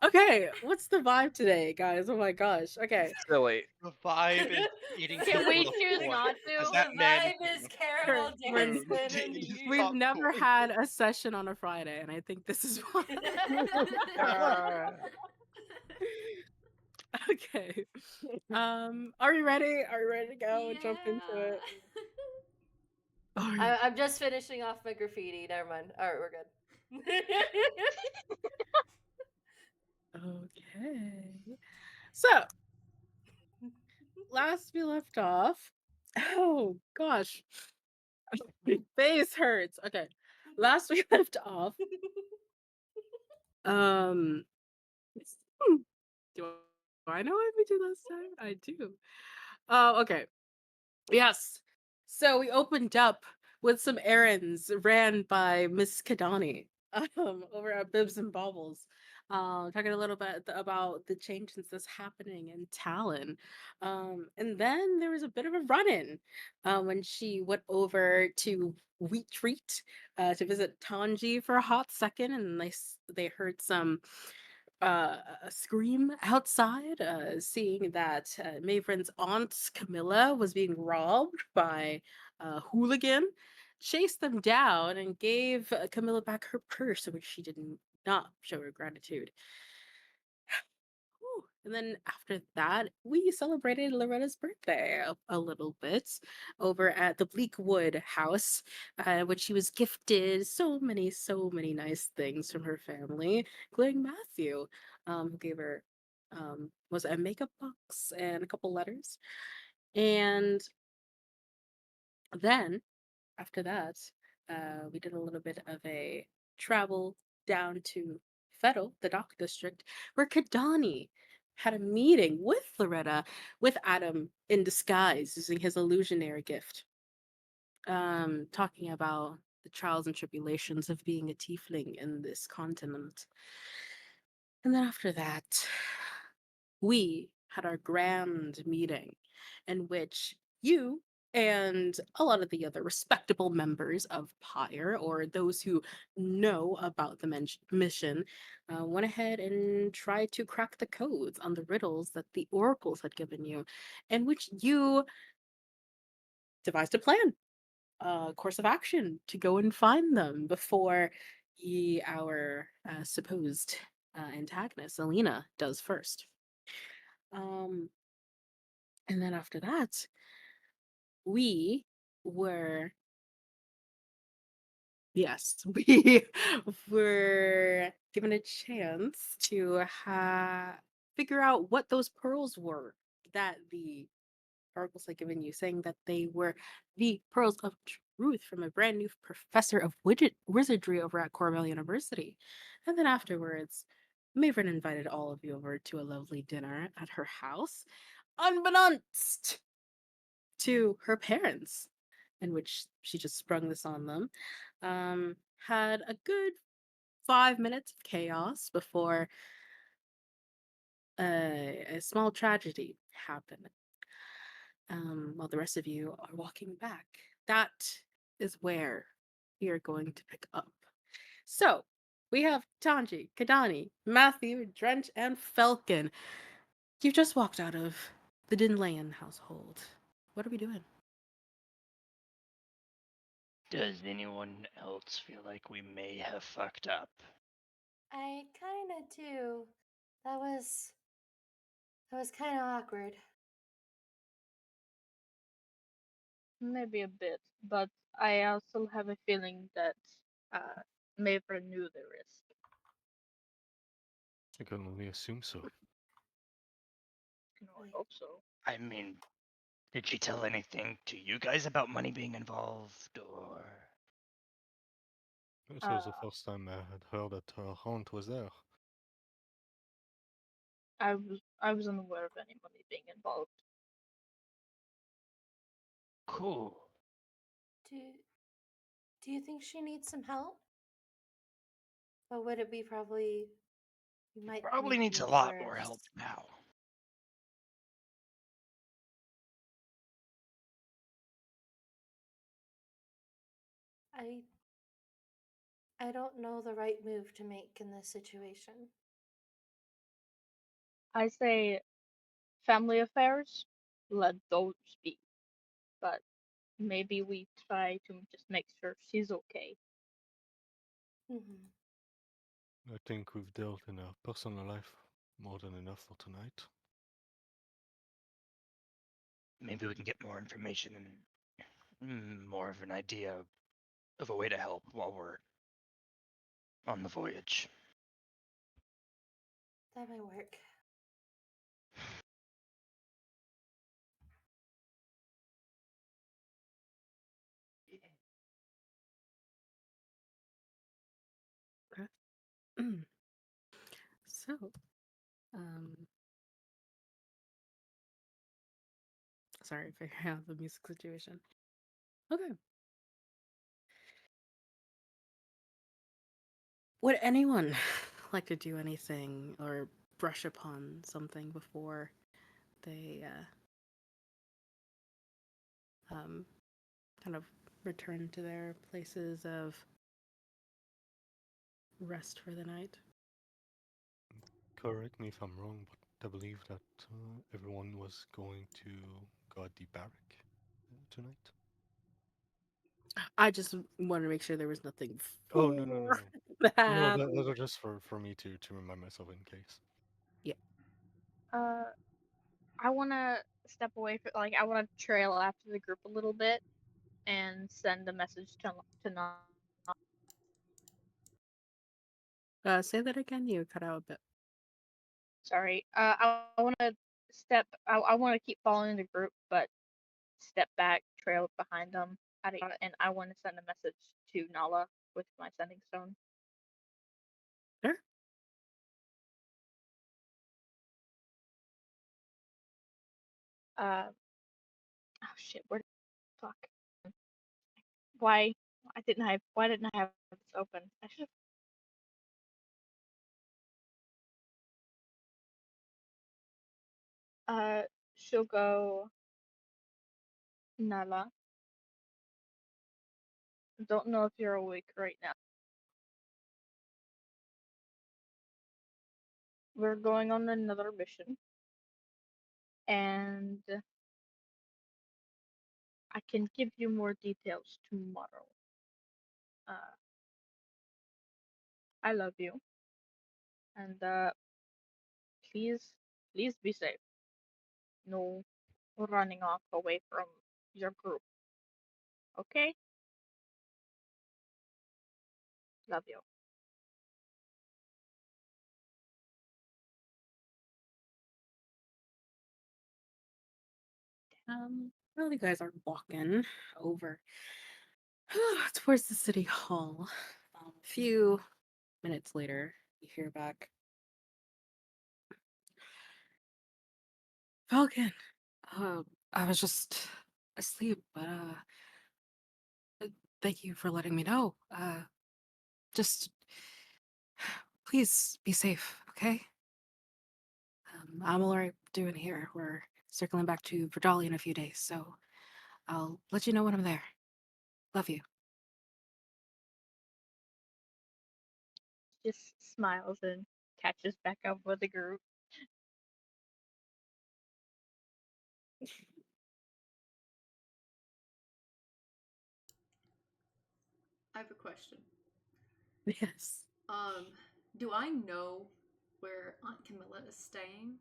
Okay, what's the vibe today, guys? Oh my gosh. Okay. Silly. The vibe is eating Can people we with a choose fork. not As to? that The man vibe eating is We're, caramel we're food, dancing and eating we've you. never popcorn. had a session on a Friday, and I think this is why. Uh, Okay. Are you ready? Are you ready to go and jump into Yeah. it? All right. I'm just finishing off my graffiti. Never mind. All right, we're good. Okay. So, last we left off. Oh gosh. My face hurts. Okay. Last we left off. Um hmm, do I know what we did last time? I do. Okay. Yes. So we opened up with some errands ran by Miss Kadani over at Bibs and Bobbles. Talking a little bit about the changes that's happening in Talon. And then there was a bit of a run-in when she went over to Wheat Treat to visit Tanji for a hot second, and they heard some a scream outside, seeing that Maverin's aunt Camilla was being robbed by a hooligan, chased them down and gave Camilla back her purse, which she did not show her gratitude. Whew. And then after that, we celebrated Loretta's birthday a little bit over at the Bleakwood house, which she was gifted so many nice things from her family, including Matthew, who gave her was it a makeup box and a couple letters. And then after that, we did a little bit of a travel down to Fettle, the dock district, where Kadani had a meeting with Loretta, with Adam in disguise, using his illusionary gift, talking about the trials and tribulations of being a tiefling in this continent. And then after that, we had our grand meeting in which you and a lot of the other respectable members of Pyre, or those who know about the mission, went ahead and tried to crack the codes on the riddles that the oracles had given you, in which you devised a plan, a course of action to go and find them before our supposed antagonist, Alina, does first. Um, and then after that, we were, yes, we were given a chance to figure out what those pearls were that the oracles had given you, saying that they were the pearls of truth from a brand new professor of wizardry over at Cornell University. And then afterwards, Maven invited all of you over to a lovely dinner at her house, unbeknownst to her parents, in which she just sprung this on them. Had a good 5 minutes of chaos before a small tragedy happened. While the rest of you are walking back, that is where we are going to pick up. So we have Tanji, Kadani, Matthew, Drench, and Falcon. You just walked out of the Dinlayan household. What are we doing? Does anyone else feel like we may have fucked up? I kind of do. That was that was kind of awkward. Maybe a bit, but I also have a feeling that uh, Maver knew the risk. I can only assume so. You know, I hope so. I mean, did she tell anything to you guys about money being involved, or? This Uh, was the first time I had heard that her aunt was there. I was unaware of any money being involved. Cool. Do do you think she needs some help? Or would it be probably you might Probably need needs me a lot more help first? now. I I don't know the right move to make in this situation. I say family affairs, let those be. But maybe we try to just make sure she's okay. Mhm. I think we've dealt in her personal life more than enough for tonight. Maybe we can get more information and more of an idea of a way to help while we're on the voyage. That might work. So, um, sorry, figuring out the music situation. Okay. Would anyone like to do anything or brush upon something before they kind of return to their places of rest for the night? Correct me if I'm wrong, but I believe that everyone was going to guard the barrack tonight. I just want to make sure there was nothing Oh no no no for no! that No, that happened. was just for me to remind myself in case. I wanna step away from I wanna trail after the group a little bit and send a message to Nala. Say that again. You cut out a bit. Sorry. I wanna I wanna keep following the group, but step back, trail behind them, and I want to send a message to Nala with my sending stone. Sure. Oh shit, where fuck. Why why didn't I have this open? I should she'll go Nala. Don't know if you're awake right now. We're going on another mission, and I can give you more details tomorrow. Uh, I love you, and please, please be safe. No running off away from your group. Okay? Love you. Well, you guys are walking over towards the city hall. A few minutes later, you hear back, Falcon. I was just asleep, but thank you for letting me know. Just please be safe, okay? I'm alright doing here. We're circling back to Verdali in a few days, so I'll let you know when I'm there. Love you. Just smiles and catches back up with the group. I have a question. Yes. Do I know where Aunt Camilla is staying?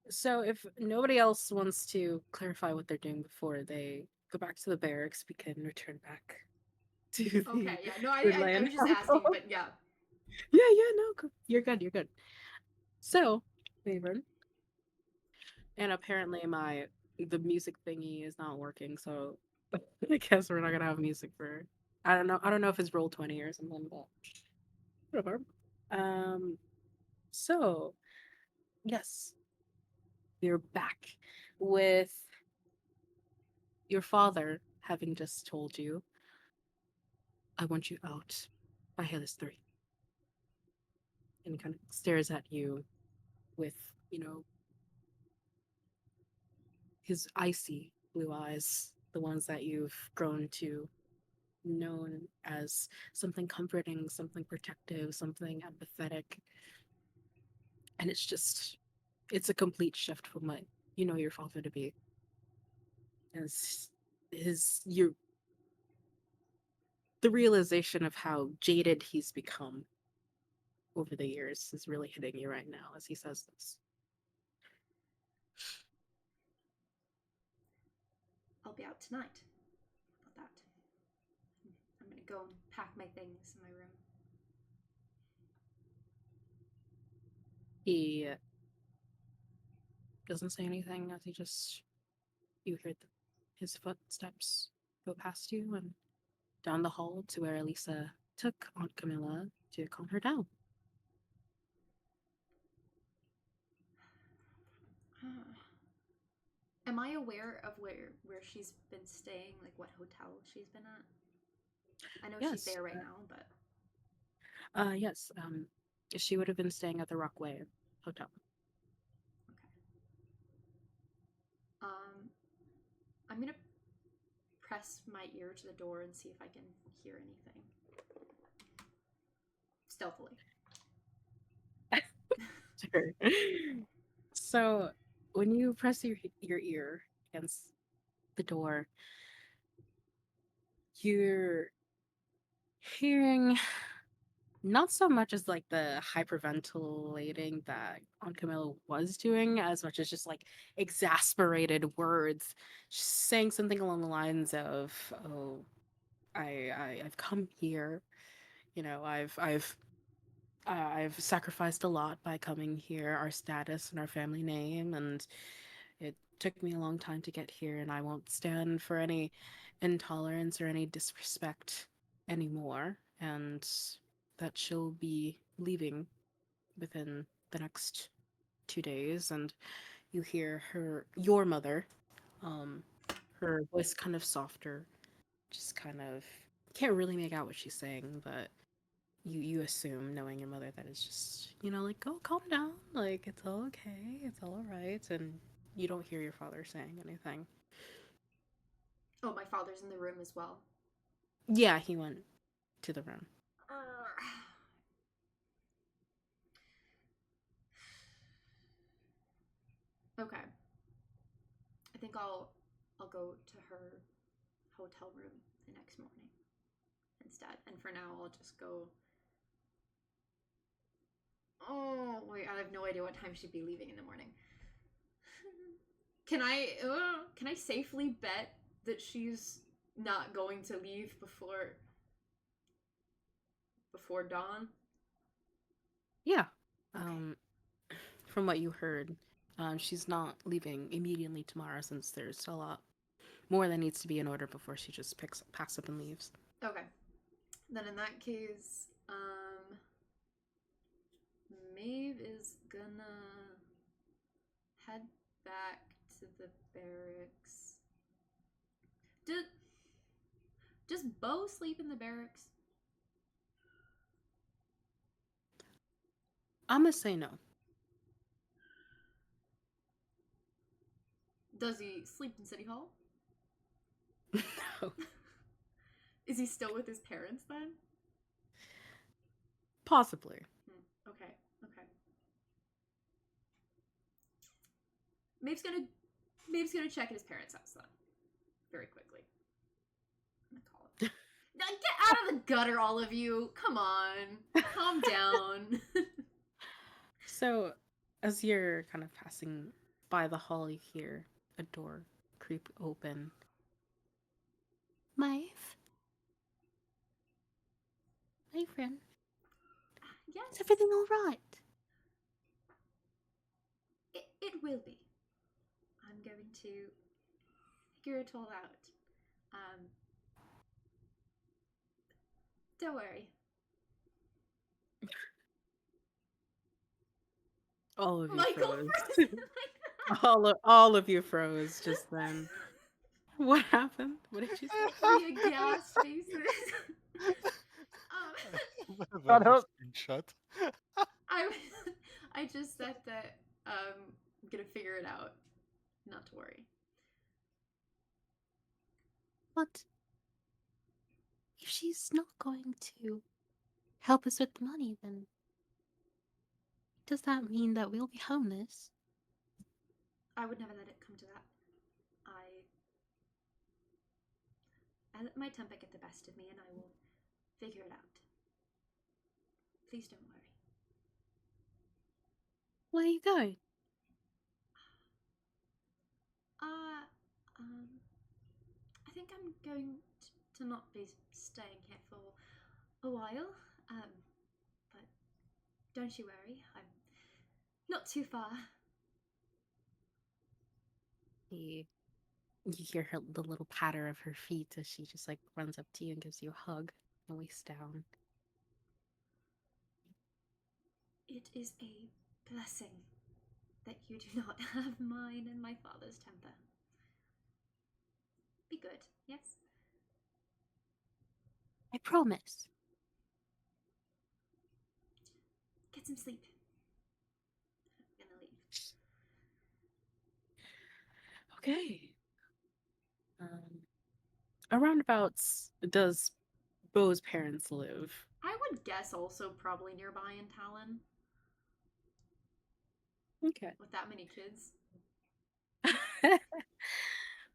So if nobody else wants to clarify what they're doing before they go back to the barracks, we can return back to the Okay, yeah. No, I Woodland was just asking, but yeah. Yeah, no, you're good, you're good. So, Favorite, and apparently the music thingy is not working, so I guess we're not gonna have music for I don't know if it's Roll20 or something, but whatever. Um so yes, you're back with your father having just told you, I want you out by Hillis 3. And kind of stares at you with, his icy blue eyes, the ones that you've grown to known as something comforting, something protective, something empathetic. And it's a complete shift from what you know your father to be. As the realization of how jaded he's become over the years is really hitting you right now as he says this. I'll be out tonight. How about that? I'm gonna go and pack my things in my room. He doesn't say anything as you hear his footsteps go past you and down the hall to where Elisa took Aunt Camilla to calm her down. Am I aware of where she's been staying? Like what hotel she's been at? I know she's Yes. there right now, but Yes. She would have been staying at the Rockway Hotel. okay. I'm gonna press my ear to the door and see if I can hear anything stealthily. Sure. So when you press your ear against the door, you're hearing not so much as like the hyperventilating that Aunt Camilla was doing, as much as just like exasperated words. She's saying something along the lines of, "Oh, I've come here. You know, I've sacrificed a lot by coming here, our status and our family name, and it took me a long time to get here, and I won't stand for any intolerance or any disrespect anymore." And that she'll be leaving within the next 2 days. And you hear your mother, um, her voice kind of softer, just kind of can't really make out what she's saying, but you assume, knowing your mother, that it's just, like, "Oh, calm down, like, it's all okay, it's all right." And you don't hear your father saying anything. Oh, my father's in the room as well. Yeah, he went to the room. Okay. I think I'll go to her hotel room the next morning instead. And for now, I'll just go. Oh wait, I have no idea what time she'd be leaving in the morning. Can I safely bet that she's not going to leave before dawn? Yeah. From what you heard, she's not leaving immediately tomorrow, since there's a lot more that needs to be in order before she just packs up and leaves. Okay. Then in that case, Maeve is gonna head back to the barracks. Does Bo sleep in the barracks? I'm gonna say no. Does he sleep in City Hall? No. Is he still with his parents then? Possibly. Okay. Maeve's gonna check at his parents' house then. Very quickly. I'm gonna call it. Now get out of the gutter, all of you. Come on. Calm down. So, as you're kind of passing by the hall, you hear a door creep open. Maeve? Hey, friend. Yes. Is everything all right? It will be. I'm going to figure it all out. Don't worry. All of you Michael froze. froze. all of you froze just then. What happened? What did you say? Three aghast faces. That up. screenshot. I just said that I'm gonna figure it out. Not to worry. But if she's not going to help us with the money, then it does that mean that we'll be homeless? I would never let it come to that. I let my temper get the best of me, and I will figure it out. Please don't worry. Where are you going? I think I'm going to not be staying here for a while. But don't you worry, I'm not too far. You hear the little patter of her feet as she just like runs up to you and gives you a hug, and waist down. It is a blessing that you do not have mine and my father's temper. Be good, yes? I promise. Get some sleep. I'm gonna leave. Okay. Aroundabouts does Bo's parents live? I would guess also probably nearby in Talon. Okay. With that many kids.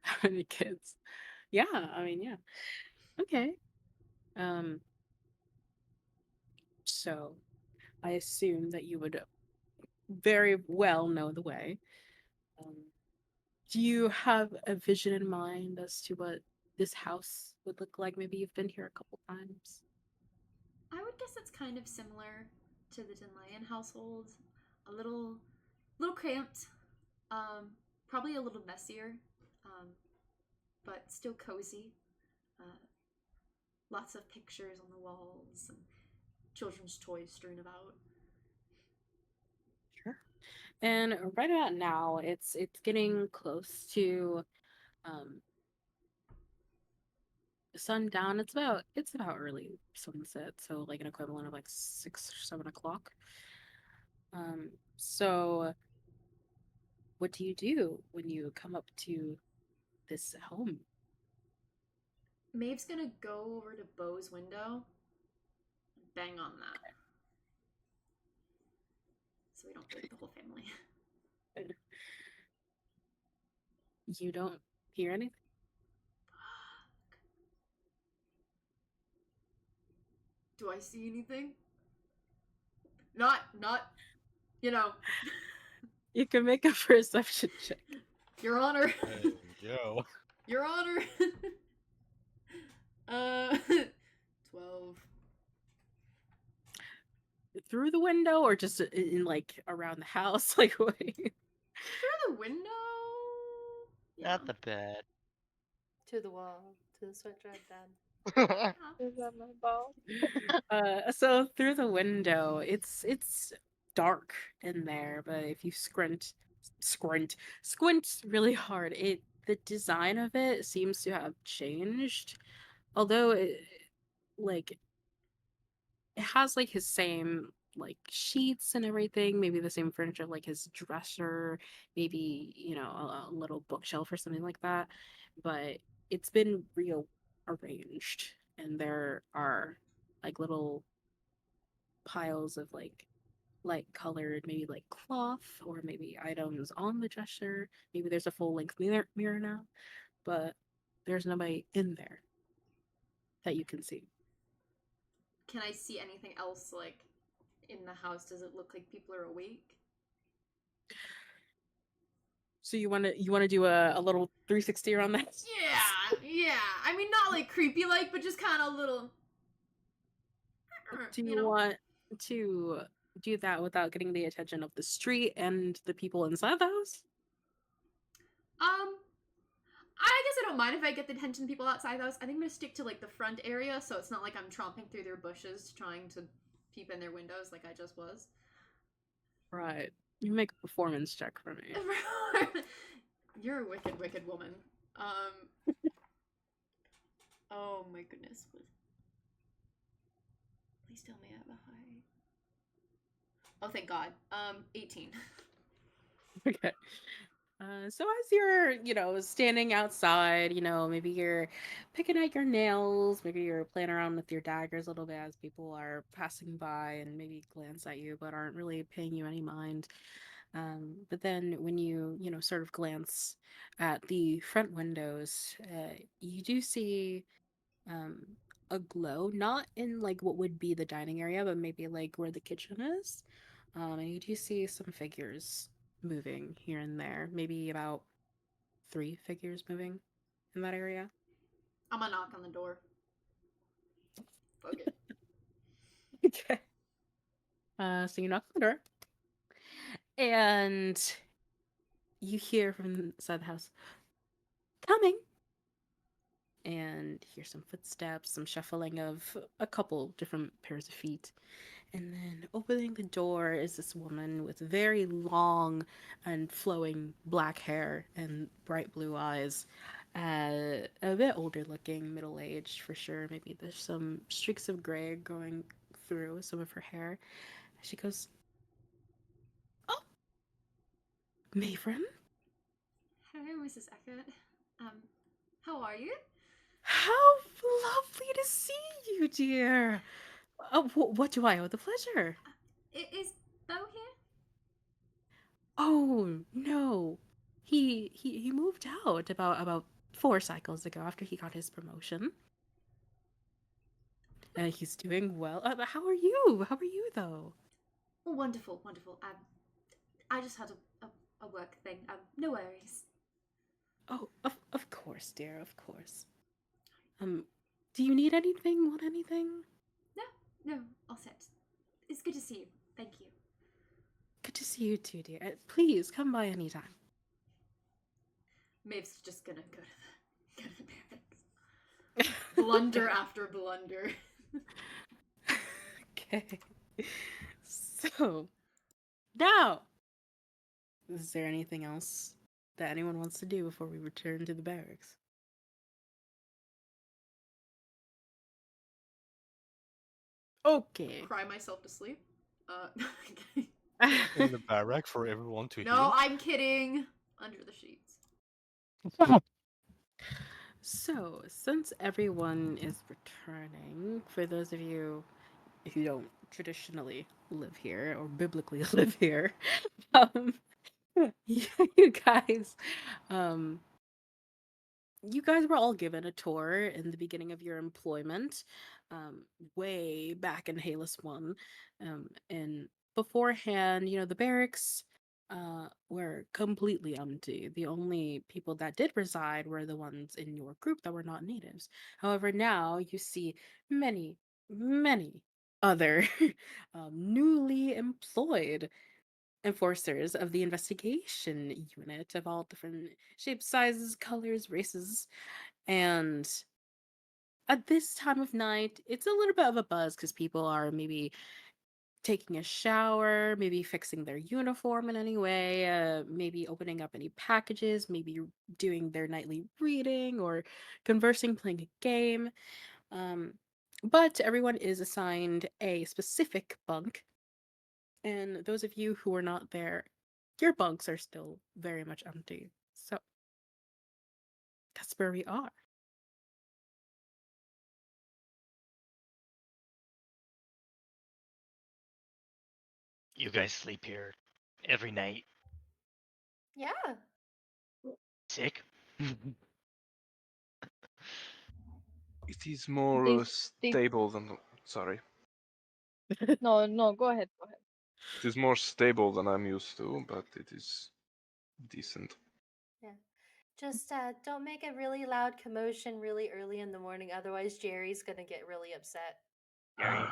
How many kids? Yeah, I mean, yeah. Okay. Um, so I assume that you would very well know the way. Um, do you have a vision in mind as to what this house would look like? Maybe you've been here a couple times. I would guess it's kind of similar to the Dinlayan household. A little cramped. Probably a little messier. But still cozy. Uh, lots of pictures on the walls and children's toys strewn about. Sure. And right about now, it's getting close to um sundown. It's about early sunset, so like an equivalent of like 6 or 7 o'clock. So what do you do when you come up to this home? Maeve's gonna go over to Bo's window and bang on that. So we don't wake the whole family. You don't hear anything? Do I see anything? Not, you know. You can make a perception check. Your Honor. Hey, yo. Your Honor. 12. Through the window or just in like around the house? Like what? Through the window. Yeah. Not the bed. To the wall, to the sweat drive dad. Is that my ball? So through the window, it's dark in there, but if you squint really hard, the design of it seems to have changed. Although like it has like his same like sheets and everything, maybe the same furniture, like his dresser, maybe, a little bookshelf or something like that. But it's been rearranged, and there are like little piles of like light colored, maybe like cloth or maybe items on the dresser. Maybe there's a full length mirror now, but there's nobody in there that you can see. Can I see anything else, like, in the house? Does it look like people are awake? So you want to do a little 360 around that? Yeah. I mean, not like creepy like, but just kind of a little. Do you want to do that without getting the attention of the street and the people inside the house? I guess I don't mind if I get the attention of people outside the house. I think I'm gonna stick to like the front area, so it's not like I'm tromping through their bushes trying to peep in their windows like I just was. Right. You make a performance check for me. You're a wicked, wicked woman. Oh my goodness. Please tell me I have a high. Oh, thank God. 18. Okay. So as you're, standing outside, maybe you're picking at your nails, maybe you're playing around with your daggers a little bit as people are passing by and maybe glance at you but aren't really paying you any mind. But then when you, sort of glance at the front windows, you do see um, a glow, not in like what would be the dining area, but maybe like where the kitchen is. And you do see some figures moving here and there, maybe about 3 figures moving in that area. I'm gonna knock on the door. Fuck it. Okay. So you knock on the door, and you hear from inside the house, "Coming!" And hear some footsteps, some shuffling of a couple different pairs of feet. And then opening the door is this woman with very long and flowing black hair and bright blue eyes. A bit older looking, middle aged for sure. Maybe there's some streaks of gray going through some of her hair. She goes, "Oh, Mavren, Hello, Mrs. Eckert. How are you? how lovely to see you, dear. What do I owe the pleasure?" Is Bo here? Oh no, he moved out about 4 cycles ago after he got his promotion. He's doing well. How are you? How are you though? Wonderful, wonderful. I just had a work thing. No worries. Oh, of course, dear, of course. Um, do you need anything? Want anything? No, no, all set. It's good to see you. Thank you. Good to see you too, dear. Please come by anytime. Maeve's just gonna go to the barracks. Blunder after blunder. Okay. So now, is there anything else that anyone wants to do before we return to the barracks? Okay. Cry myself to sleep. Okay. In the barrack for everyone to No, hear. I'm kidding. Under the sheets. So, since everyone is returning, for those of you, if you don't traditionally live here or biblically live here, um, you guys, um, you guys were all given a tour in the beginning of your employment, um, way back in Halus 1. And beforehand, the barracks were completely empty. The only people that did reside were the ones in your group that were not natives. However, now you see many, many other newly employed enforcers of the investigation unit of all different shapes, sizes, colors, races. And at this time of night, it's a little bit of a buzz because people are maybe taking a shower, maybe fixing their uniform in any way, maybe opening up any packages, maybe doing their nightly reading or conversing, playing a game. Um, but everyone is assigned a specific bunk, and those of you who are not there, your bunks are still very much empty. So that's where we are. You guys sleep here every night. Yeah. Sick? It is more These stable than. Sorry. no, go ahead, go ahead. It is more stable than I'm used to, but it is decent. Yeah. Just don't make a really loud commotion really early in the morning, otherwise Jerry's gonna get really upset. Gary,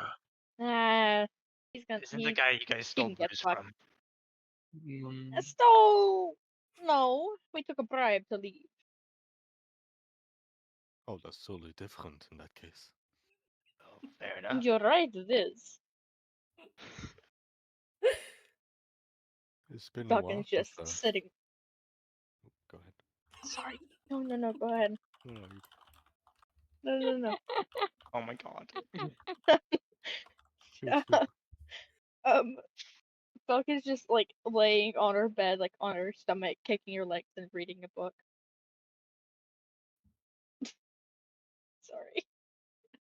Nah, he's gonna isn't the guy you guys he stole can get booze fucked. from? Stole. No, we took a bribe to leave. Oh, that's totally different in that case. Oh, fair enough. You're right, it is. It's been a Fucking while just since. sitting. Go ahead. Sorry. No, go ahead. No, No. Oh my god. feel free. um, Falcon's just like laying on her bed, like on her stomach, kicking her legs and reading a book. Sorry.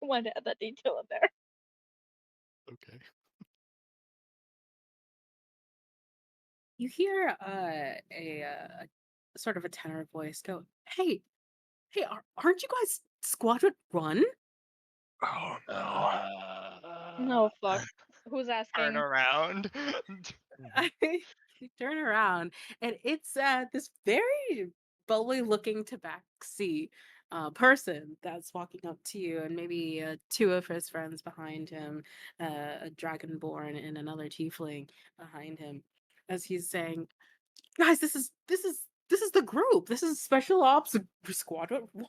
I wanted to add that detail in there. Okay. You hear sort of a tenor voice go, "Hey, hey, aren't you guys Squadron Run?" Oh no. No, fuck. Who's Turn asking? around. You turn around, and it's this very bubbly looking tabaxi person that's walking up to you, and maybe two of his friends behind him, a dragonborn and another tiefling behind him, as he's saying, "Guys, this is the group. This is Special Ops Squadron 1."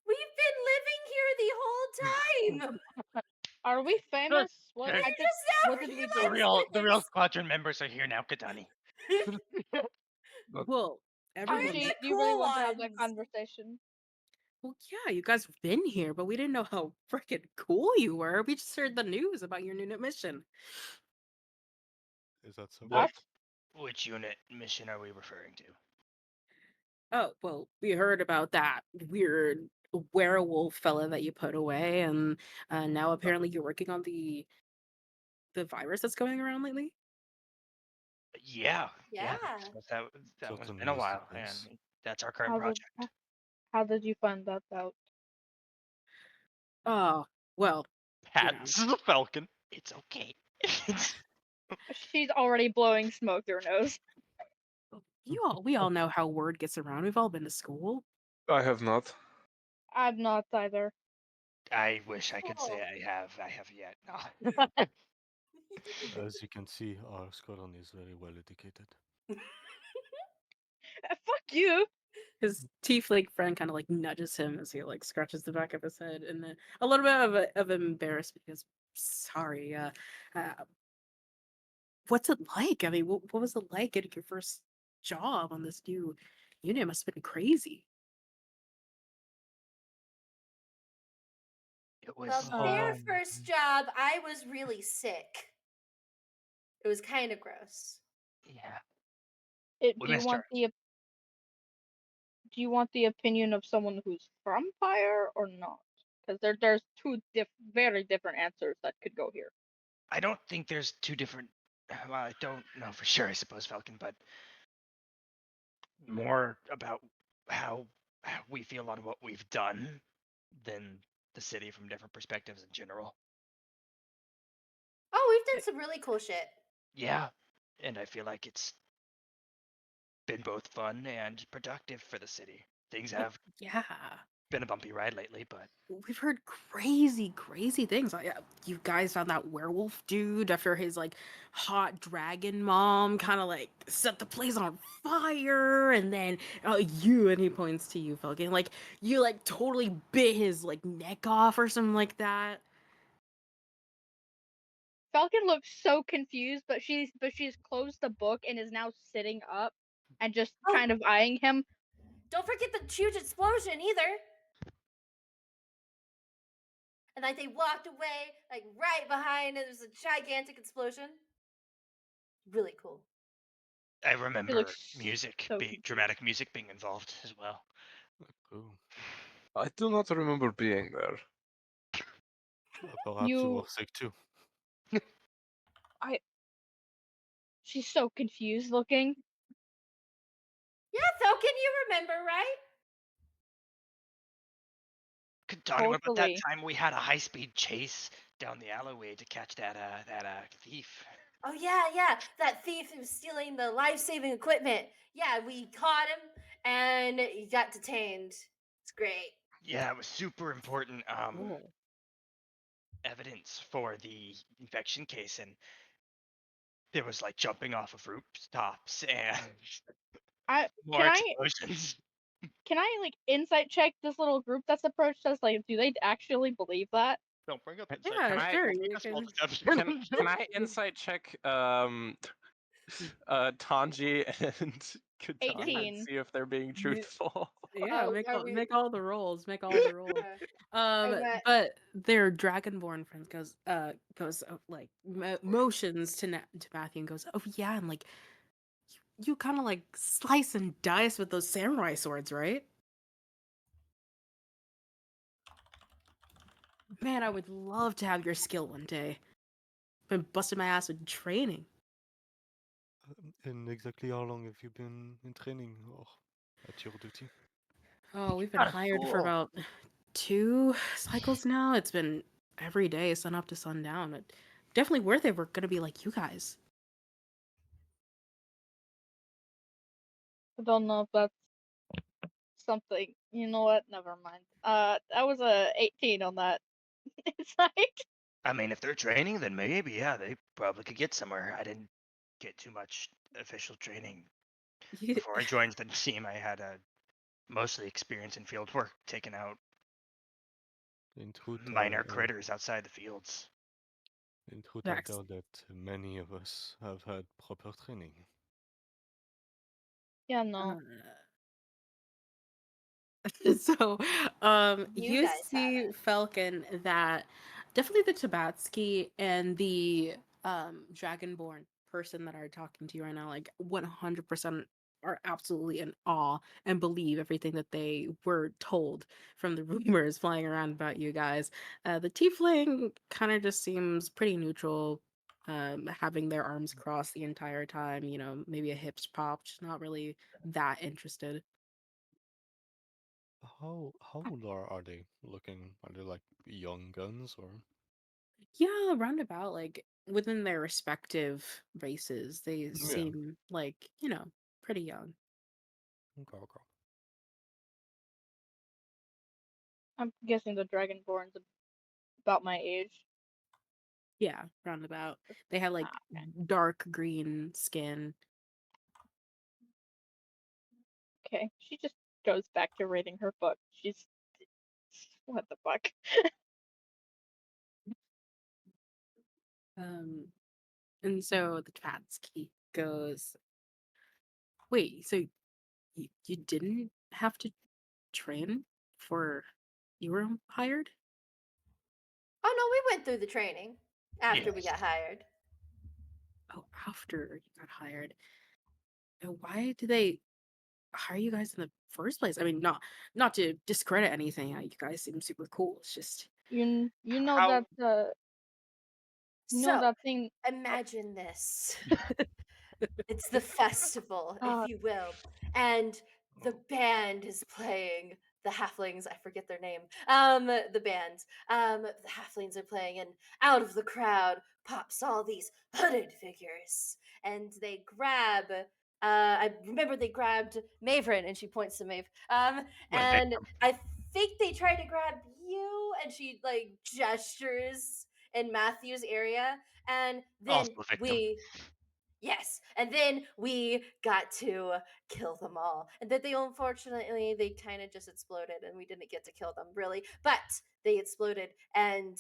We've been living here the whole time. Are we famous? What? Hey, I I did. just now What did we the do? realized real this. squadron members are here now, Kadani. But Well, We're everyone. the Archie, do you really cool want to have that ones. conversation? Well, yeah, you guys have been here, but we didn't know how freaking cool you were. We just heard the news about your new mission. Is that so? What? Which unit mission are we referring to? Oh, well, we heard about that weird werewolf fella that you put away, and now apparently you're working on the virus that's going around lately. Yeah. Yeah. That So one's the been a news while, is- and that's our current How did project. how did you find that out? Oh, well, Pat's the Falcon. It's okay. She's already blowing smoke through her nose. we all know how word gets around. We've all been to school. I have not. I'm not either. I wish I could say Oh. I have. I have yet. No. As you can see, our squadron is very well educated. Fuck you. His tiefling friend kind of like nudges him as he like scratches the back of his head, and then a little bit of embarrassment because, sorry, what's it like? I mean, what was it like getting your first job on this new unit? It must have been crazy. It was. Well, their first job, I was really sick. It was kind of gross. Yeah. Do We you missed want her. do you want the opinion of someone who's from Fire or not? Because there's two very different answers that could go here. I don't think there's two different. Well, I don't know for sure, I suppose, Falcon, but more about how we feel on what we've done than the city from different perspectives in general. Oh, we've done some really cool shit. Yeah. And I feel like it's been both fun and productive for the city. Things have Yeah, been a bumpy ride lately, but we've heard crazy things. Like, you guys found that werewolf dude after his like hot dragon mom kind of like set the place on fire, and then and he points to you, Falcon. Like you like totally bit his like neck off or something like that. Falcon looks so confused, but she's closed the book and is now sitting up and just Oh. kind of eyeing him. Don't forget the huge explosion either. And like they walked away, like right behind it was a gigantic explosion. Really cool. I remember looks music, so dramatic music being involved as well. Cool. I do not remember being there. Perhaps you were sick too. She's so confused looking. Yeah, Falcon, you remember, right? Donnie, what about that Totally. time we had a high-speed chase down the alleyway to catch that thief? Oh yeah, that thief who was stealing the life-saving equipment. Yeah, we caught him and he got detained. It's great. Yeah, it was super important Cool. evidence for the infection case, and there was like jumping off of rooftops and more explosions. Can I like insight check this little group that's approached us? Like, do they actually believe that? Don't bring up Can insight. Yeah, I- sure. Take You a small can... deception. Can I insight check Tanji and Katana 18. and see if they're being truthful? Yeah, Are we? make all the rolls, make all the rolls. Are my, But their dragonborn friend goes like motions to Matthew and goes, "Oh yeah, and like you kind of like slice and dice with those samurai swords, right?" Man, I would love to have your skill one day. Been busting my ass with training. And exactly how long have you been in training or at your duty? Oh, we've been Out of hired for school. about 2 cycles now. It's been every day, sun up to sundown. But definitely worth it. We're gonna be like you guys. I don't know if that's something. You know what? Never mind. I was a 18 on that. It's like I mean, if they're training, then maybe, yeah, they probably could get somewhere. I didn't get too much official training before I joined the team. I had mostly experience in field work, taking out In truth, minor critters outside the fields. I Facts. doubt that many of us have had proper training. yeah, no. So, You you guys see haven't. Falcon that definitely the Tabatsky and the Dragonborn person that are talking to you right now, like 100% are absolutely in awe and believe everything that they were told from the rumors flying around about you guys. The Tiefling kind of just seems pretty neutral, having their arms crossed the entire time, you know, maybe a hips popped, not really that interested. How old are they looking? Are they like young guns or? Yeah, roundabout, like within their respective races, they Yeah. seem like, you know, pretty young. Okay, okay. I'm guessing the Dragonborn's about my age. Yeah, roundabout. They have like Ah, okay. dark green skin. Okay. She just goes back to reading her book. She's what the fuck? Um, and so the Tvatsky goes, wait, so you didn't have to train for you were hired? Oh no, we went through the training after we Yes. got hired. Oh, after you got hired. And why did they hire you guys in the first place? I mean, not to discredit anything. You guys seem super cool. It's just You know How that you know So that thing. imagine this. It's the festival, if Uh, you will, and the band is playing. The halflings, I forget their name. The band. The halflings are playing, and out of the crowd pops all these hooded figures, and they grab. I remember they grabbed Mavrin, and she points to Maeve. what they And I think they tried to grab you, and she like gestures in Matthew's area, and then also a victim. we yes, and then we got to kill them all. And then they unfortunately they kind of just exploded and we didn't get to kill them really, but they exploded and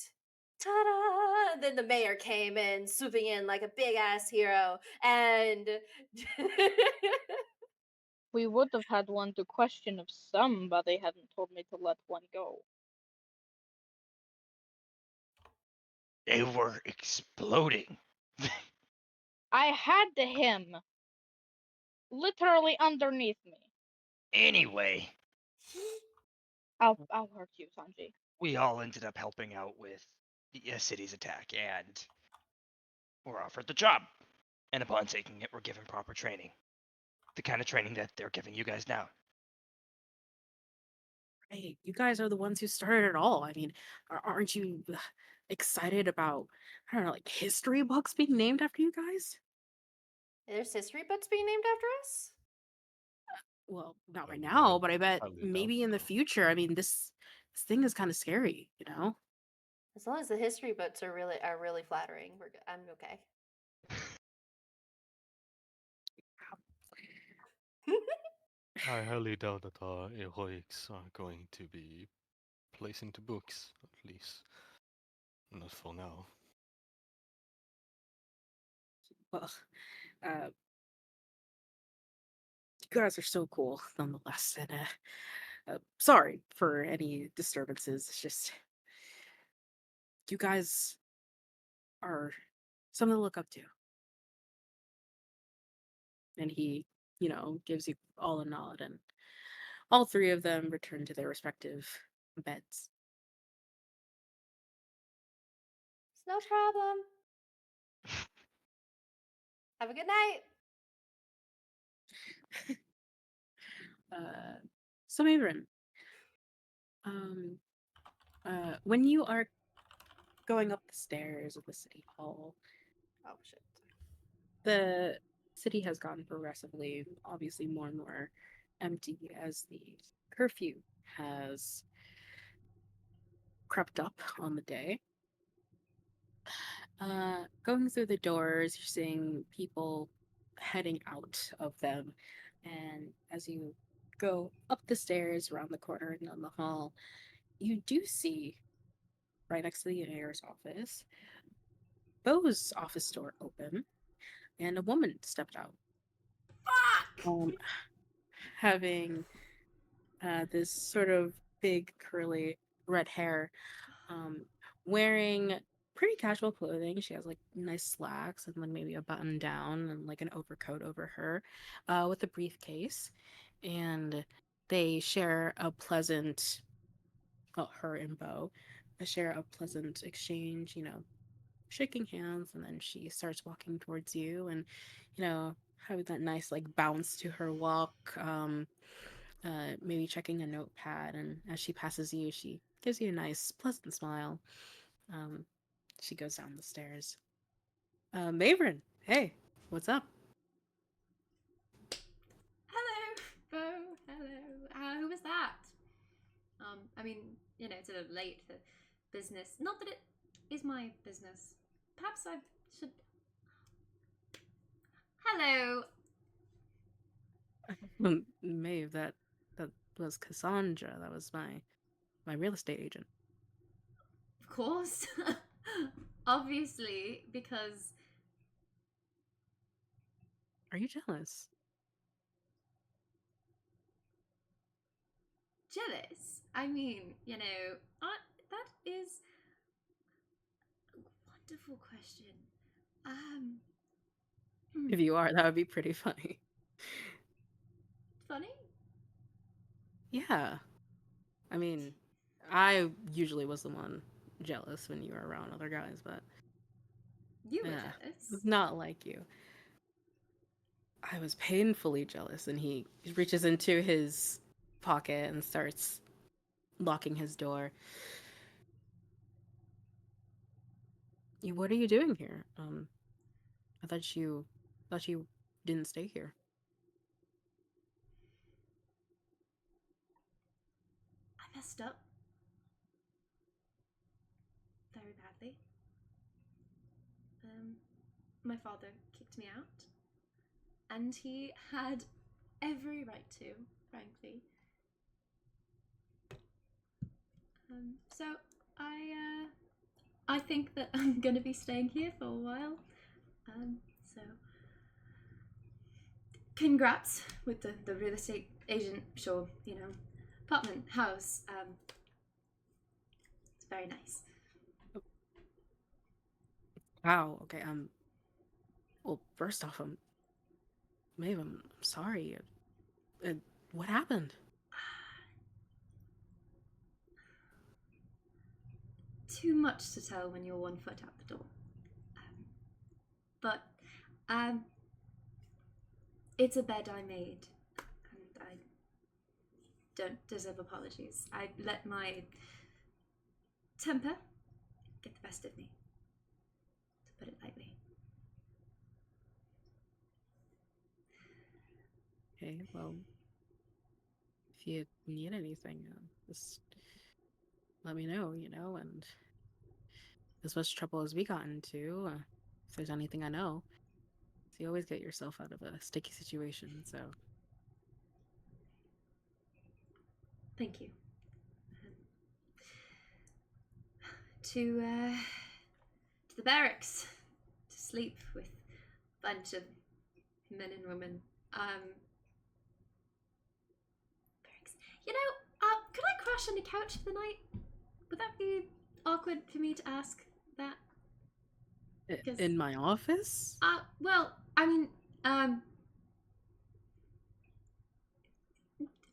ta-da! And then the mayor came in swooping in like a big ass hero and we would have had one to question if somebody hadn't told me to let one go. They were exploding. I had him literally underneath me. Anyway, I'll hurt you, Sanji. we all ended up helping out with the city's attack, and were offered the job. And upon taking it, we're given proper training. The kind of training that they're giving you guys now. hey, you guys are the ones who started it all. I mean, aren't you excited about, I don't know, like history books being named after you guys? there's history books being named after us. Well, not right I now, but I bet highly doubt maybe in the so. future. I mean, this thing is kind of scary, you know? As long as the history books are really flattering, I'm okay. I highly doubt that our heroics are going to be placed into books, at least not for now. Well, uh, guys are so cool, nonetheless. And sorry for any disturbances. It's just you guys are something to look up to. And he, gives you all a nod, and all three of them return to their respective beds. It's no problem. Have a good night. So Mavrin, when you are going up the stairs of the city hall, Oh shit. the city has gotten progressively, obviously, more and more empty as the curfew has crept up on the day. Going through the doors, you're seeing people heading out of them, and as you go up the stairs, around the corner, and down the hall, you do see right next to the mayor's office, Bo's office door open, and a woman stepped out. Having this sort of big curly red hair, um, wearing pretty casual clothing. She has like nice slacks and then maybe a button down and like an overcoat over her, with a briefcase. And they share a pleasant, well, her and Bo, they share a pleasant exchange, shaking hands, and then she starts walking towards you, and having that nice like bounce to her walk, maybe checking a notepad, and as she passes you, she gives you a nice pleasant smile. um, she goes down the stairs. Mavrin, hey, what's up? Hello, Bo. Hello. Who was that? I mean, it's a little late for business. Not that it is my business. Perhaps I should. Hello. Maeve, that was Cassandra. That was my real estate agent. Of course. Obviously, because Are you jealous? jealous. I mean, that is a wonderful question. If you are, that would be pretty funny. Funny? Yeah, I mean, I usually was the one jealous when you were around other guys, but You were yeah, jealous. not like you. I was painfully jealous, and he reaches into his pocket and starts locking his door. What are you doing here? I thought you didn't stay here. I messed up very badly. My father kicked me out, and he had every right to, frankly. So I think that I'm gonna be staying here for a while. So congrats with the real estate agent. Sure, apartment, house. It's very nice. Wow. Okay. Well, first off, Maeve, I'm sorry. What happened? Too much to tell when you're 1 foot out the door. But it's a bed I made, and I don't deserve apologies. I let my temper get the best of me, to put it lightly. Okay. Well, if you need anything, just let me know. And as much trouble as we got into, if there's anything I know, so you always get yourself out of a sticky situation. So Thank you. To the barracks to sleep with a bunch of men and women. Could I crash on the couch for the night? Would that be awkward for me to ask that? Because, In my office? well, I mean,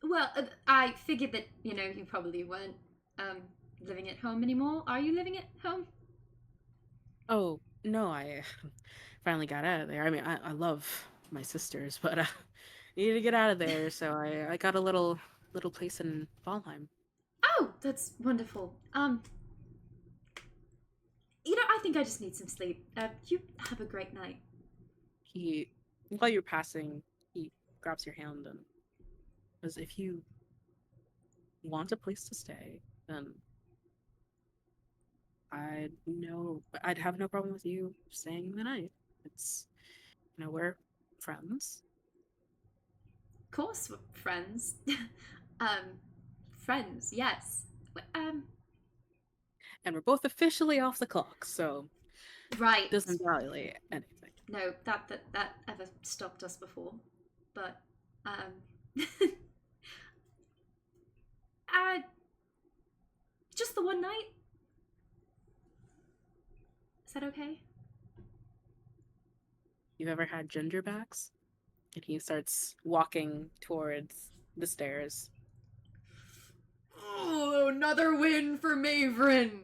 well, I figured that, you probably weren't, living at home anymore. Are you living at home? Oh, no, I finally got out of there. I mean, I love my sisters, but needed to get out of there, so I got a little place in Valheim. Oh, that's wonderful. I think I just need some sleep. You have a great night. While you're passing, he grabs your hand and says, "If you want a place to stay, then I'd have no problem with you staying the night. It's, we're friends." Of course, we're friends. um, friends, yes. And we're both officially off the clock, so Right. it doesn't violate anything. No, that ever stopped us before. But, just the one night? Is that okay? You've ever had gingerbacks? And he starts walking towards the stairs. Oh, another win for Mavrin!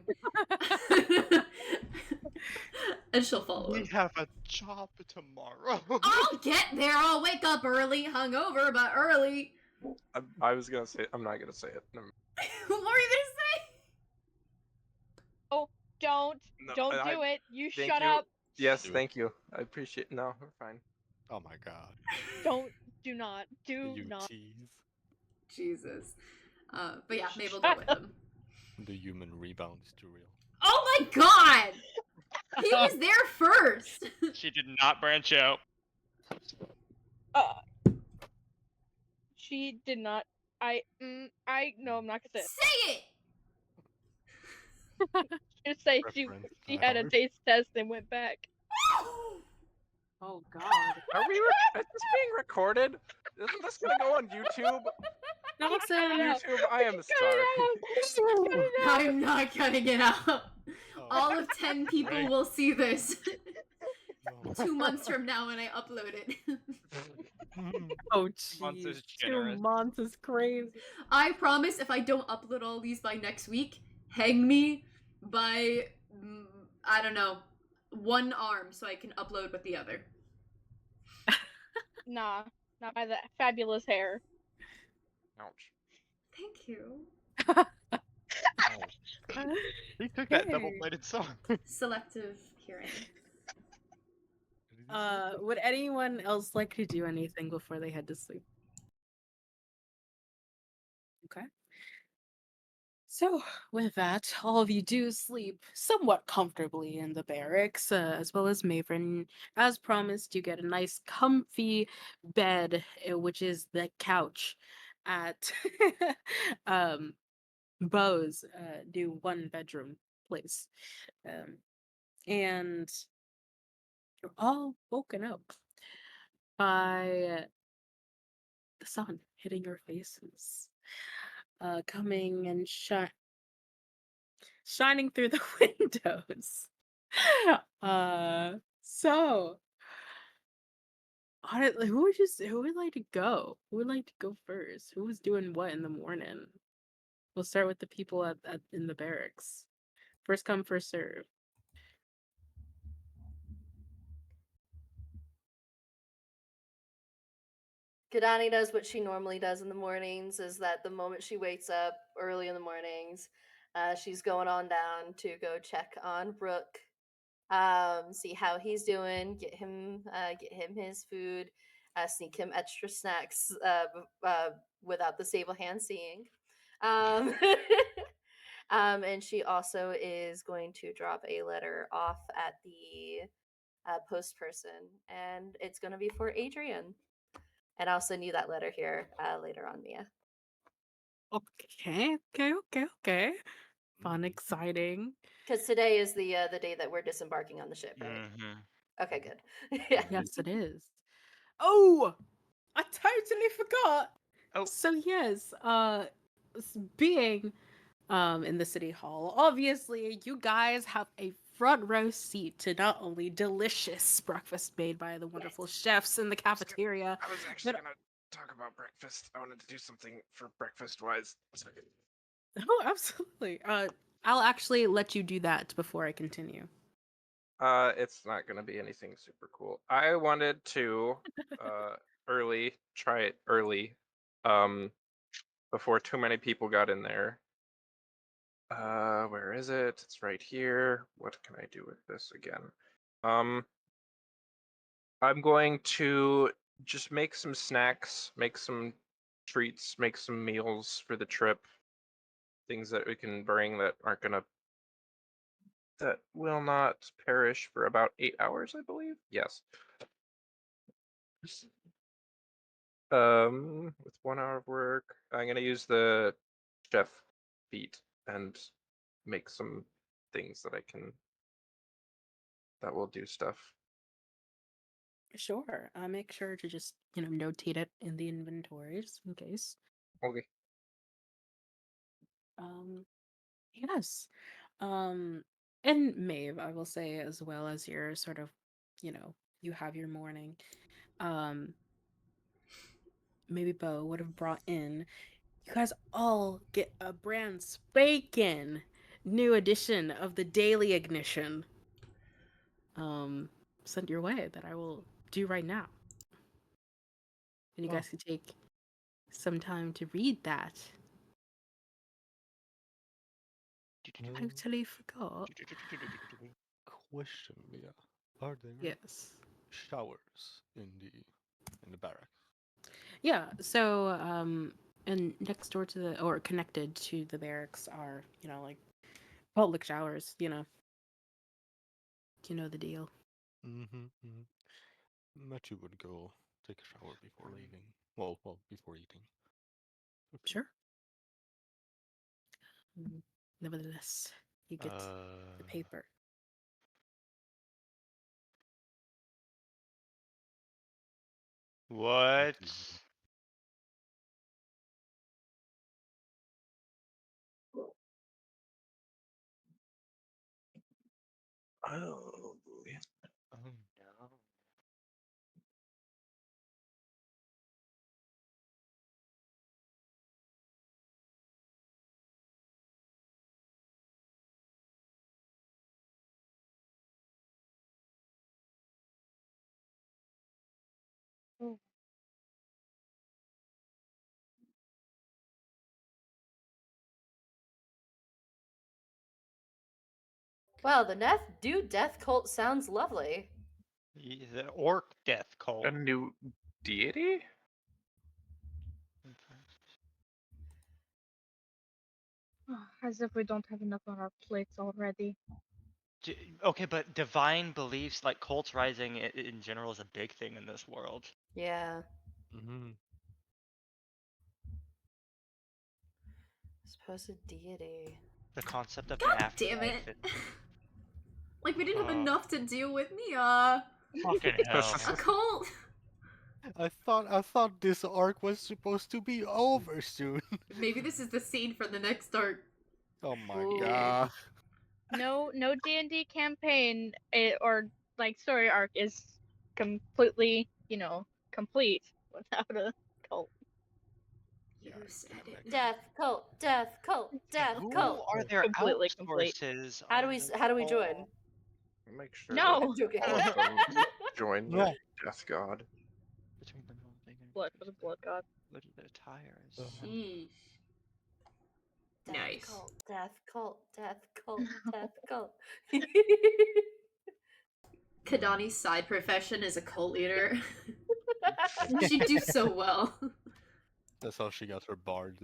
And she'll follow We him. have a job tomorrow. I'll get there. I'll wake up early, hungover, but early. I was gonna say. I'm not gonna say it. Never mind. What were you gonna say? Oh, don't No, do I- it. You thank shut you. up. Yes, Do it. thank you. I appreciate. No, we're fine. Oh my god. Do not. Do You not. tease. Jesus. But yeah, Mabel go with him. The human rebound is too real. Oh my god! He was there first! She did not branch out. She did not. No, I'm not gonna say it. Say it! Just say Reference she die had a hard. taste test and went back. Oh God! Are we? Is this being recorded? Isn't this gonna go on YouTube? Nelson! YouTube, I am Cut sorry. it out. Cut it out. I'm not cutting it out. Oh, All of 10 people Right. will see this no. 2 months from now when I upload it. Oh, Months is jeez. 2 generous. months is crazy. I promise if I don't upload all these by next week, hang me by, I don't know, one arm so I can upload with the other. Nah, not by that fabulous hair. Ouch. Thank you. He took that Okay. double-bladed sword. Selective hearing. Would anyone else like to do anything before they head to sleep? Okay. So, with that, all of you do sleep somewhat comfortably in the barracks, as well as Mavrin. As promised, you get a nice, comfy bed, which is the couch at Bo's new one-bedroom place. And you're all woken up by the sun hitting your faces, coming and shining through the windows. So who would like to go? Who would like to go first? Who was doing what in the morning? We'll start with the people in the barracks. First come, first serve. Kadani does what she normally does in the mornings, is that the moment she wakes up early in the mornings, she's going on down to go check on Rook, see how he's doing, get him his food, sneak him extra snacks without the Sable Hand seeing. And she also is going to drop a letter off at the post person, and it's going to be for Adrian. And I'll send you that letter here later on, Mia. Okay. Fun, exciting. Because today is the day that we're disembarking on the ship, right? Mm-hmm. Okay, good. Yeah. Yes, it is. Oh, I totally forgot. Oh. So yes, being in the city hall, obviously you guys have a front row seat to not only delicious breakfast made by the wonderful chefs in the cafeteria, I was actually but gonna talk about breakfast. I wanted to do something for breakfast wise. oh, absolutely. I'll actually let you do that before I continue. It's not gonna be anything super cool. I wanted to try it early, um, before too many people got in there. Where is it? It's right here. What can I do with this again? I'm going to just make some snacks, make some treats, make some meals for the trip. Things that we can bring that will not perish for about 8 hours, I believe. Yes. With 1 hour of work, I'm gonna use the chef feat and make some things that will do stuff. Sure. Make sure to just, notate it in the inventories in case. Okay. Um, yes. Um, and Maeve, I will say as well as your sort of, you have your morning. Um, Maybe Bo would have brought in. You guys all get a brand spanking new edition of the Daily Ignition. Sent your way that I will do right now. And you Oh. guys can take some time to read that. I totally forgot. Question, Mia. Are there Yes. showers in the barracks? Yeah, so and next door to the or connected to the barracks are, like public showers, You know the deal. Matthew would go take a shower before leaving. Well, before eating. Okay. Sure. Nevertheless, you get the paper. What? Oh boy. Oh no. Oh, Wow, the death cult sounds lovely. The orc death cult. A new deity? as if we don't have enough on our plates already. Okay, but divine beliefs like cults rising in general is a big thing in this world. Yeah. Supposed deity. The concept of an God damn it! afterlife. Like we didn't have Uh. enough to deal with Mia. Fucking hell. A cult. I thought this arc was supposed to be over soon. Maybe this is the scene for the next arc. Oh my Ooh. god. No D&D campaign or like story arc is completely, complete without a cult. You said it. Death cult, death cult, death Who cult. are their Completely complete. outsources? How do on we this how do we join? call? Make sure No! I'm joking. that all of them join your No. death god. Between the whole thing and Blood for the blood god. little bit of tires. Sheesh. Death Nice. cult, death cult, death cult, death cult. Kadani's side profession is a cult leader. She'd do so well. That's how she got her bard.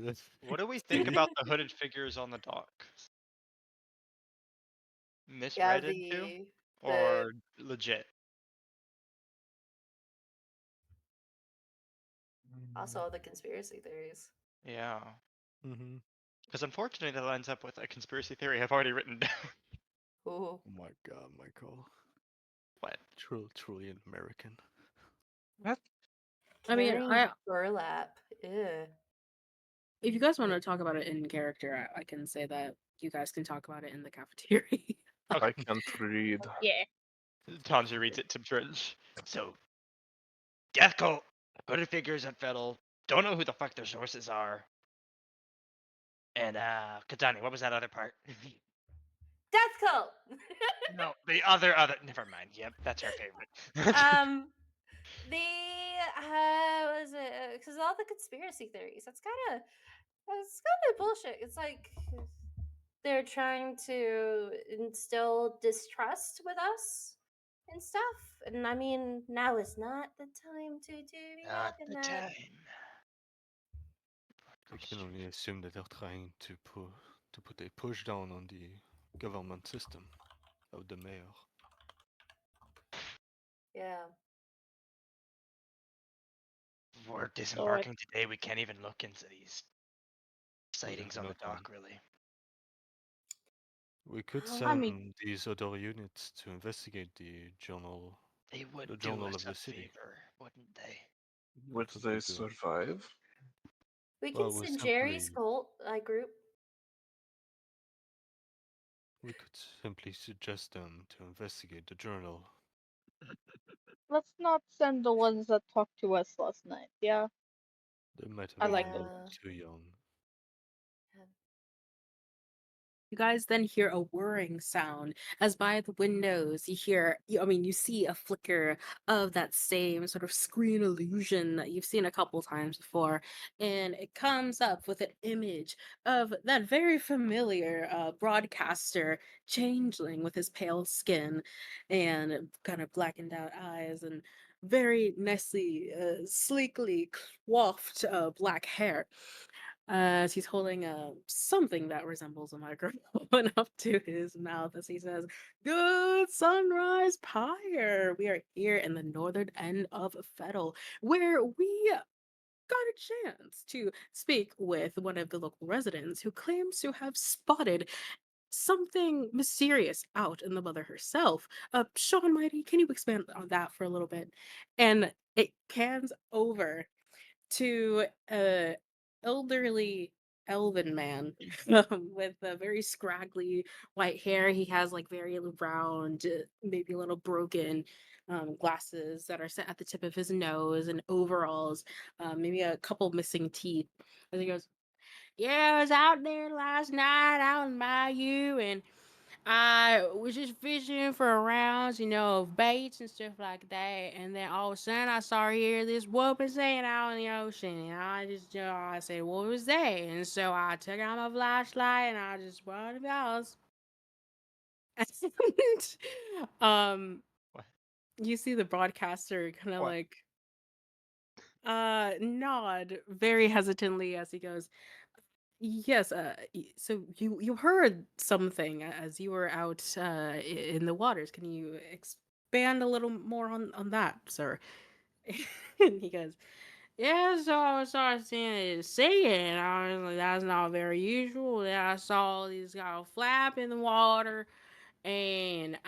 What do we think about the hooded figures on the dock? Misread into? Or legit? Also the conspiracy theories. Yeah. Mm-hmm. Because unfortunately that lines up with a conspiracy theory I've already written down. Ooh. Oh my god, Michael. What? Truly an American. Carrying burlap. Ew. If you guys want to talk about it in character, I can say that you guys can talk about it in the cafeteria. I can't read. Yeah. Tanji reads it to Tringe. So, Death Cult, hooded figures at Fettle, don't know who the fuck their sources are. And, Katani, what was that other part? Death cult. No, the other, never mind. Yep, that's our favorite. The what is it? Because all the conspiracy theories. That's kind of bullshit. It's like they're trying to instill distrust with us and stuff. And I mean, now is not the time to be Not having the that. time. I can only assume that they're trying to put a push down on the government system of the mayor. Yeah. We're disembarking today. We can't even look into these sightings on the no time. dock, really. We could Well, send I mean- these other units to investigate the journal. They would The do journal us of the a city. favor, wouldn't they? Would That's what they we do. survive? We can Well, we send Jerry's simply- cult group. We could simply suggest them to investigate the journal. Let's not send the ones that talked to us last night. Yeah. They might I have like been those. a little too young. You guys then hear a whirring sound as by the windows you hear, you see a flicker of that same sort of screen illusion that you've seen a couple times before. And it comes up with an image of that very familiar broadcaster changeling with his pale skin and kind of blackened out eyes and very nicely, sleekly coiffed black hair. As he's holding something that resembles a microphone up to his mouth as he says, "Good sunrise, Pyre. We are here in the northern end of Fettle, where we got a chance to speak with one of the local residents who claims to have spotted something mysterious out in the mother herself. Sean Mighty, can you expand on that for a little bit?" And it cans over to a elderly elven man with a very scraggly white hair. He has like very round, maybe a little broken glasses that are set at the tip of his nose and overalls, maybe a couple missing teeth. As he goes, "Yeah, I was out there last night out in Bayou and I was just fishing for rounds, of baits and stuff like that. And then all of a sudden I saw here this whooping saying out in the ocean. And I just, I said, what was that? And so I took out my flashlight and I just brought it out." And, What? you see the broadcaster kind of What? like nod very hesitantly as he goes, "Yes, so you heard something as you were out in the waters. Can you expand a little more on that, sir?" And he goes, "Yeah, so I started seeing it singing, and I was like, that's not very usual. Then I saw these guys flap in the water, and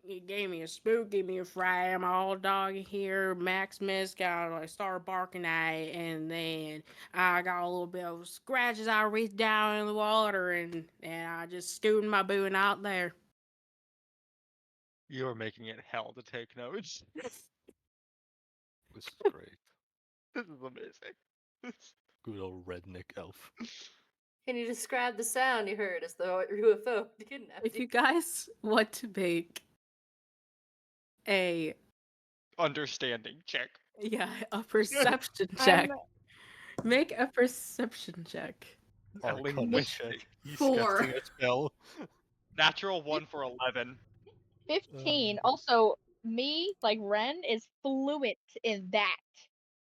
it gave me a spook, gave me a fright. My old dog here, Maximus, got like started barking at it, and then I got a little bit of scratches. I reached down in the water, and I just scooted my booing out there." You are making it hell to take notes. This is great. This is amazing. Good old redneck elf. Can you describe the sound you heard as the UFO kidnapped If you? you guys want to make a Understanding check. a perception check, I'm make a perception check. Arcana linguistic. check. He's 4. casting a spell. Natural 1 for 11. 15. Also, me, like Ren, is fluent in that.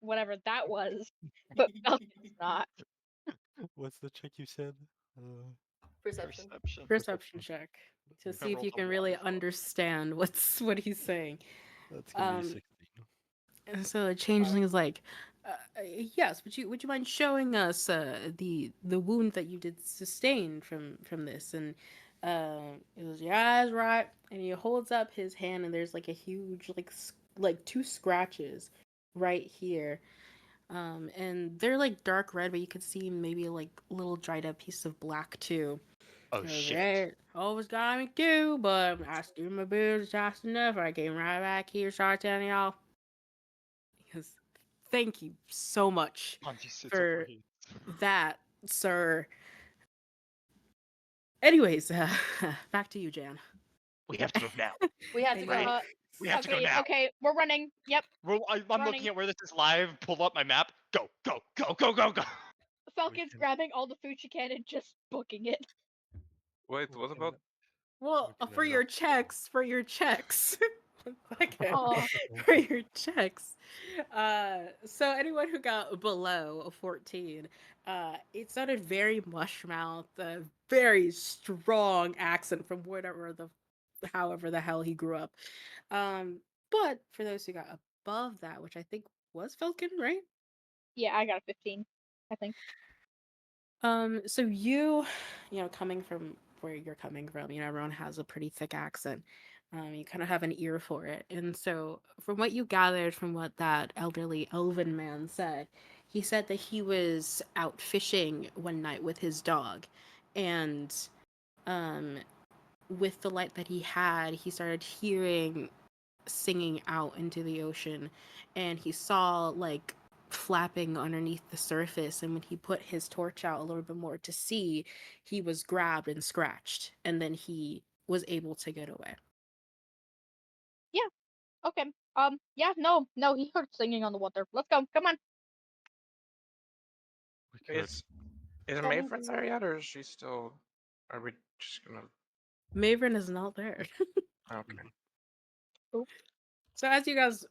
Whatever that was. But Falcon's not. What's the check you said? Perception. Perception check to see if rolled you a can 1 really as well. understand what he's saying. That's gonna be 16. And so the changeling is like, "Yes, would you mind showing us the wound that you did sustain from this?" And he goes, "Yeah, that's right." And he holds up his hand, and there's like a huge like two scratches right here. And they're like dark red, but you could see maybe like little dried up piece of black too. Oh Goes, shit. "Hey, always got me too, but I do my business fast enough. I came right back here, start telling y'all." Because thank you so much Ponzi sits for afraid. that, sir. Anyways, back to you, Jan. We have to move now. We have to Anyway. go. We have to go Okay, now. okay, we're running. Yep, I'm running. looking at where this is live. Pull up my map. Go, go, go, go, go, go. Falcon's can- grabbing all the food she can and just booking it. Wait, we what can- about? Well, we can for your unlock- checks, for your checks. Okay. Aw. For your checks. So anyone who got below a 14, it sounded very mushmouth, a very strong accent from however the hell he grew up. But for those who got above that, which I think was Falcon, right? Yeah, I got a 15, I think. So you know, coming from where you're coming from, you know, everyone has a pretty thick accent. You kind of have an ear for it. And so, from what you gathered from what that elderly elven man said, he said that he was out fishing one night with his dog. And um, with the light that he had, he started hearing singing out into the ocean, and he saw like flapping underneath the surface, and when he put his torch out a little bit more to see, he was grabbed and scratched, and then he was able to get away. Okay. Yeah, no, he heard singing on the water. Let's go. Come on. We could. Is Oh. Mayfriend there yet, or is she still? Are we just gonna? Maven is not there. Okay. So as you guys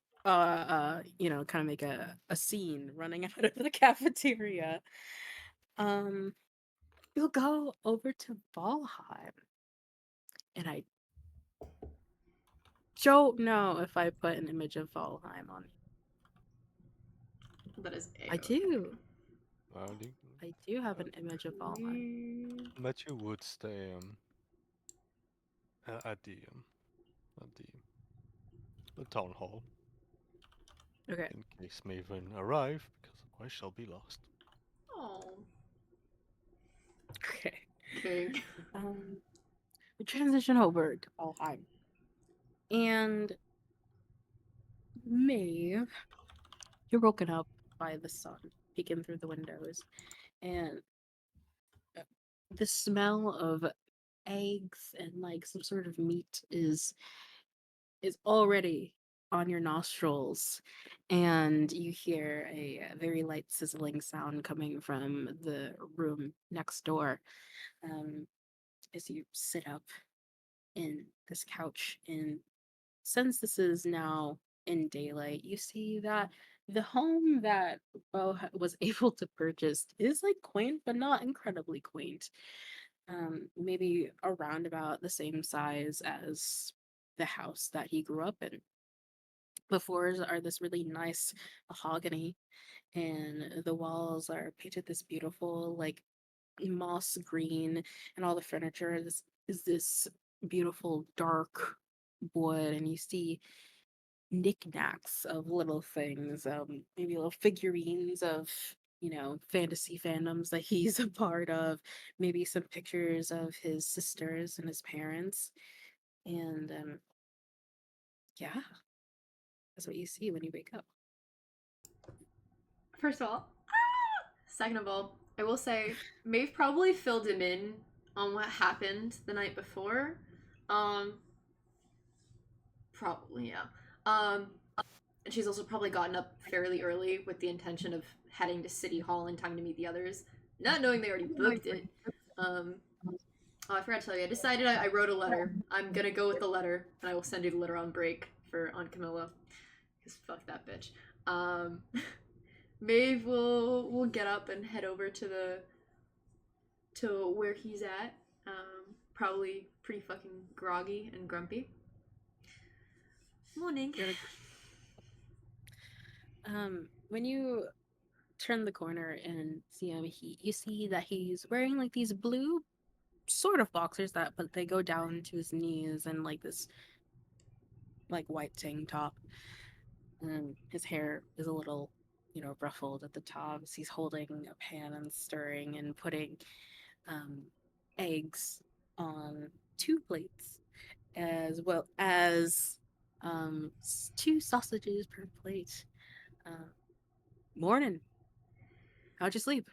you know, kind of make a scene running out of the cafeteria, you'll go over to Valheim, and I don't know if I put an image of Valheim on. That is I do. Well, I do have an image of Valheim. but you would stay at the town hall Okay. in case Maven arrive, because I shall be lost. Oh. Okay. Okay. We transition over to Valheim. And Maeve, you're woken up by the sun peeking through the windows. And the smell of eggs and like some sort of meat is already on your nostrils, and you hear a very light sizzling sound coming from the room next door, as you sit up in this couch. And since this is now in daylight, you see that the home that was able to purchase is like quaint, but not incredibly quaint. Maybe around about the same size as the house that he grew up in. The floors are this really nice mahogany, and the walls are painted this beautiful, like moss green, and all the furniture is this beautiful dark wood, and you see knickknacks of little things, maybe little figurines of, you know, fantasy fandoms that he's a part of, maybe some pictures of his sisters and his parents, and yeah, that's what you see when you wake up. First of all, second of all, I will say Maeve probably filled him in on what happened the night before. Probably, yeah. And she's also probably gotten up fairly early with the intention of heading to City Hall in time to meet the others, not knowing they already booked it. Oh, I forgot to tell you. I decided I wrote a letter. I'm gonna go with the letter, and I will send you the letter on break for Aunt Camilla. Cause fuck that bitch. Maeve will get up and head over to where he's at. Probably pretty fucking groggy and grumpy. Morning. When you turn the corner and see him, you see that he's wearing like these blue sort of boxers but they go down to his knees, and like this like white tank top. His hair is a little ruffled at the top as he's holding a pan and stirring and putting um, eggs on 2 plates, as well as 2 sausages per plate. Uh, Morning. How'd you sleep?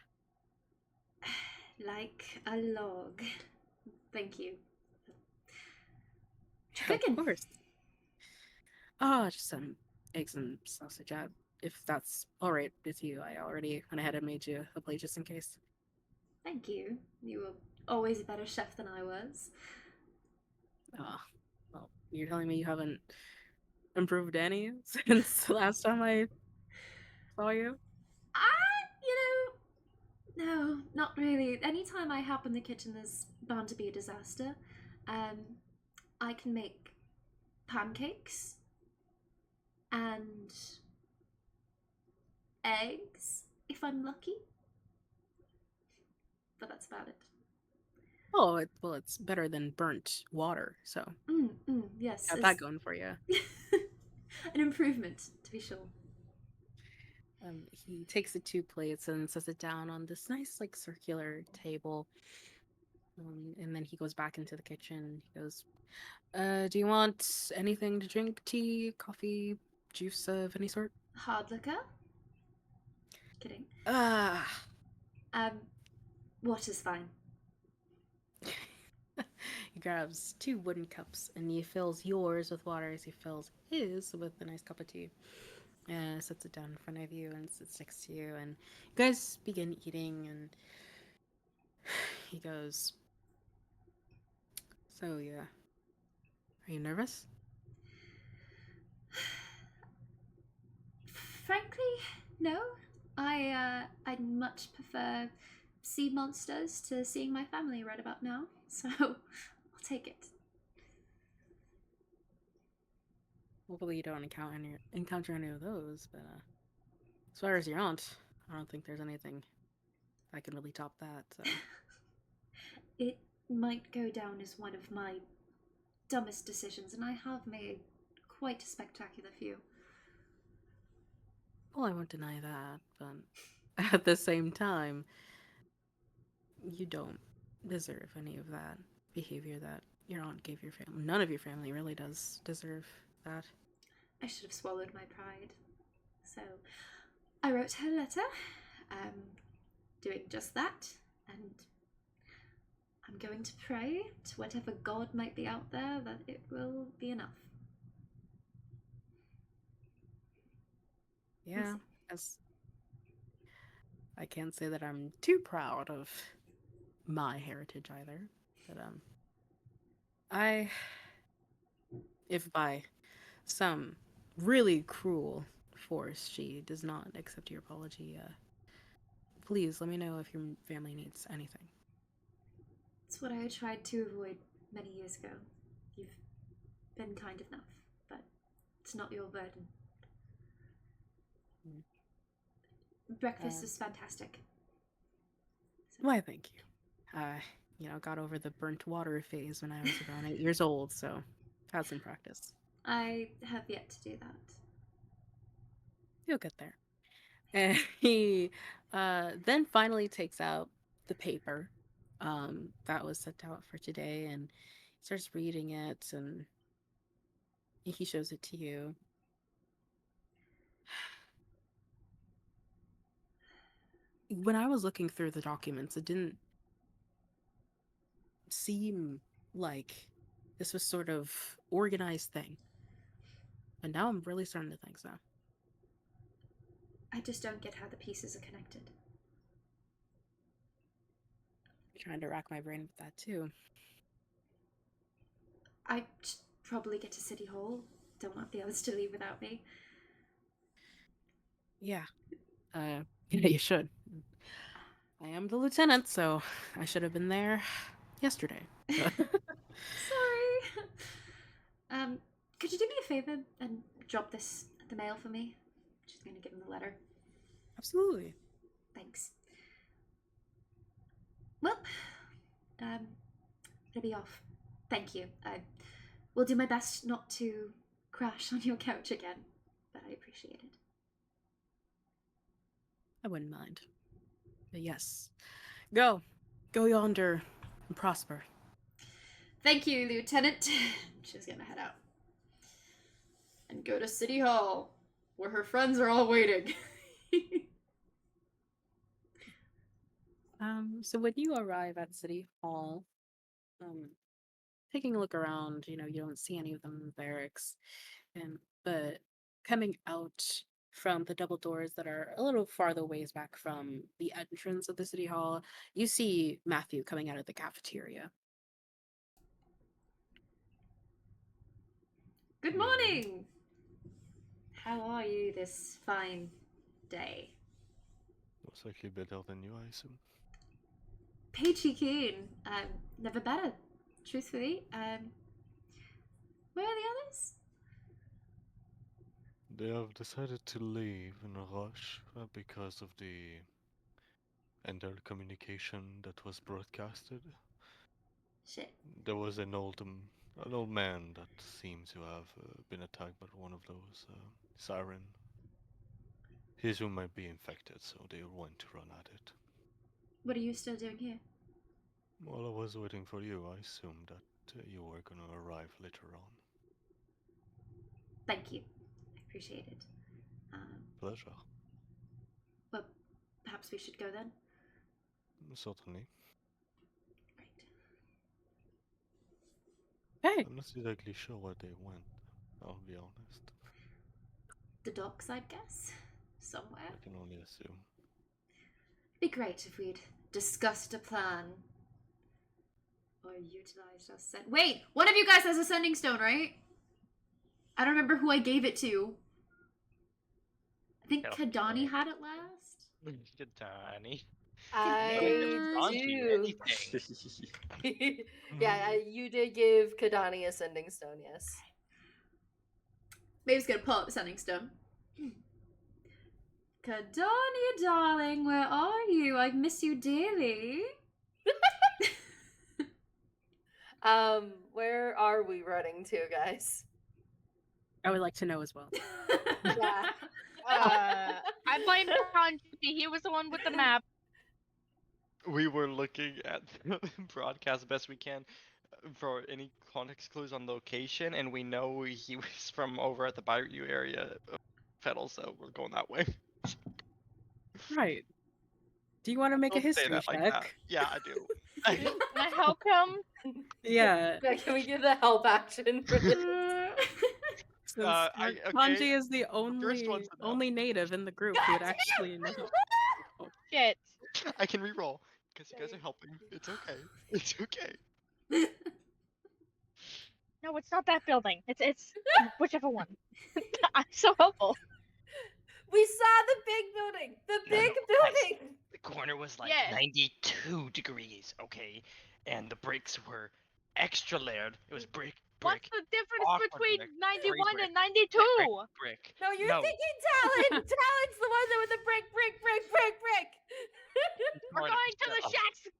Like a log. Thank you. Of Cooking. course. Oh, just some eggs and sausage. If that's all right with you, I already went ahead and made you a plate just in case. Thank you. You were always a better chef than I was. Well, you're telling me you haven't improved any since the last time I saw you? No, not really. Anytime I hop in the kitchen, there's bound to be a disaster. I can make pancakes and eggs if I'm lucky, but that's about it. Oh, well, it's better than burnt water, so Yes, got that going for you. an improvement to be sure. He takes the 2 plates and sets it down on this nice, like, circular table. And then he goes back into the kitchen. He goes, do you want anything to drink? Tea, coffee, juice of any sort? Hard liquor? Kidding. Ah. Water's fine. He grabs 2 wooden cups and he fills yours with water as he fills his with a nice cup of tea. And sets it down in front of you and sits next to you. And you guys begin eating. And he goes, so, yeah. Are you nervous? Frankly, no. I'd much prefer sea monsters to seeing my family right about now, so I'll take it. Hopefully you don't encounter any of those, but as far as your aunt, I don't think there's anything I can really top that. So. It might go down as one of my dumbest decisions, and I have made quite a spectacular few. Well, I won't deny that, but at the same time, you don't deserve any of that behavior that your aunt gave your family. None of your family really does deserve that. I should have swallowed my pride. So I wrote her a letter, doing just that, and I'm going to pray to whatever god might be out there that it will be enough. Yeah, as I can't say that I'm too proud of my heritage either, but if by some really cruel force she does not accept your apology, please let me know if your family needs anything. It's what I tried to avoid many years ago. You've been kind enough, but it's not your burden. Breakfast is fantastic. So. Why, thank you. Got over the burnt water phase when I was around 8 years old, so had some practice. I have yet to do that. You'll get there. And he then finally takes out the paper that was sent out for today and starts reading it, and he shows it to you. When I was looking through the documents, it didn't seem like this was sort of organized thing. And now I'm really starting to think so. I just don't get how the pieces are connected. I'm trying to rack my brain with that too. I should probably get to City Hall. Don't want the others to leave without me. Yeah. You should. I am the lieutenant, so I should have been there yesterday. Sorry. Could you do me a favor and drop this at the mail for me? She's going to give him the letter. Absolutely. Thanks. Well, it'll be off. Thank you. I will do my best not to crash on your couch again, but I appreciate it. I wouldn't mind. But yes. Go. Go yonder and prosper. Thank you, Lieutenant. She's gonna head out and go to City Hall, where her friends are all waiting. So when you arrive at City Hall, taking a look around, you don't see any of them in the barracks. But coming out from the double doors that are a little farther ways back from the entrance of the City Hall, you see Matthew coming out of the cafeteria. Good morning! How are you this fine day? Most likely better than you, I assume. Peachy keen. Never better, truthfully. Where are the others? They have decided to leave in a rush because of the Ender communication that was broadcasted. Shit. There was an old man that seems to have been attacked by one of those siren. He assumed might be infected, so they want to run at it. What are you still doing here? While I was waiting for you, I assumed that you were going to arrive later on. Thank you. I appreciate it. Pleasure. Well, perhaps we should go then? Certainly. Right. Hey, I'm not exactly sure where they went, I'll be honest. The docks, I'd guess? Somewhere? I can only assume. Be great if we'd discussed a plan. Or utilized our Wait! One of you guys has a sending stone, right? I don't remember who I gave it to. I think Hell, Kadani had it last. Kadani. I Kadani, do. Yeah, you did give Kadani a sending stone, yes. Maeve's gonna pull out the sending stone. Kadani, darling, where are you? I miss you dearly. Where are we running to, guys? I would like to know as well. Yeah. I blame Tanji. He was the one with the map. We were looking at the broadcast best we can for any context clues on location, and we know he was from over at the Bayou area of Fettle, so we're going that way. Right. Do you want to make a Don't say history that check? like that. Yeah, I do. Can I help him? Yeah. Yeah, can we give the help action for this? Since okay. Kanji is the First one's enough. only native in the group who would actually know. Shit. I can re-roll because you guys are helping. It's okay. It's okay. No, it's not that building. It's whichever one. I'm so helpful. We saw the big building! The big building! The corner was like Yeah. 92 degrees, okay? And the bricks were extra layered. It was brick, What's brick, the difference awkward between brick, 91 brick, and 92? brick. No, you're No. thinking Talon! Talon's the one that with the brick. We're going to the shacks.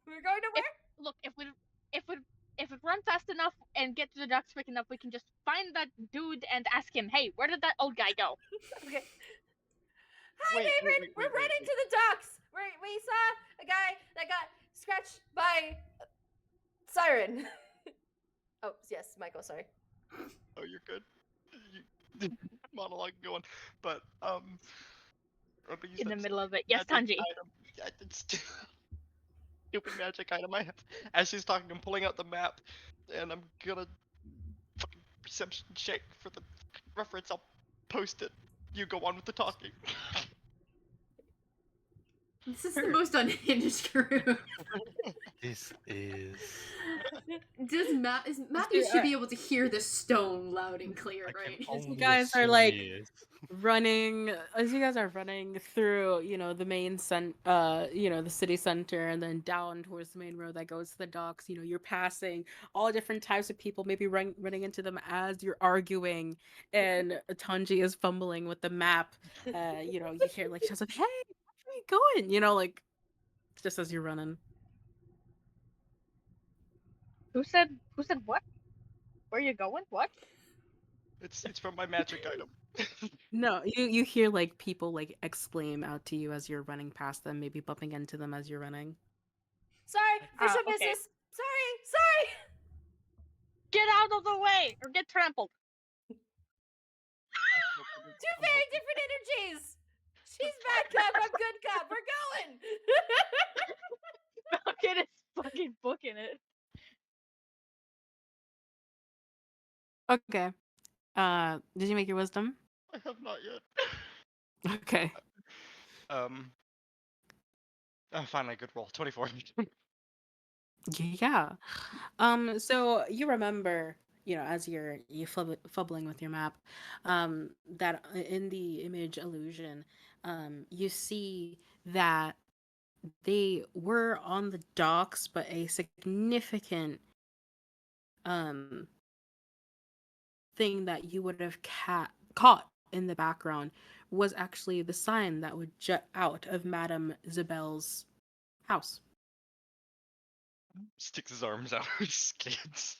We're going to where? Look, if we run fast enough and get to the docks quick enough, we can just find that dude and ask him, hey, where did that old guy go? Okay. Hi, Wait, David! We're running to the docks! We saw a guy that got scratched by siren. Oh, yes, Michael, sorry. Oh, you're good. Monologue going, but I'm gonna use In the that middle of it. Yes, magic Tanji. item. Yeah, it's stupid magic item I have. As she's talking, I'm pulling out the map, and I'm gonna fucking perception check for the reference. I'll post it. You go on with the talking. This is the most unhinged group. This is... Matthew should be able to hear the stone loud and clear, I can right? As you only guys are assume like he is. running through, the main the city center, and then down towards the main road that goes to the docks. You're passing all different types of people, maybe running into them as you're arguing, and Tanji is fumbling with the map. You hear like shouts of, "Hey, where are you going?" Like just as you're running. Who said what? Where you going? What? It's from my magic item. No, you hear like people like exclaim out to you as you're running past them, maybe bumping into them as you're running. Sorry, official Okay. business. Sorry. Get out of the way or get trampled. Two very different energies. She's bad cop, I'm good cop. We're going. Falcon is fucking booking it. Okay. Did you make your wisdom? I have not yet. Okay. Finally, good roll. 24. Yeah. So you remember, as you fubbling with your map, that in the image illusion, you see that they were on the docks, but a significant um thing that you would have caught in the background was actually the sign that would jut out of Madame Zabel's house. Sticks his arms out. Skids.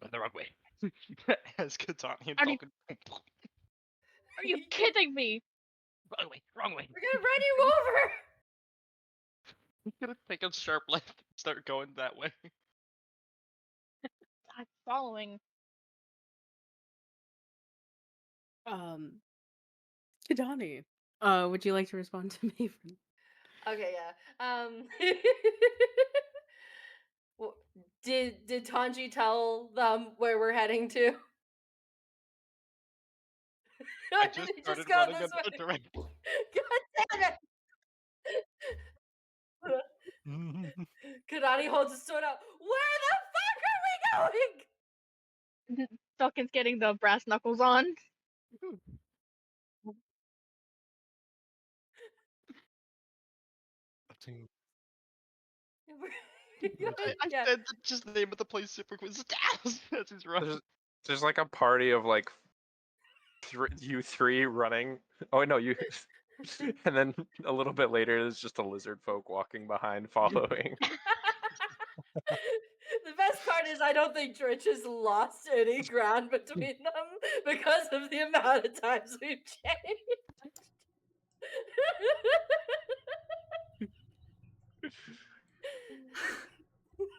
Went the wrong way. As Katani and Are you- Falcon. Are you kidding me? Wrong way. Wrong way. We're gonna run you over. I'm gonna take a sharp left and start going that way. I'm following. Kidani, would you like to respond to Maven? Okay, yeah. Well, did Tanji tell them where we're heading to? I Or did just he started go running this in the way? direction. God damn it! Kadani holds his sword out. Where the fuck are we going? Falcon's getting the brass knuckles on. I think I Yeah. said just the name of the place super quick. As he's running. There's like a party of like you three running. Oh no, you. And then a little bit later, there's just a lizard folk walking behind, following. The best part is I don't think Dritch has lost any ground between them because of the amount of times we've changed.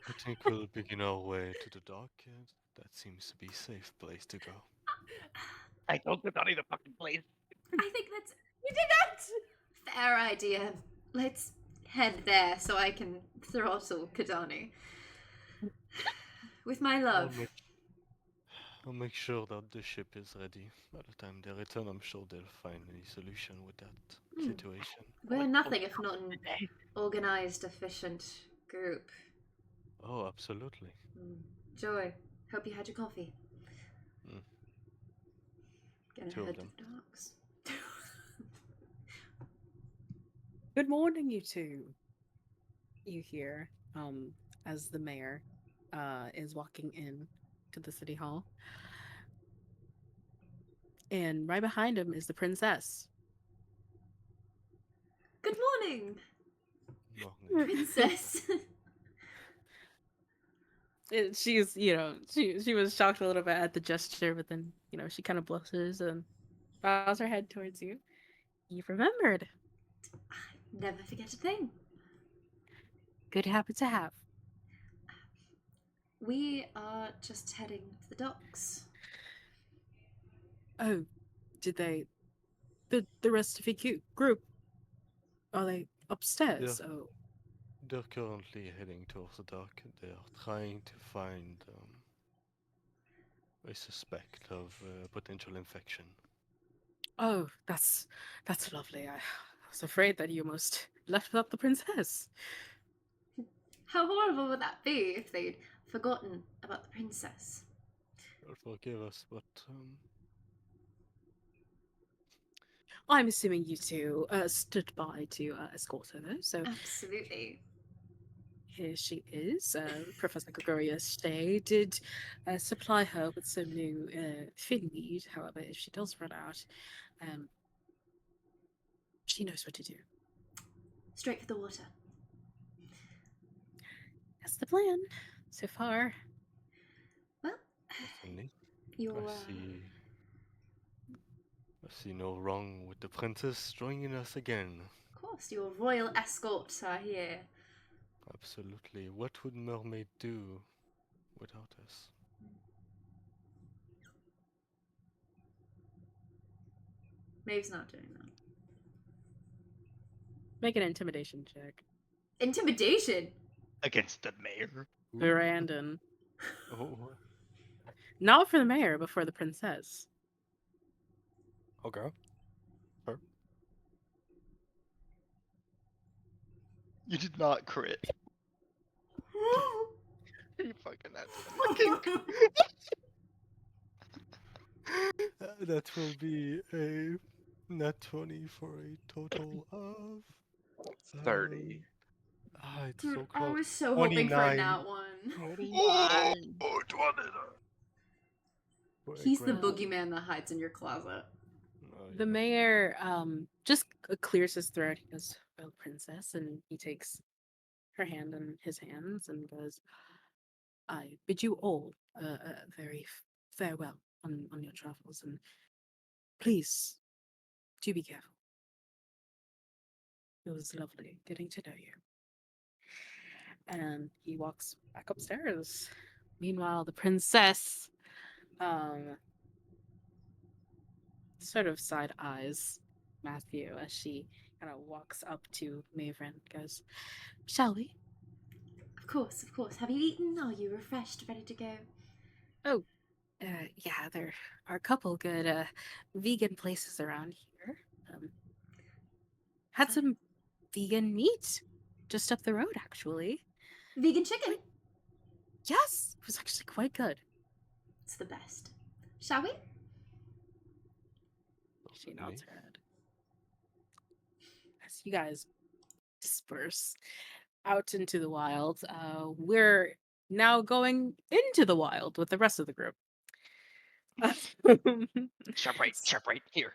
I think we'll begin our way to the dock. That seems to be a safe place to go. I told Katani the fucking place. I think that's You did not! fair idea. Let's head there so I can throttle Kadani. With my love. I'll make sure that the ship is ready. By the time they return, I'm sure they'll find any solution with that situation. We're nothing if not an organized, efficient group. Oh, absolutely. Joy, hope you had your coffee. Mm. Gonna Two of head to them. the docks. Good morning, you two. You hear, as the mayor, is walking in to the city hall. And right behind him is the princess. Good morning, Morning. princess. She's, she was shocked a little bit at the gesture, but then, she kind of blushes and bows her head towards you. You remembered. Never forget a thing. Good habit to have. We are just heading to the docks. Oh, did they? The rest of your group, are they upstairs? Yeah. Oh, They're currently heading towards the dock. They are trying to find a suspect of potential infection. oh, that's lovely. I was afraid that you almost left without the princess. How horrible would that be if they'd forgotten about the princess? Well, forgive us, but I'm assuming you two stood by to escort her, though. So Absolutely. here she is. Professor Gregoria Stay did supply her with some new Finweed. However, if she does run out, she knows what to do. Straight for the water. That's the plan so far. Well, certainly. you're I see see no wrong with the princess joining us again. Of course, your royal escorts are here. Absolutely. What would Mermaid do without us? Maeve's not doing that. Make an intimidation check. Intimidation. Against the mayor. Brandon. Oh, Not for the mayor, but for the princess. okay. You did not crit. You fucking fucking. That will be a nat 20 for a total of 30. it's Dude, so I close. was so hoping for a 29. nat one. 41. Oh, 20. For a He's the grand- boogeyman that hides in your closet. Oh, The yeah. mayor just clears his throat. He goes, "Well, princess," and he takes her hand in his hands and goes, "I bid you all a very farewell on your travels, and please do be careful. It was lovely getting to know you." And he walks back upstairs. Meanwhile, the princess sort of side eyes Matthew as she kind of walks up to Maven and goes, "Shall we?" Of course, of course. Have you eaten? Are you refreshed, ready to go? "Oh, yeah, there are a couple good vegan places around here. Had some vegan meat just up the road, actually. Vegan chicken. Yes, it was actually quite good." It's the best. Shall we? She Me? nods her head. As you guys disperse out into the wild, we're now going into the wild with the rest of the group. Sharp right here.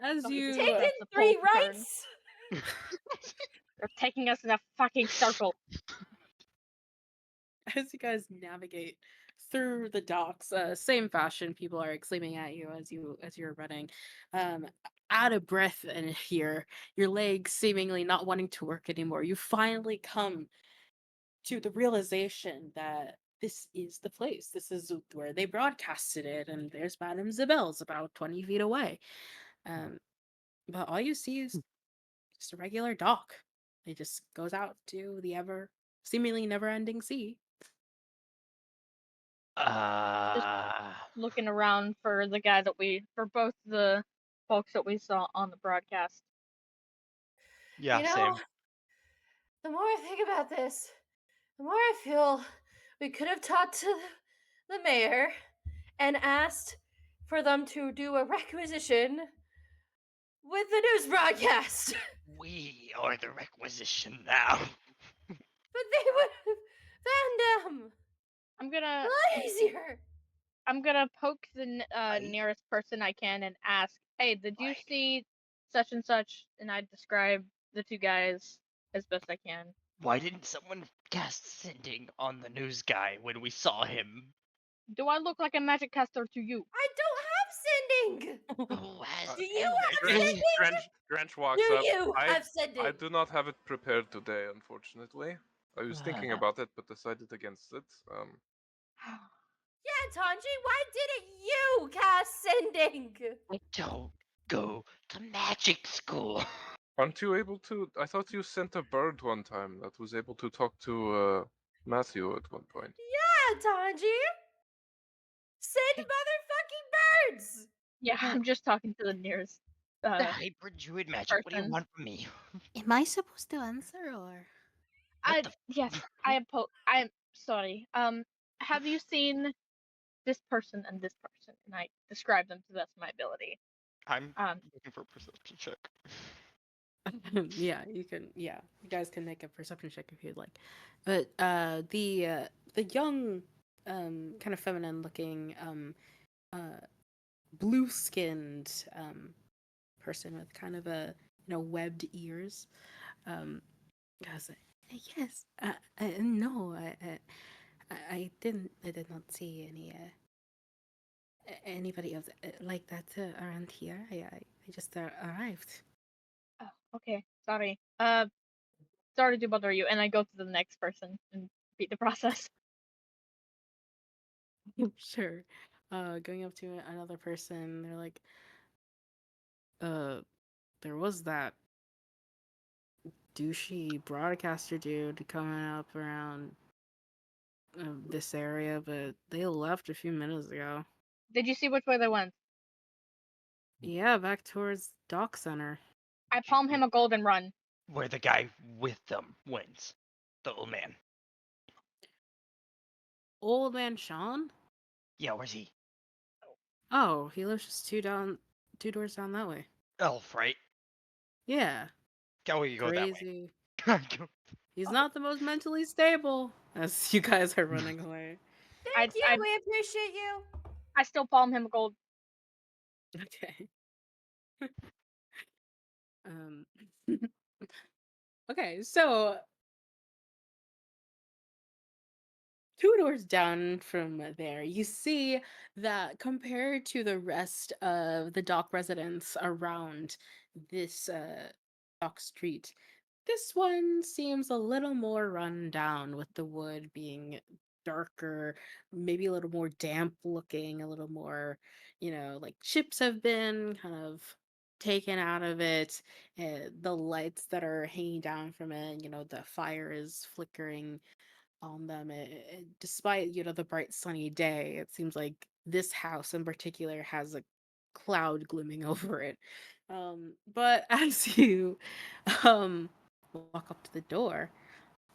As Sorry, you just Taken That's a 3 full turn. rights. They're taking us in a fucking circle. as you guys navigate through the docks, same fashion, people are exclaiming at you as you're running, um, out of breath and here, your legs seemingly not wanting to work anymore. You finally come to the realization that this is the place. This is where they broadcasted it, and there's Madame Zabelle's about 20 feet away. But all you see is just a regular dock. It just goes out to the seemingly never-ending sea. Looking around for the guy for both the folks that we saw on the broadcast. Yeah, You know, same. the more I think about this, the more I feel we could have talked to the mayor and asked for them to do a requisition with the news broadcast. We are the requisition now. But they would have found them I'm a gonna lot easier. I'm gonna poke the nearest person I can and ask, "Hey, did you see such and such?" And I describe the two guys as best I can. Why didn't someone cast sending on the news guy when we saw him? Do I look like a magic caster to you? I don't have sending. Who has Do you have sending? sending? Drench walks Do up. you I have sending? I do not have it prepared today, unfortunately. I was thinking about it, but decided against it. Yeah, Tanji, why didn't you cast sending? I don't go to magic school. Aren't you able to? I thought you sent a bird one time that was able to talk to Matthew at one point. Yeah, Tanji. Send motherfucking birds. Yeah, I'm just talking to the nearest The hyper druid magic. What do you person. want from me? Am I supposed to answer or? Yes, I'm sorry. Have you seen this person and this person? And I describe them to the best of my ability. I'm Um, looking for a perception check. Yeah, you can. Yeah, you guys can make a perception check if you'd like. But the young, kind of feminine-looking, blue-skinned person with kind of webbed ears, goes, "Yes, no, I did not see Anybody else like that around here? I just arrived. Oh, okay. Sorry. Sorry to bother you. And I go to the next person and repeat the process. Sure. Going up to another person, they're like, uh, there was that douchey broadcaster dude coming up around this area, but they left a few minutes ago. Did you see which way they went? Yeah, back towards Dock Center. I palm him a gold and run. Where the guy with them wins. The old man. Old man Sean? Yeah, where's he? Oh, he lives just two doors down that way. Elf, right? Yeah, Go, we go that crazy. way. He's not the most mentally stable. As you guys are running away. I, Thank you. I, We appreciate you. I still palm him a gold. Okay. um. Okay, so two doors down from there, you see that compared to the rest of the dock residents around this dock street, this one seems a little more run down, with the wood being darker, maybe a little more damp looking, a little more, like chips have been kind of taken out of it. The lights that are hanging down from it, the fire is flickering on them. Despite the bright sunny day, it seems like this house in particular has a cloud glooming over it. But as you um walk up to the door,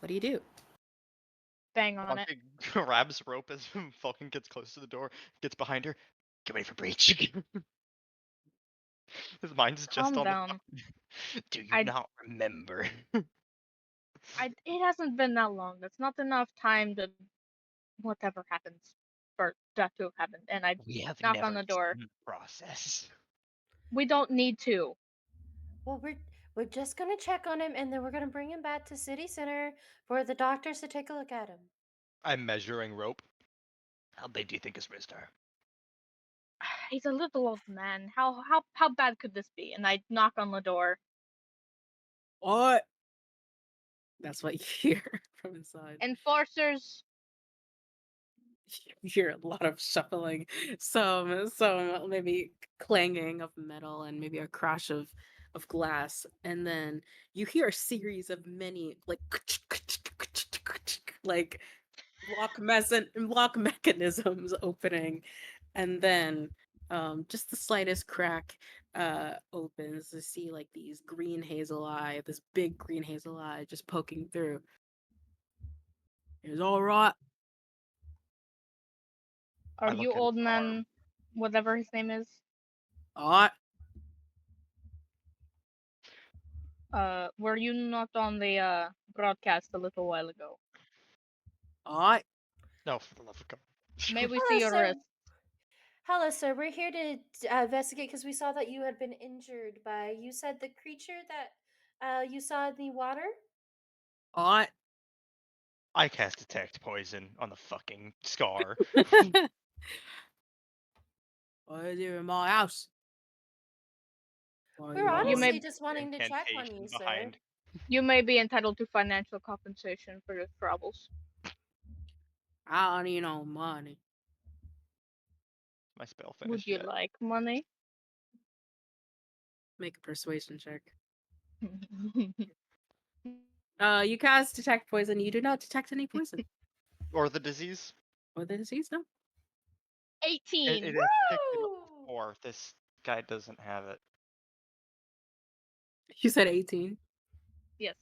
what do you do? Bang on it. Falcon grabs rope as Falcon gets close to the door, gets behind her. Get ready for breach. His mind's just Calm on down. the. Do you I- not remember? It hasn't been that long. That's not enough time to whatever happens for that to have happened. And I We have knock never on the door. seen the process. We don't need to. Well, we're just gonna check on him, and then we're gonna bring him back to City Center for the doctors to take a look at him. I'm measuring rope. How big do you think his wrists are? He's a little old man. How bad could this be? And I knock on the door. What? That's what you hear from inside. Enforcers. You hear a lot of shuffling, some maybe clanging of metal, and maybe a crash of glass, and then you hear a series of many like like block mechanisms opening, and then just the slightest crack opens to see like this big green hazel eye just poking through. It's all right. Are I you look at old his man? arm. Whatever his name is. All right. Were you not on the broadcast a little while ago? All right. No, for the love of God. May we Hello, see your sir. wrist? Hello, sir. We're here to investigate because we saw that you had been injured by, you said, the creature that you saw in the water. All right. I cast detect poison on the fucking scar. What are you in my house? Why are We're you You honestly may- just wanting to check on you, Incantation sir. behind. You may be entitled to financial compensation for your troubles. I don't need no money. My spell Would finished you yet. like money? Make a persuasion check. You cast detect poison. You do not detect any poison Or the disease. or the disease. No. 18. It is technically Woo! 4. This guy doesn't have it. You said 18. Yes.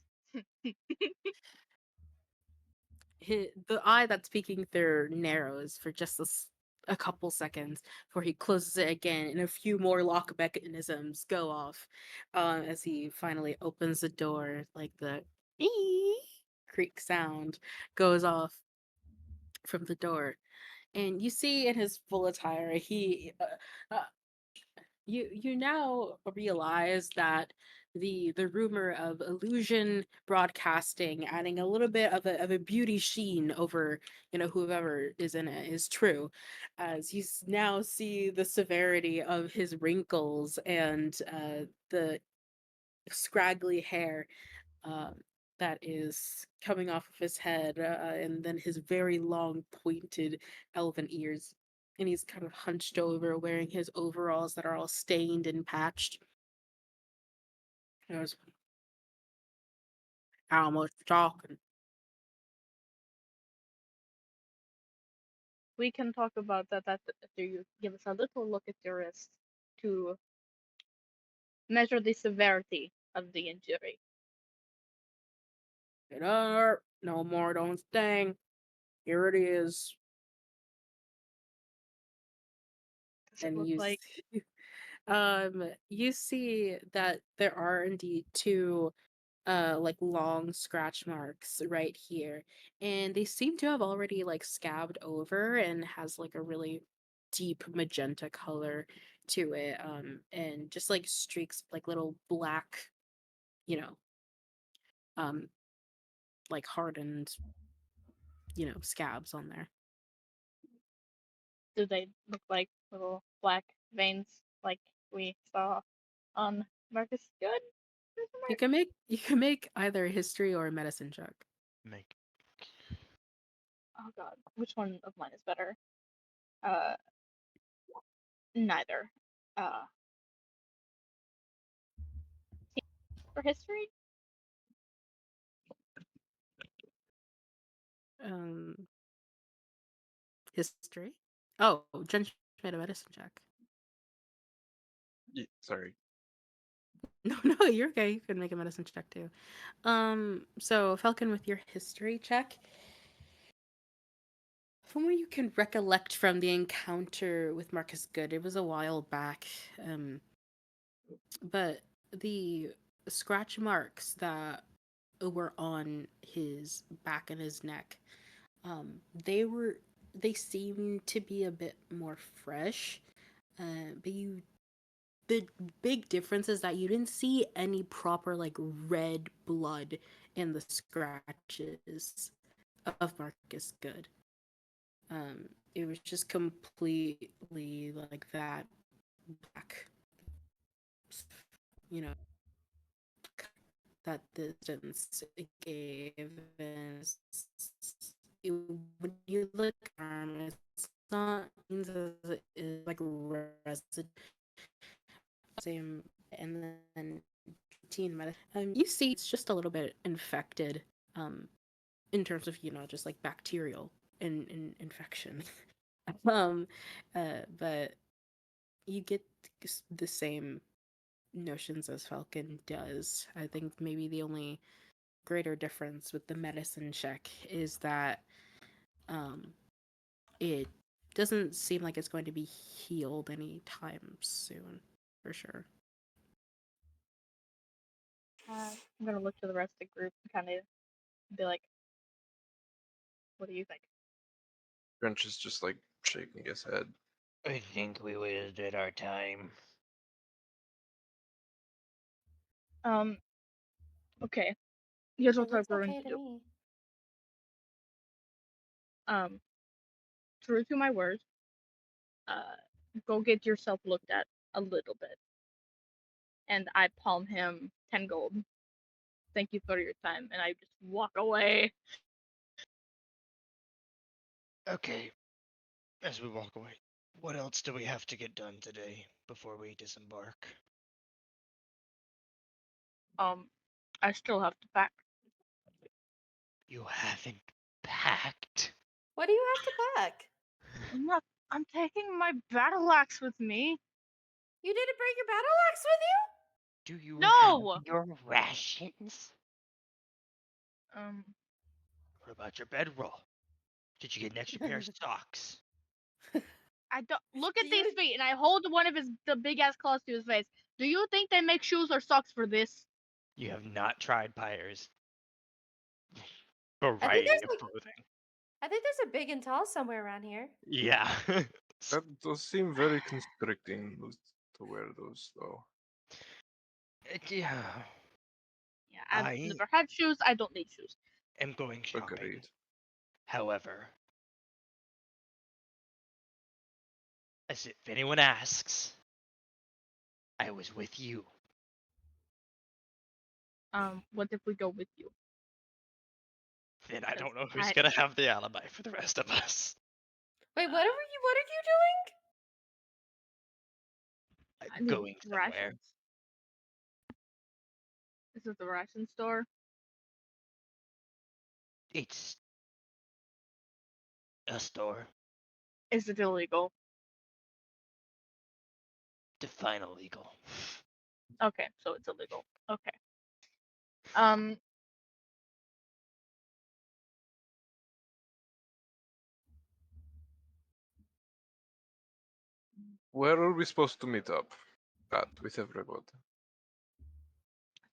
The eye that's peeking through narrows for just a couple seconds before he closes it again, and a few more lock mechanisms go off as he finally opens the door. Like the creak sound goes off from the door, and you see in his full attire, he you now realize that the rumor of illusion broadcasting adding a little bit of a beauty sheen over whoever is in it is true, as you now see the severity of his wrinkles and the scraggly hair um, that is coming off of his head, and then his very long, pointed elven ears. And he's kind of hunched over, wearing his overalls that are all stained and patched. He goes, "How much talking?" We can talk about that after you give us a little look at your wrist to measure the severity of the injury. "It hurt. No more don't sting. Here it is." Does it And look like you see that there are indeed two like long scratch marks right here, and they seem to have already like scabbed over and has like a really deep magenta color to it, and just like streaks, like little black, you know um like hardened, scabs on there. do they look like little black veins like we saw on Marcus Good? You can make either a history or a medicine check. Make Oh god, which one of mine is better? Uh, neither. Uh, for history, um History. Oh, Jen made a medicine check. Sorry. No, you're okay. You can make a medicine check too. So Falcon, with your history check, from what you can recollect from the encounter with Marcus Good, it was a while back. But the scratch marks that were on his back and his neck, um, they were they seemed to be a bit more fresh. But the big difference is that you didn't see any proper like red blood in the scratches of Marcus Good. It was just completely like that black, you know, that the distance gave. And when you look at arm, it's not it's like resident same, and then teen medicine. You see, it's just a little bit infected, in terms of just like bacterial infection. um, but you get the same notions as Falcon does. I think maybe the only greater difference with the medicine check is that it doesn't seem like it's going to be healed anytime soon, for sure. I'm gonna look to the rest of the group and kind of be like, "What do you think?" Grinch is just like shaking his head. I think we wasted our time. Okay. Here's what It we're looks going okay to to do. me. True to my word, go get yourself looked at a little bit. And I palm him 10 gold. Thank you for your time. And I just walk away. Okay. As we walk away, what else do we have to get done today before we disembark? I still have to pack. You haven't packed. What do you have to pack? I'm taking my battle axe with me. You didn't bring your battle axe with you? Do you No! have your rations? Um, What about your bedroll? Did you get an extra pair of socks? I don't look at Do these you- feet, and I hold one of the big ass claws to his face. Do you think they make shoes or socks for this? You have not tried Pyre's I think variety there's of like clothing. I think there's a big and tall somewhere around here. Yeah. That does seem very constricting. Those to wear those though. Yeah, Yeah, I've I never had shoes. I don't need shoes. am going shopping. Agreed. However, as if anyone asks, I was with you. What if we go with you? Then I don't know Because who's gonna have the alibi for the rest of us. Wait, what are you doing? I'm I need going somewhere. rations. This is the ration store. It's a store. Is it illegal? Define illegal. Okay, so it's illegal. Okay. Um, Where are we supposed to meet up? At with everybody.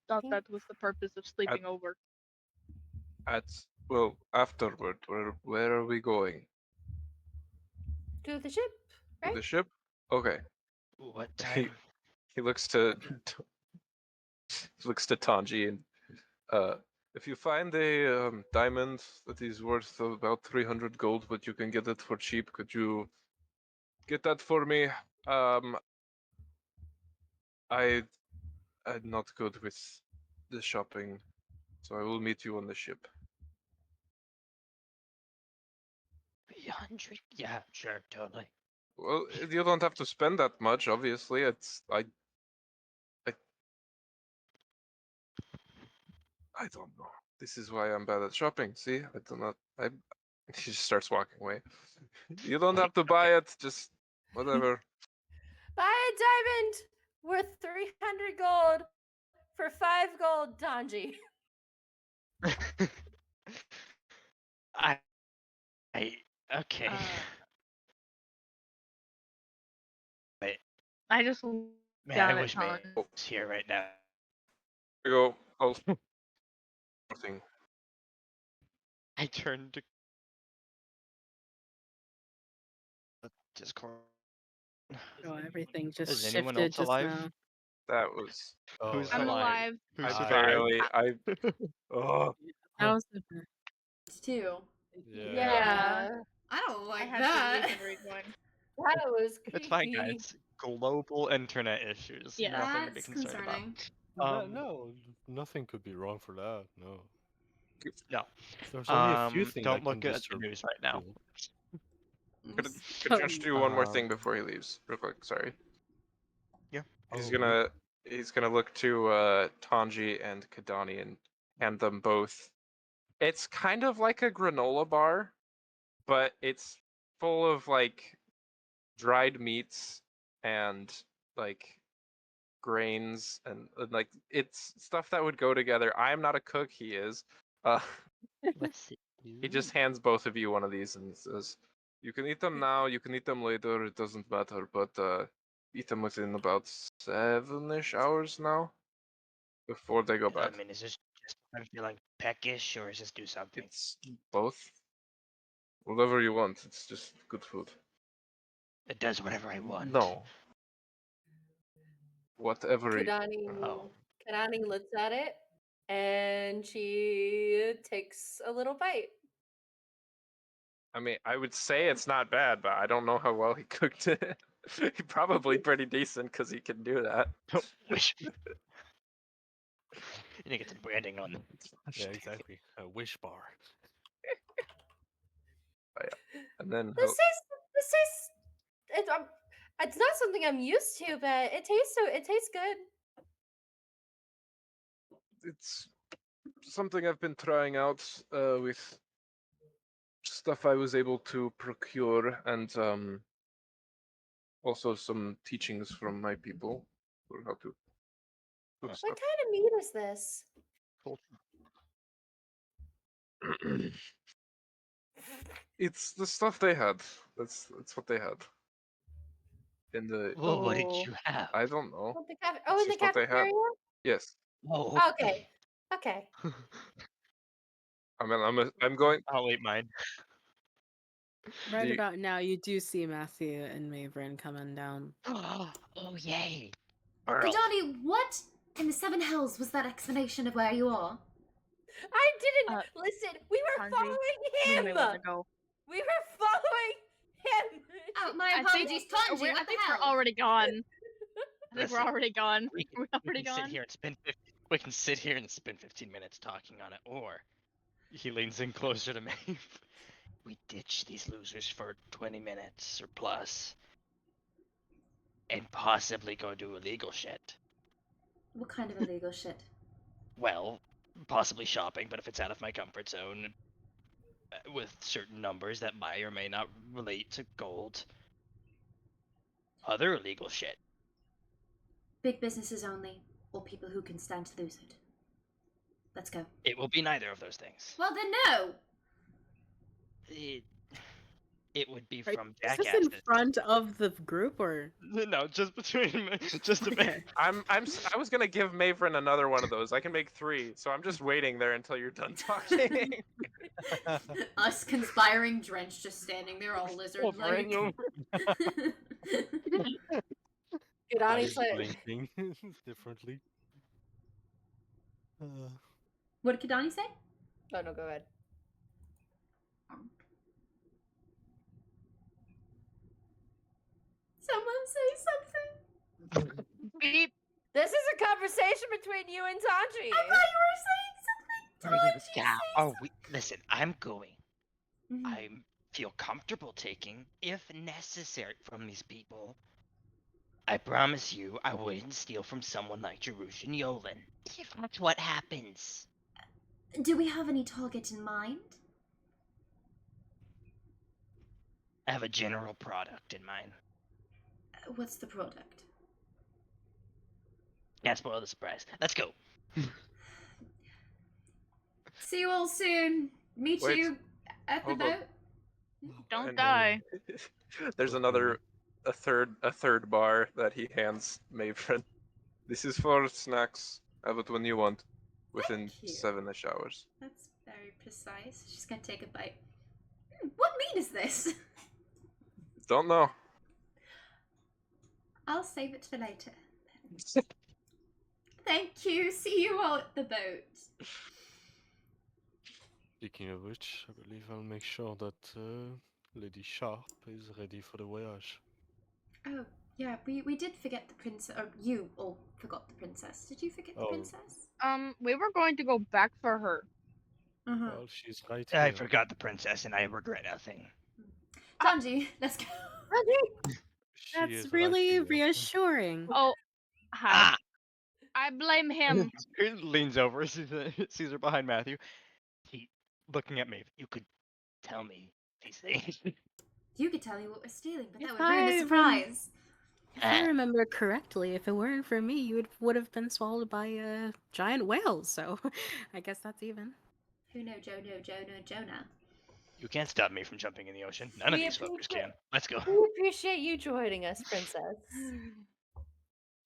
thought think- that was the purpose of sleeping over. Well, afterward. Where are we going? To the ship, To right? the ship? Okay. What He time? he looks to looks to Tanji and if you find a diamond that is worth about 300 gold, but you can get it for cheap, could you get that for me? I'm not good with the shopping, so I will meet you on the ship. 300? Yeah, sure, totally. Well, you don't have to spend that much, obviously. I don't know. This is why I'm bad at shopping. See, I do not. He just starts walking away. You don't have to buy it. Just whatever. Buy a diamond worth 300 gold for 5 gold, Tanji. I okay. Uh, Wait, I just looked man, down I at wish May Hans. was here right now. Here you go. Oh, thing. I turned to the Discord. Oh, everything just Is anyone shifted else just alive? now. That was. Who's I'm alive? alive. Who I survived? barely. Oh. That was the Too. Yeah. I don't I like had that. the reason rejoin. That was creepy. It's fine, guys. Global internet issues. Yeah. Nothing to be That's concerned concerning. No, nothing could be wrong for that. No. No. There's only a few Don't things that look can at the disturb news right now. people. Could just do one more thing Um, before he leaves, real quick. Sorry. Yeah. He's Oh, gonna look to Tanji and Kadani and hand them both. It's kind of like a granola bar, but it's full of like dried meats and like grains and like it's stuff that would go together. I'm not a cook, he is. Uh Let's see. he just hands both of you one of these and says, "You can eat them now, you can eat them later, it doesn't matter, but eat them within about 7-ish hours now before they go I bad." mean, is this just I'm feeling peckish, or is this do something? It's both. Whatever you want, it's just good food. It does whatever I want. No. Whatever. Oh. Kadani looks at it and she takes a little bite. I mean, I would say it's not bad, but I don't know how well he cooked it. He probably pretty decent because he can do that. Wish. You need to get some branding on them. Yeah, exactly. A wish bar. And then This is it's not something I'm used to, but it tastes good. it's something I've been trying out with stuff I was able to procure and also some teachings from my people for how to cook What stuff. kind of meat is this? It's the stuff they had. That's what they had. In the Well, what did Oh. you have? I don't know. Oh, in the just what they had. cafeteria? Yes. Oh, Okay. Okay. I mean, I'm going. I'll eat mine. Right you- about now, you do see Matthew and Mavrin coming down. Oh Oh, yay. Earl. Kadani, what in the seven hells was that explanation of where you are? I didn't Uh, listen. We were Tanji, following we him. may want to go. We were following him. Oh, my I think apologies, Tanji. I What the think hell? we're already gone. I think we're Listen, already gone. We can, We're we already can sit gone. here and spend 50, we can sit here and spend 15 minutes talking on it, or he leans in closer to Maeve. We ditch these losers for 20 minutes or plus, and possibly go do illegal shit. What kind of illegal shit? Well, possibly shopping, but if it's out of my comfort zone, with certain numbers that may or may not relate to gold. Other illegal shit. Big businesses only, or people who can stand to lose it. Let's go. It will be neither of those things. Well, then no. It would be Right, from is this jackasses. in front of the group or? No, just between just a Okay. I was gonna give Mavrin another one of those. I can make 3, so I'm just waiting there until you're done talking. Us conspiring, Drench just standing there all lizard-like. Kadani's like, blinking differently. What did Kadani say? oh no, go ahead. Someone say something. Beep. This is a conversation between you and Tanji. I thought you were saying something. Tanji, Yeah. say Oh, listen. I'm going. something. I feel comfortable taking, if necessary, from these people. I promise you, I wouldn't steal from someone like Jerushan Yolan. If that's what happens. Do we have any target in mind? I have a general product in mind. What's the product? Can't spoil the surprise. Let's go. See you all soon. Meet Wait. you at the Hold on. boat. Don't And, die. There's a third bar that he hands Mavrin. This is for snacks. Have it when you want. Within Thank you. 7-ish hours. That's very precise. She's gonna take a bite. What meat is this? Don't know. I'll save it for later. Thank you. See you all at the boat. Speaking of which, I believe I'll make sure that Lady Sharp is ready for the voyage. Oh, yeah, we did forget the princess. Or you all forgot the princess. Did you forget the Oh. princess? We were going to go back for her. Uh-huh. Well, she's right I here. forgot the princess, and I regret nothing. Tanji, let's go. She That's is right really here. reassuring. Oh, hi. Ah! I blame him. He leans over, sees her behind Matthew. He looking at me. You could tell me these things. You could tell me what we're stealing, but If that would ruin I the surprise. If I remember correctly, if it weren't for me, you would have been swallowed by a giant whale. So, I guess that's even. Who know Jonah? You can't stop me from jumping in the ocean. None of We these fuckers appreciate- can. Let's go. We appreciate you joining us, princess.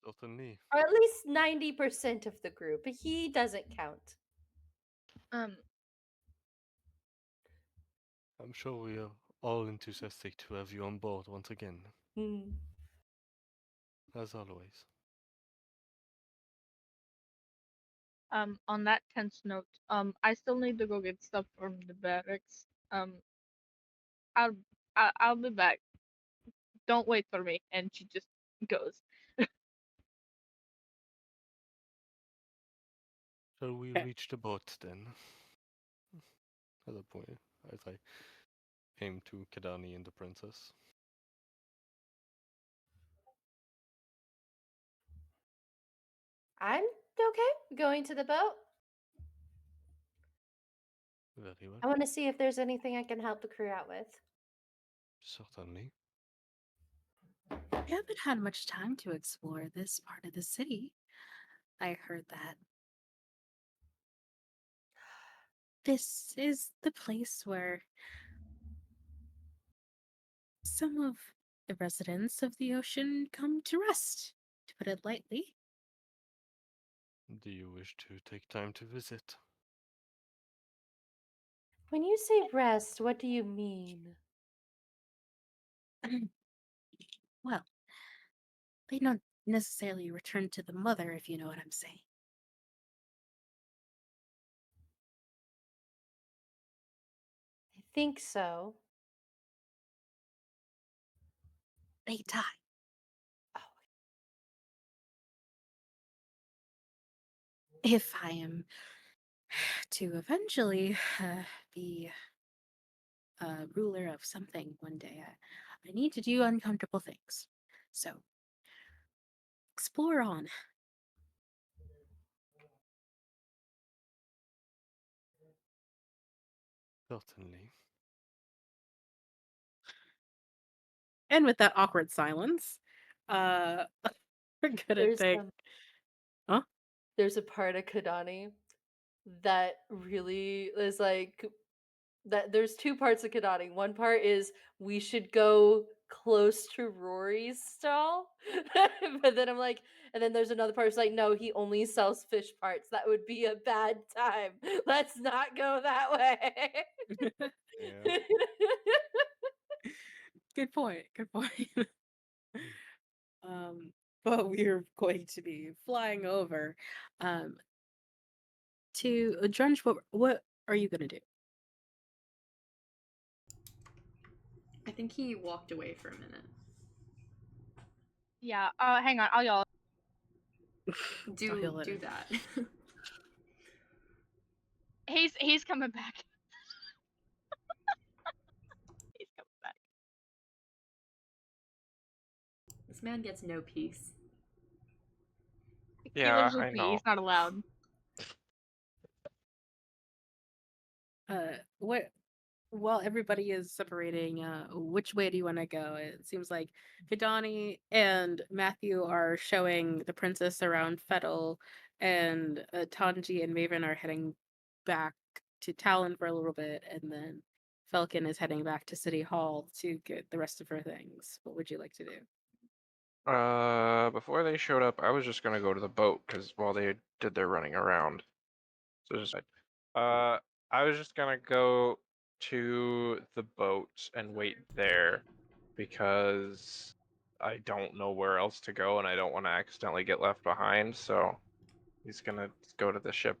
Certainly. Or at least 90% of the group. He doesn't count. Um, I'm sure we are all enthusiastic to have you on board once again, Hmm. as always. on that tense note, I still need to go get stuff from the barracks. I'll I'll be back. Don't wait for me. And she just goes. Shall we Okay. reach the boat then? At that point, as I aim to Kadani and the princess. I'm okay going to the boat. Very well. I want to see if there's anything I can help the crew out with. Certainly. I haven't had much time to explore this part of the city. I heard that this is the place where some of the residents of the ocean come to rest, to put it lightly. Do you wish to take time to visit? When you say rest, what do you mean? Well, they don't necessarily return to the mother, if you know what I'm saying. I think so. They die. Oh, If I am to eventually be a ruler of something one day, I need to do uncomfortable things. So, explore on. Certainly. And with that awkward silence, uh, we're gonna there's take. Huh? there's a part of Kadani that really is like that. There's two parts of Kadani. One part is we should go close to Rory's stall, but then I'm like, and then there's another part that's like, no, he only sells fish parts. That would be a bad time. Let's not go that way. Yeah. Good point. Good point. But we're going to be flying over, um, to Drunge. What are you gonna do? I think he walked away for a minute. Yeah. Hang on. I'll yell. Do he'll let do it. that. He's coming back. He's coming back. This man gets no peace. He Yeah, lives with I me. know. He's not allowed. What? While everybody is separating, which way do you want to go? It seems like Vidani and Matthew are showing the princess around Fettle, and Tanji and Maven are heading back to Talon for a little bit, and then Falcon is heading back to City Hall to get the rest of her things. What would you like to do? Before they showed up, I was just gonna go to the boat because while they did their running around, so just I was just gonna go to the boat and wait there because I don't know where else to go and I don't want to accidentally get left behind. So he's gonna go to the ship.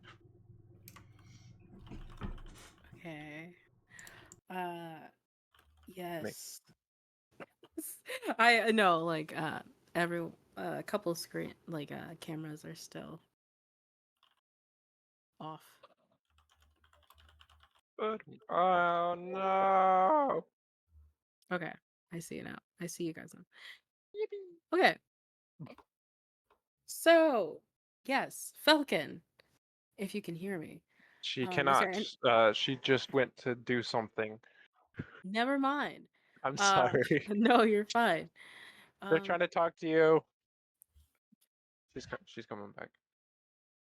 Okay. Yes. I know, like, every a couple screen cameras are still off. But oh no! Okay, I see it now. I see you guys now. Okay, so yes, Falcon, if you can hear me. She Is cannot. there any? She just went to do something. Never mind. I'm Uh, sorry. no, you're fine. They're trying Um, to talk to you. She's coming back.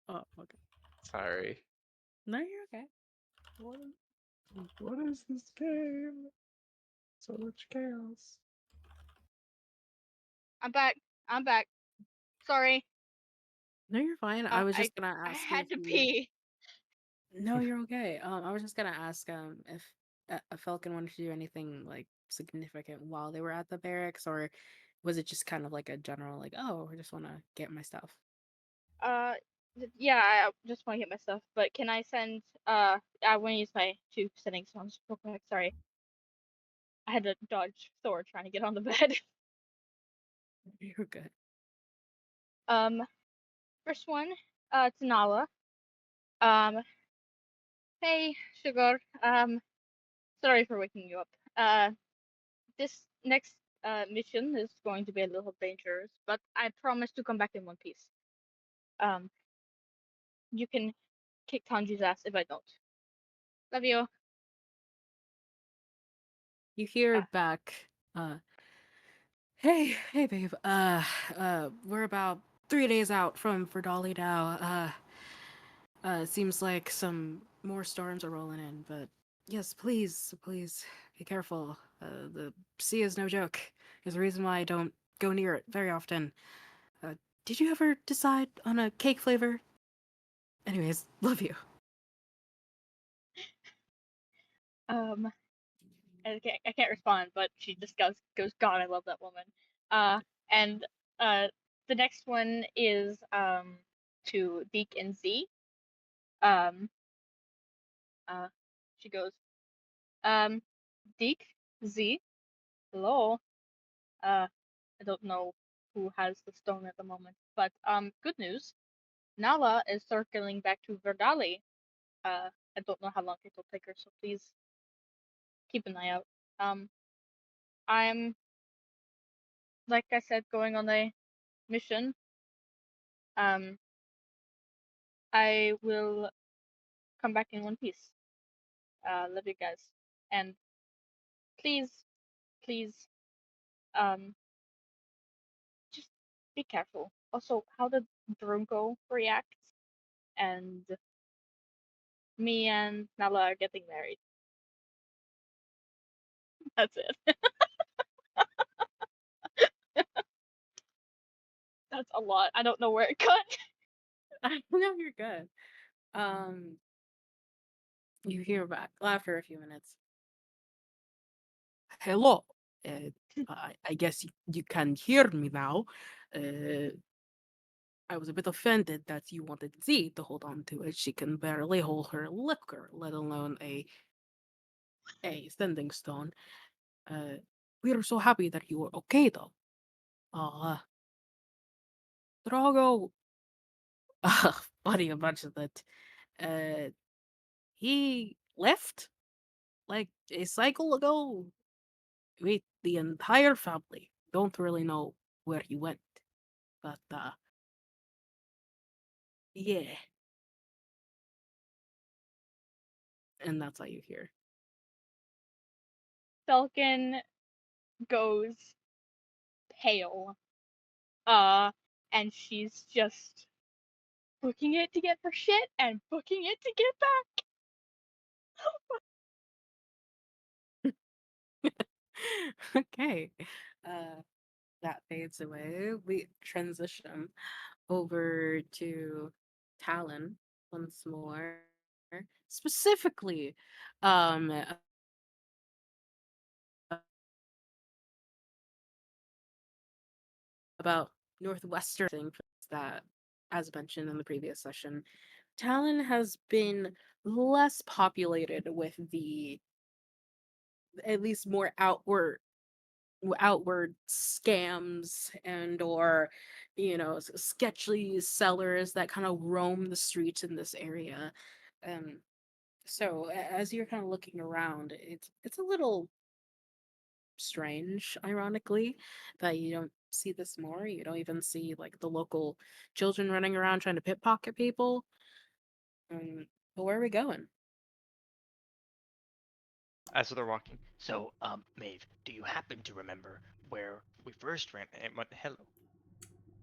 oh, okay. Sorry. No, you're okay. What is this game? So much chaos. I'm back. I'm back. Sorry. No, you're fine. I was I just gonna I ask had if to you. pee. No, you're okay. I was just gonna ask if a Falcon wanted to do anything like significant while they were at the barracks, or was it just kind of like a general like, oh, I just want to get my stuff. Yeah. I just want to get my stuff. But can I send? I want to use my two settings ones real quick. Sorry. I had to dodge Thor trying to get on the bed. You're good. First one. To Nala. Um. Hey, sugar. Sorry for waking you up. This next mission is going to be a little dangerous, but I promise to come back in one piece. Um, you can kick Tanji's ass if I don't. Love you. You hear Ah. back, hey, babe. We're about 3 days out from Verdali now. Seems like some more storms are rolling in, but yes, please be careful. The sea is no joke. There's a reason why I don't go near it very often. Did you ever decide on a cake flavor? Anyways, love you. I can't respond, but she just goes gone. I love that woman. And the next one is to Deke and Z. Um, she goes, Deke, Z, hello. I don't know who has the stone at the moment, but good news. Nala is circling back to Verdali. I don't know how long it'll take her, so please keep an eye out. I'm, like I said, going on a mission. I will come back in one piece. Love you guys, and please, please, just be careful. Also, how did Drunko react? And me and Nala are getting married. That's it. That's a lot. I don't know where it cut. No, you're good. You hear back after a few minutes. Hello. I guess you can hear me now. I was a bit offended that you wanted Z to hold on to it. She can barely hold her liquor, let alone a sending stone. We are so happy that you were okay, though. Uh, Drago, funny a bunch of that. Uh, he left like a cycle ago. Wait, the entire family don't really know where he went, but yeah, and that's how you hear. Falcon goes pale. And she's just booking it to get her shit and booking it to get back. Okay, uh, that fades away. We transition over to Talon once more, specifically, um, about Northwestern thing that, as mentioned in the previous session, Talon has been less populated with the at least more outward scams and or sketchy sellers that kind of roam the streets in this area. So as you're kind of looking around, it's a little strange, ironically, that you don't see this more. You don't even see like the local children running around trying to pickpocket people. But where are we going? As they're walking. So, Maeve, do you happen to remember where we first ran? Hello.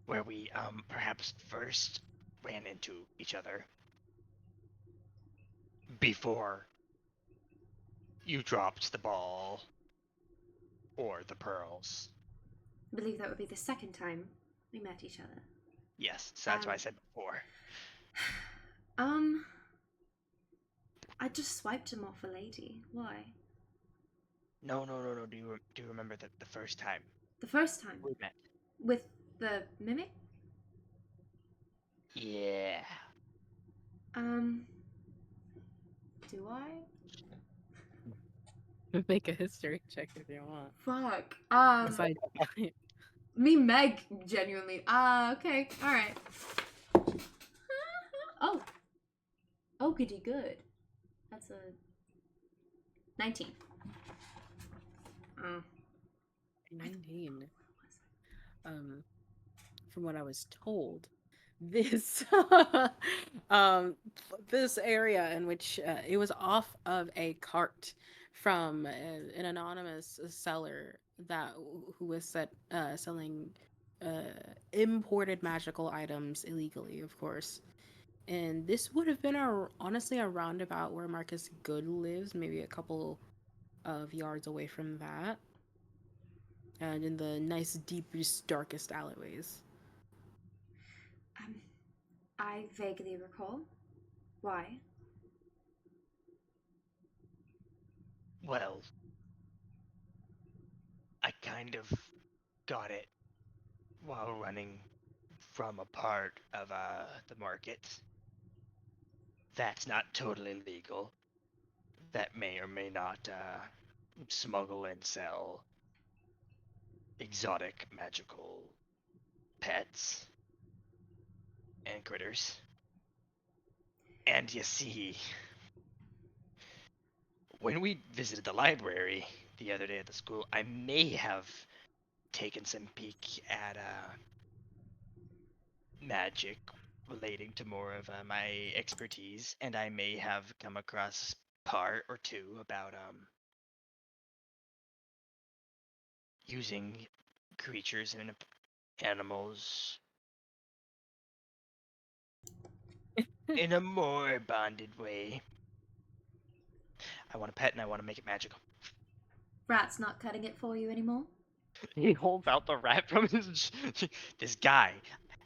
Where we perhaps first ran into each other before you dropped the ball or the pearls? I believe that would be the second time we met each other. Yes, so that's why I Um, said before. Um, I just swiped him off a lady. Why? No, no, no, no. Do you remember the first time The first time we met? with the mimic. Yeah. Um, do I? Make a history check if you want. Fuck. Besides, Me, Meg, genuinely. Okay, all right. Oh, oh, goody good. That's a 19. Oh, 19. From what I was told, this this area in which it was off of a cart from an anonymous seller that who was selling imported magical items illegally, of course. And this would have been honestly a roundabout where Marcus Good lives, maybe a couple of yards away from that, and in the nice, deepest, darkest alleyways. um, I vaguely recall. Why? Well, I kind of got it while running from a part of the market that's not totally legal, that may or may not smuggle and sell exotic magical pets and critters. And you see, when we visited the library the other day at the school, I may have taken some peek at magic relating to more of my expertise, and I may have come across part or two about using creatures and animals in a more bonded way. I want a pet and I want to make it magical. Rat's not cutting it for you anymore. He holds out the rat from his. This guy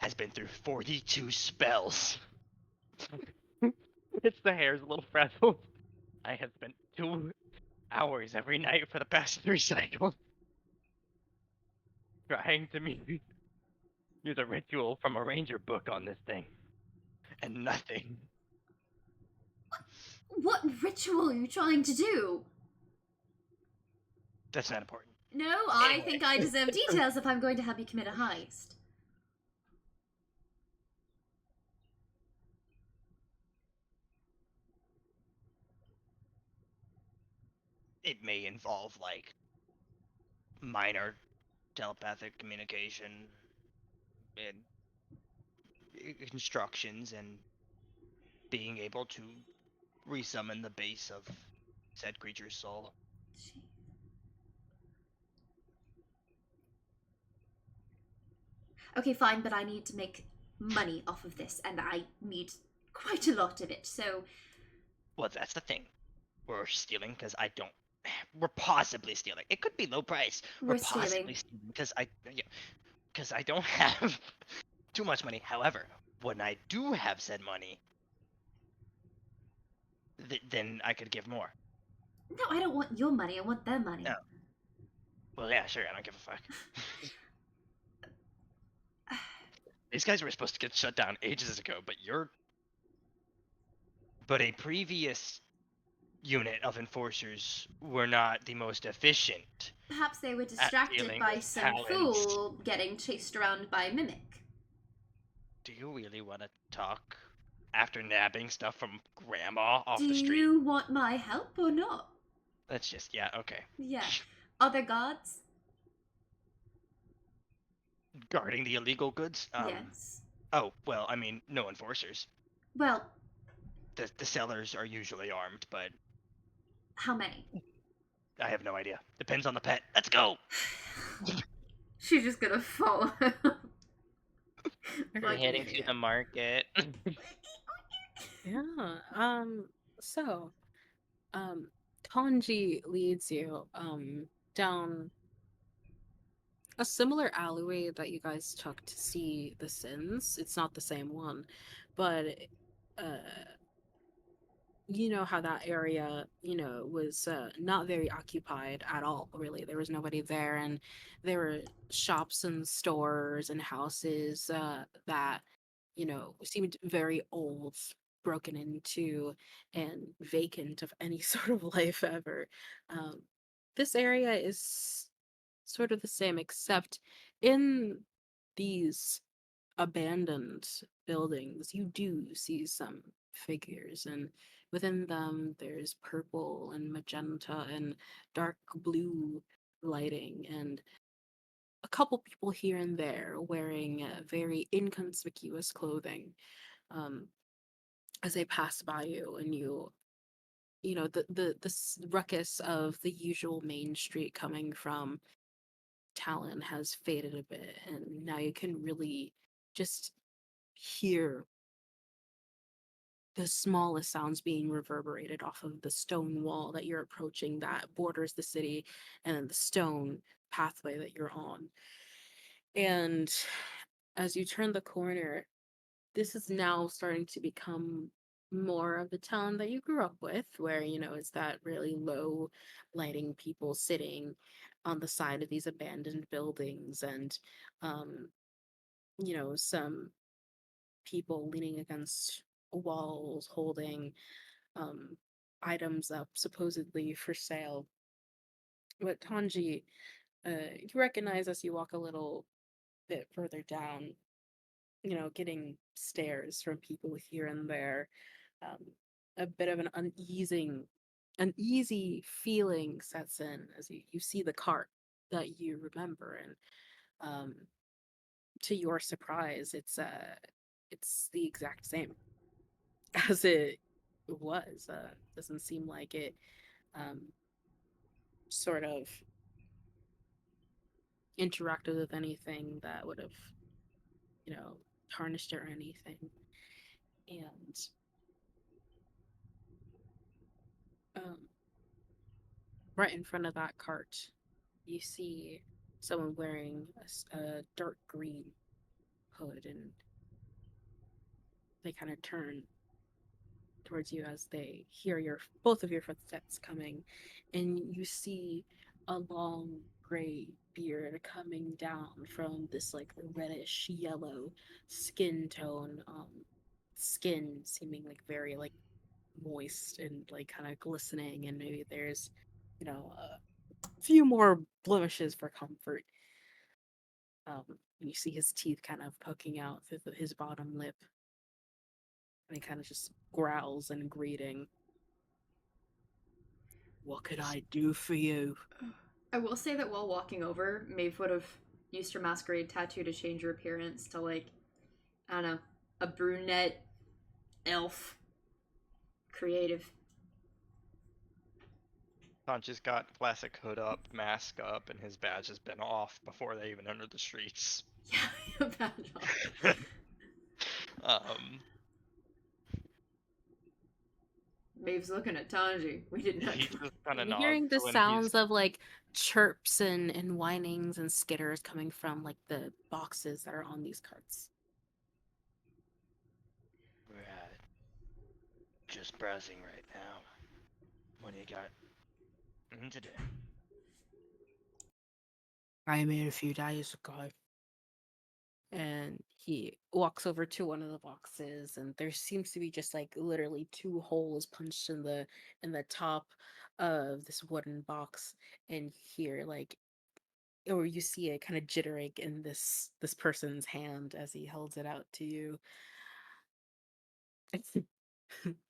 has been through 42 spells. It's the hair's little frazzled. I have spent 2 hours every night for the past 3 cycles trying to use a ritual from a ranger book on this thing, and nothing. What ritual are you trying to do? That's not important. No, I Anyway. think I deserve details if I'm going to help you commit a heist. It may involve like minor telepathic communication and instructions and being able to resummon the base of said creature's soul. Gee. Okay, fine, but I need to make money off of this, and I need quite a lot of it, so Well, that's the thing. We're stealing because I don't. We're possibly stealing. It could be low price. we're possibly stealing. because because I don't have too much money. However, when I do have said money, then I could give more. No, I don't want your money, I want their money. No. Well, yeah, sure. I don't give a fuck. These guys were supposed to get shut down ages ago, but a previous unit of enforcers were not the most efficient. Perhaps they were distracted dealing by with some talents. fool getting chased around by a mimic. Do you really want to talk after nabbing stuff from grandma off Do the street? you want my help or not? That's just, yeah, okay. Yeah. Other gods? Guarding the illegal goods? Yes. Oh, well, I mean, no enforcers. Well, The sellers are usually armed, but how many? I have no idea. Depends on the pet. Let's go! She's just gonna follow him. We're heading to the market. Yeah. So, Tanji leads you down a similar alleyway that you guys took to see the Sins. It's not the same one, but uh you know how that area, was not very occupied at all, really. There was nobody there, and there were shops and stores and houses that, seemed very old, broken into, and vacant of any sort of life ever. Um, this area is sort of the same, except in these abandoned buildings, you do see some figures, and within them, there's purple and magenta and dark blue lighting, and a couple people here and there wearing very inconspicuous clothing. Um, as they pass by you, and the ruckus of the usual main street coming from Talon has faded a bit, and now you can really just hear the smallest sounds being reverberated off of the stone wall that you're approaching that borders the city, and then the stone pathway that you're on. And as you turn the corner, this is now starting to become more of the town that you grew up with, where, it's that really low lighting, people sitting on the side of these abandoned buildings, and um some people leaning against walls holding um, items up supposedly for sale. But Tanji, you recognize as you walk a little bit further down, getting stares from people here and there, um, a bit of an uneasy feeling sets in as you see the cart that you remember, and to your surprise, it's the exact same as it was. Doesn't seem like it um, sort of interacted with anything that would have, tarnished it or anything. And um, right in front of that cart, you see someone wearing a dark green hood, and they kind of turn towards you as they hear both of your footsteps coming, and you see a long gray beard coming down from this like reddish yellow skin tone, skin seeming like very like moist and like kind of glistening, and maybe there's a few more blemishes for comfort. You see his teeth kind of poking out through his bottom lip, and he kind of just growls in greeting. What could I do for you? I will say that while walking over, Maeve would have used her masquerade tattoo to change her appearance to, like, I don't know, a brunette elf. Creative. Tanji's got classic hood up, mask up, and his badge has been off before they even entered the streets. Yeah, badge off. um, Maeve's looking at Tanji. We did not. he just kind of You're nods hearing the when he's sounds of like chirps and whinings and skitters coming from like the boxes that are on these carts. We're just browsing right now. What do you got today? I made a few days ago. And he walks over to one of the boxes, and there seems to be just like literally two holes punched in the top of this wooden box. And here, like, or you see it kind of jittering in this person's hand as he holds it out to you.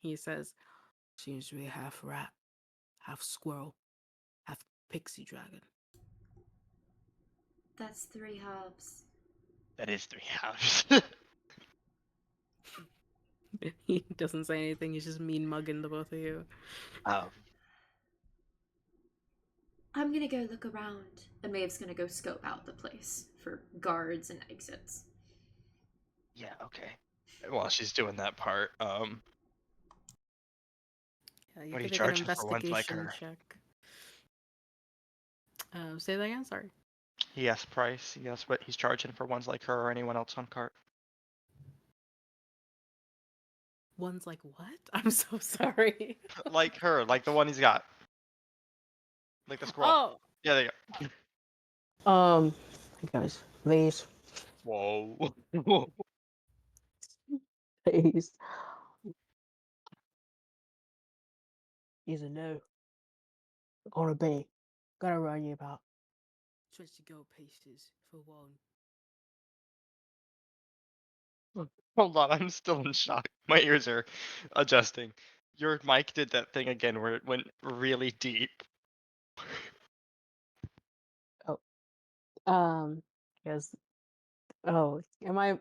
He says, "Seems to be half rat, half squirrel, half pixie dragon." That's 3 herbs. That is 3 hours. He doesn't say anything. He's just mean mugging the both of you. um, I'm gonna go look around. And Maeve's gonna go scope out the place for guards and exits. yeah, okay. while she's doing that part. You What are you can make an charging for ones like investigation her? check. Say that again. Sorry. He asked price. He asked what he's charging for ones like her or anyone else on cart. One's like, what? I'm so sorry. Like her, like the one he's got. Like the scroll. Oh, Yeah, there you Guys, please, go. Whoa. please. He's a no. Or a B. Gotta run you about 20 gold pieces for one. Hold on, I'm still in shock. My ears are adjusting. Your mic did that thing again where it went really deep. Yes. Oh,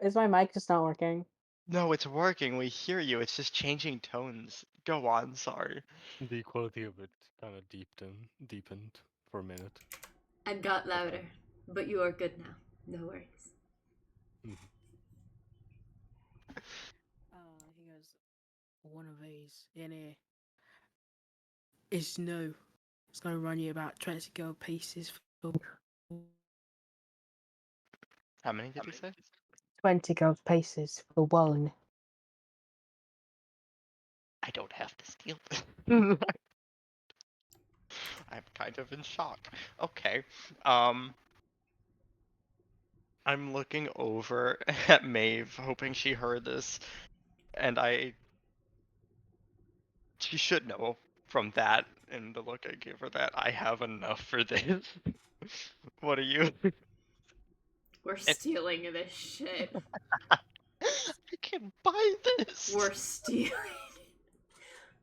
is my mic just not working? No, it's working. We hear you. It's just changing tones. Go on, sorry. The quality of it kind of deepened for a minute. And got louder. But you are good now. No worries. He goes, one of these in here is new. It's gonna run you about 20 gold pieces for. How many did he say? 20 gold pieces for one. I don't have to steal this. I'm kind of in shock. Okay. I'm looking over at Maeve, hoping she heard this, and she should know from that and the look I give her that I have enough for this. What are you? We're stealing this shit. I can buy this. We're stealing.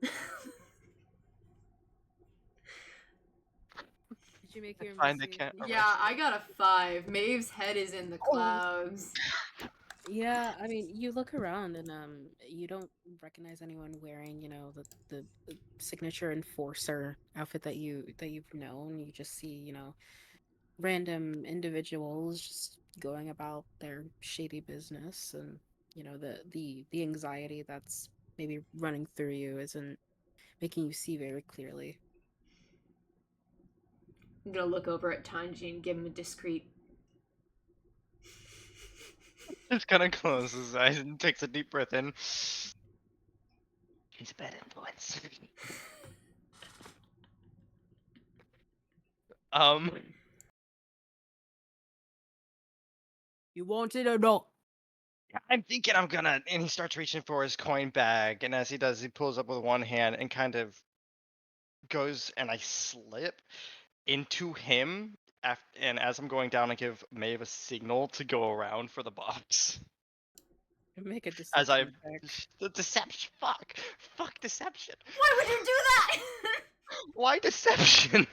Did you make your Fine, they can't investigation? Yeah, I got a 5. Maeve's head is in the clouds. Yeah, I mean, you look around and you don't recognize anyone wearing, the signature enforcer outfit that you've known. You just see, random individuals just going about their shady business, and the anxiety that's maybe running through you isn't making you see very clearly. I'm gonna look over at Tanji and give him a discreet. Just kind of closes his eyes and takes a deep breath in. He's a bad influence. Um, You want it or not? I'm thinking I'm gonna. And he starts reaching for his coin bag, and as he does, he pulls up with one hand and kind of goes, and I slip into him. And as I'm going down, I give Maeve a signal to go around for the box. Make a As I deception check. the deception, fuck deception. Why would you do that? Why deception?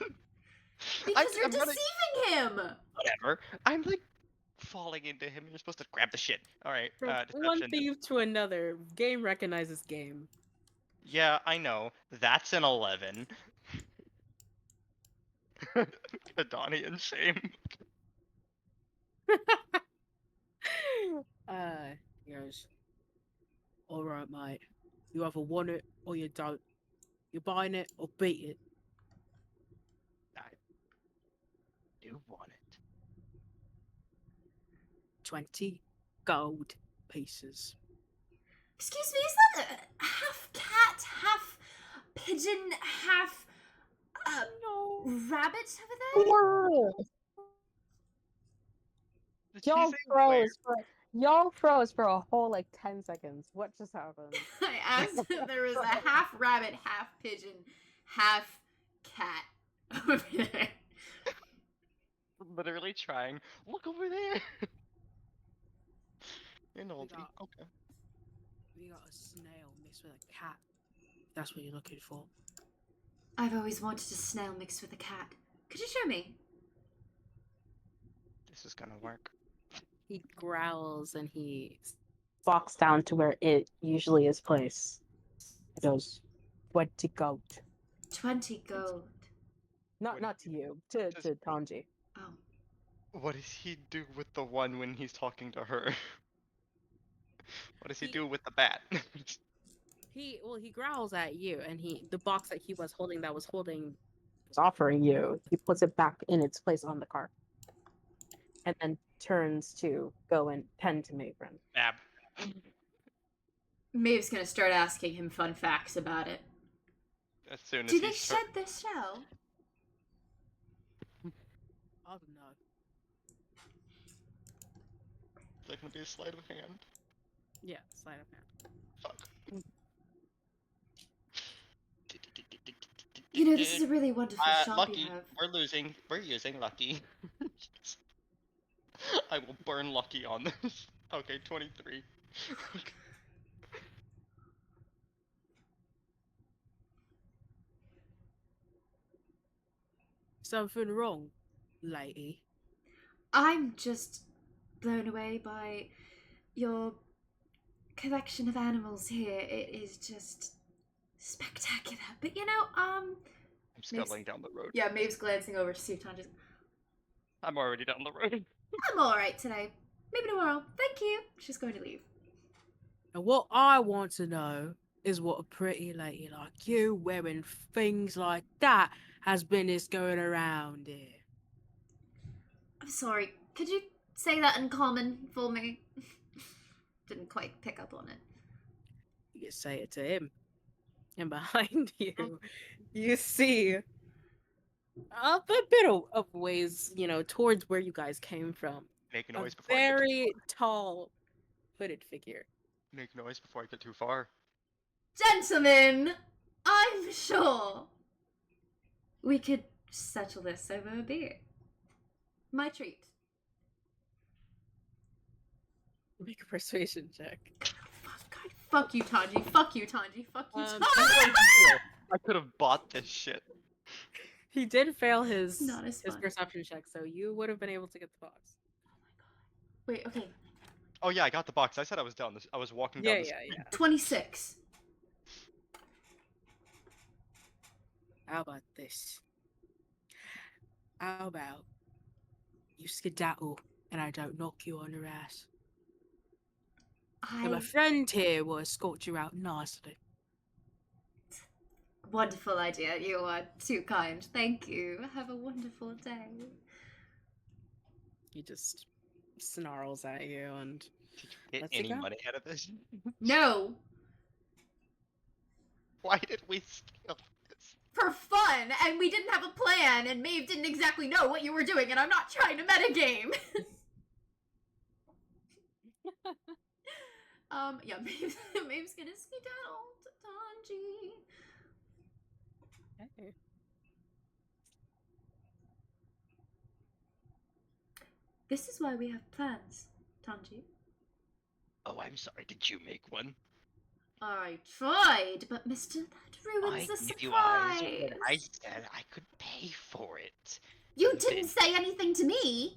Because you're I'm gonna- deceiving him. Whatever. I'm like falling into him. You're supposed to grab the shit. All right. From Deception. one thief to another, game recognizes game. Yeah, I know. That's an 11. Adani and shame. He goes, all right, mate. You either want it or you don't. You're buying it or beat it. I do want it. 20 gold pieces. Excuse me, is that a half cat, half pigeon, half rabbit over there? Did she Y'all say froze for a whole like 10 seconds. What just happened? I asked if there was a half rabbit, half pigeon, half cat over there. Literally trying. Look over there. In oldie. got- Okay. We got a snail mixed with a cat. That's what you're looking for. I've always wanted a snail mixed with a cat. Could you show me? This is gonna work. He growls and he Walks down to where it usually is placed. He goes, 20 gold. 20 gold. Not to you, to Tanji. Oh. What does he do with the one when he's talking to her? What does he do with the bat? he growls at you, and the box that he was holding Was offering you. He puts it back in its place on the cart. And then turns to go and tend to Mavrin. Ab. Maeve's gonna start asking him fun facts about it. As soon as Do he they start- shed their shell? I don't know. Is that gonna be a sleight of hand? yeah, sleight of hand. Fuck. You know, this is a really wonderful shop Lucky. you have. We're losing. We're using Lucky. I will burn Lucky on this. Okay, 23. Okay. Something wrong, lady? I'm just blown away by your collection of animals here. It is just spectacular. But I'm scuttling down the road. yeah, Maeve's glancing over to see if Tanja's. I'm already down the road. I'm alright today. Maybe tomorrow. Thank you. She's going to leave. And what I want to know is what a pretty lady like you wearing things like that has business going around here. I'm sorry. Could you say that in common for me? Didn't quite pick up on it. You can say it to him. And behind you, you see a bit of ways, towards where you guys came from. Make A noise before I get too very tall, hooded figure. Make noise before I get too far. Gentlemen, I'm sure we could settle this over a beer. My treat. Make a persuasion check. Fuck you, Tanji. Fuck you, Tanji. Fuck you, Um, Tanji. I could have bought this shit. He did fail his Not as fun. perception check, so you would have been able to get the box. Wait, okay. Oh yeah, I got the box. I said I was down. I was walking down Yeah, the yeah, street. yeah. 26. How about this? How about you skedaddle and I don't knock you on your ass? And my friend here will escort you out nicely. Wonderful idea. You are too kind. Thank you. Have a wonderful day. He just snarls at you and Get lets you any go. money out of this? No, Why did we steal this? for fun, and we didn't have a plan, and Maeve didn't exactly know what you were doing, and I'm not trying to metagame. Yeah, Maeve's gonna skedaddle to Tanji. Okay. This is why we have plans, Tanji. Oh, I'm sorry. Did you make one? I tried, but Mister, that ruins the gave you eyes. surprise. But I said I could pay for it. You didn't say anything to me.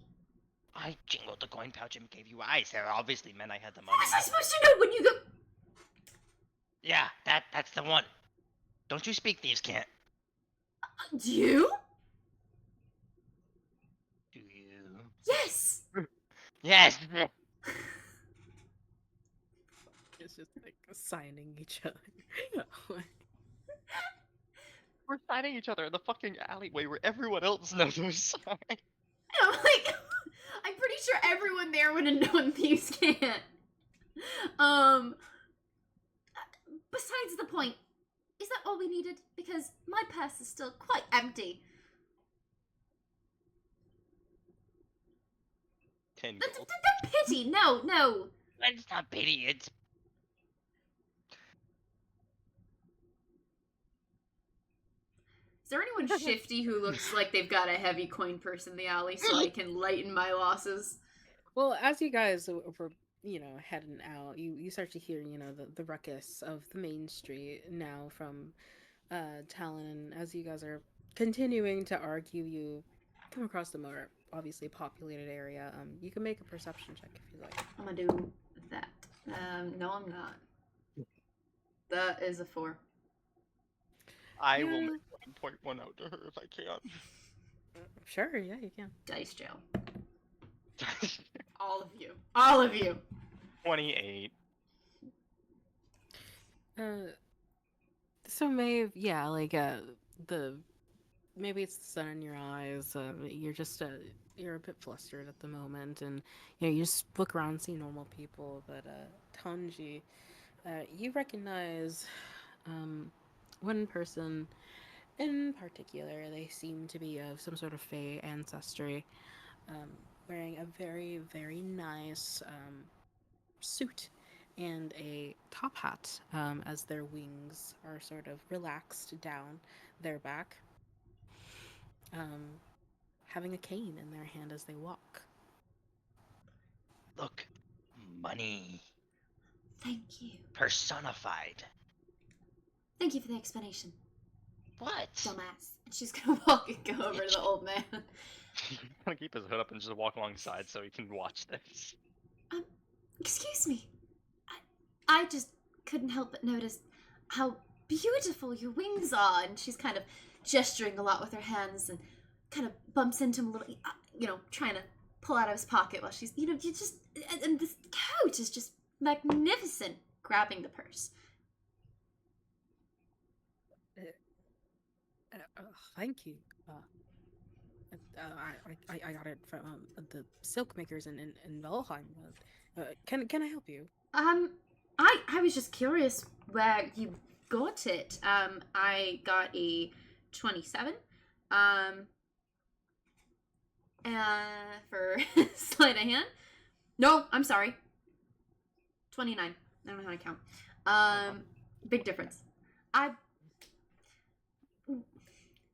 I jingled the coin pouch and gave you eyes. That obviously meant I had the money. What was I supposed to know when you go? Yeah, that's the one. Don't you speak thieves can't? Do you? Do you? Yes. Yes. It's just like signing each other. We're signing each other in the fucking alleyway where everyone else knows we're signing. I'm like, I'm pretty sure everyone there would have known thieves can't. Besides the point, is that all we needed? Because my purse is still quite empty. 10 The gold. pity, no. It's not pity, it's... Is there anyone shifty who looks like they've got a heavy coin purse in the alley so I can lighten my losses? Well, as you guys were, heading out, you start to hear, the ruckus of the main street now from Talon, and as you guys are continuing to argue, you come across the more obviously populated area. You can make a perception check if you like. I'm gonna do that. No, I'm not. That is a 4. I will Yeah. make 1.1 out to her if I can. Sure, yeah, you can. Dice jail. All of you. All of you. 28. So Maeve, yeah, like maybe it's the sun in your eyes. You're just you're a bit flustered at the moment, and you just look around, see normal people. But Tanji, you recognize one person in particular. They seem to be of some sort of Fey ancestry, wearing a very, very nice suit and a top hat, as their wings are sort of relaxed down their back, having a cane in their hand as they walk. Look, money Thank you. personified. Thank you for the explanation, What? dumbass. And she's gonna walk and go over to the old man. He's gonna keep his hood up and just walk alongside so he can watch this. Excuse me. I just couldn't help but notice how beautiful your wings are. And she's kind of gesturing a lot with her hands and kind of bumps into him a little, trying to pull out of his pocket while she's, you just, and this coat is just magnificent, grabbing the purse. Thank you. I got it from the silk makers in Valheim. Can I help you? I was just curious where you got it. I got a 27. For sleight of hand. No, I'm sorry. 29. I don't know how to count. Big difference.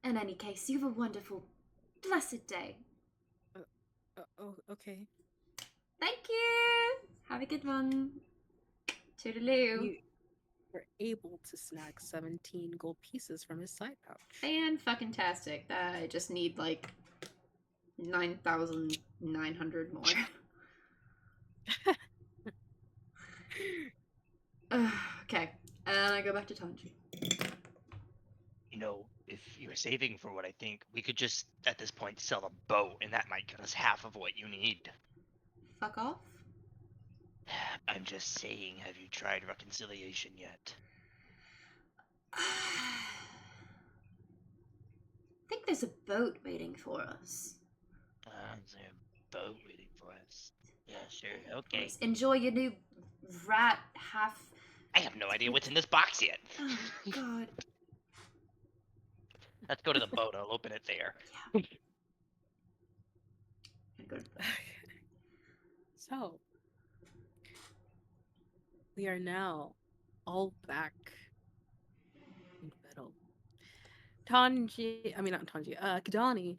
In any case, you have a wonderful, blessed day. Oh, okay. Thank you. Have a good one. Toodaloo. You were able to snag 17 gold pieces from his side pouch. Fan-fucking-tastic. I just need like 9,900 more. Okay, and I go back to Tanji. You know, if you're saving for what I think, we could just at this point sell a boat, and that might get us half of what you need. Fuck off. I'm just saying, have you tried reconciliation yet? I think there's a boat waiting for us. There's a boat waiting for us. Yeah, sure, okay. Please enjoy your new rat half. I have no idea what's in this box yet. Oh God. Let's go to the boat. I'll open it there. Yeah. Good. So, we are now all back in the middle. not Tanji, Kidani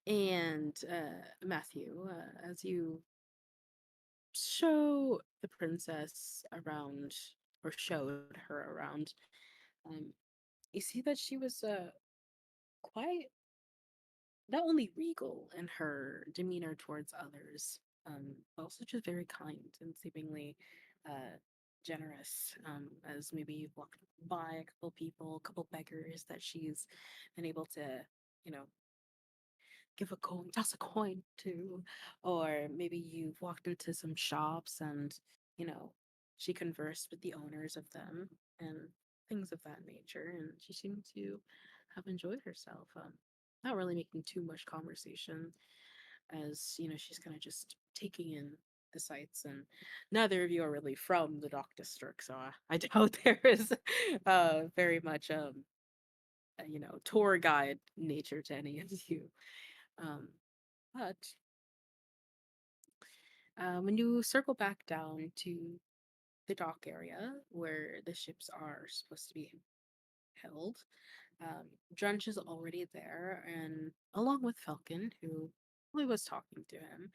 and Matthew, as you show the princess around, or showed her around, you see that she was quite not only regal in her demeanor towards others, but also just very kind and seemingly generous. As maybe you've walked by a couple people, a couple beggars that she's been able to, you know, give a coin, toss a coin to, or maybe you've walked into some shops and, you know, she conversed with the owners of them and things of that nature, and she seemed to have enjoyed herself. Not really making too much conversation, as you know, she's kind of just taking in the sights, and neither of you are really from the Dock District, so I doubt there is very much tour guide nature to any of you. But when you circle back down to the dock area where the ships are supposed to be held, Drunch is already there, and along with Falcon, who really was talking to him,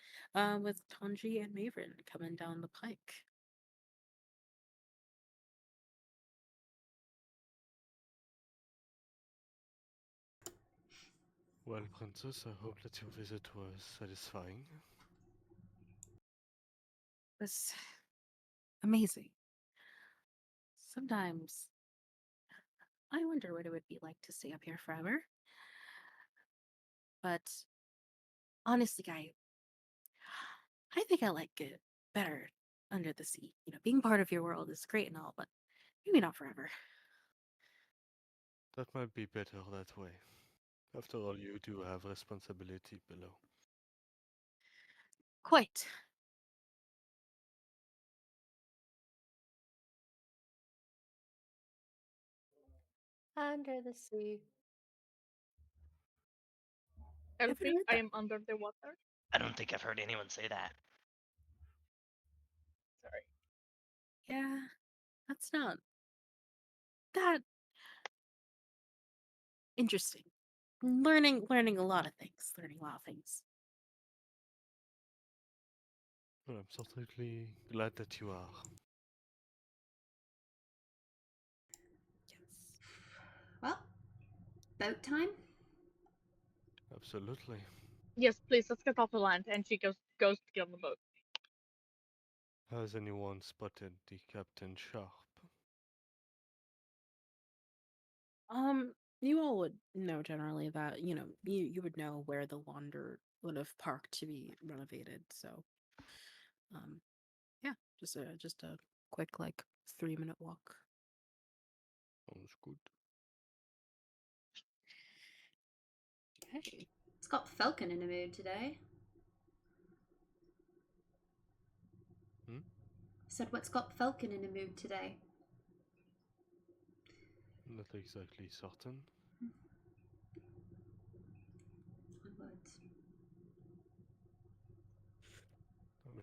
with Tanji and Maven coming down the pike. Well, Princess, I hope that your visit was satisfying. It was amazing. Sometimes I wonder what it would be like to stay up here forever. But honestly, I think I like it better under the sea. You know, being part of your world is great and all, but maybe not forever. That might be better that way. After all, you do have responsibility below. Quite. Under the sea. Haven't Elfie, heard I that. am under the water. I don't think I've heard anyone say that. Sorry. Yeah, that's not that interesting. Learning a lot of things. Learning a lot of things. Well, I'm certainly glad that you are. Yes. Well, boat time. Absolutely. Yes, please, let's get off the land. And she goes to get on the boat. Has anyone spotted the Captain Sharp? You all would know generally that, you know, you would know where the Wander would have parked to be renovated. So, yeah, just a quick like 3-minute walk. Sounds good. Hey, It's got Falcon in the mood today. Hmm? Said what's got Falcon in the mood today. Not exactly certain. My words.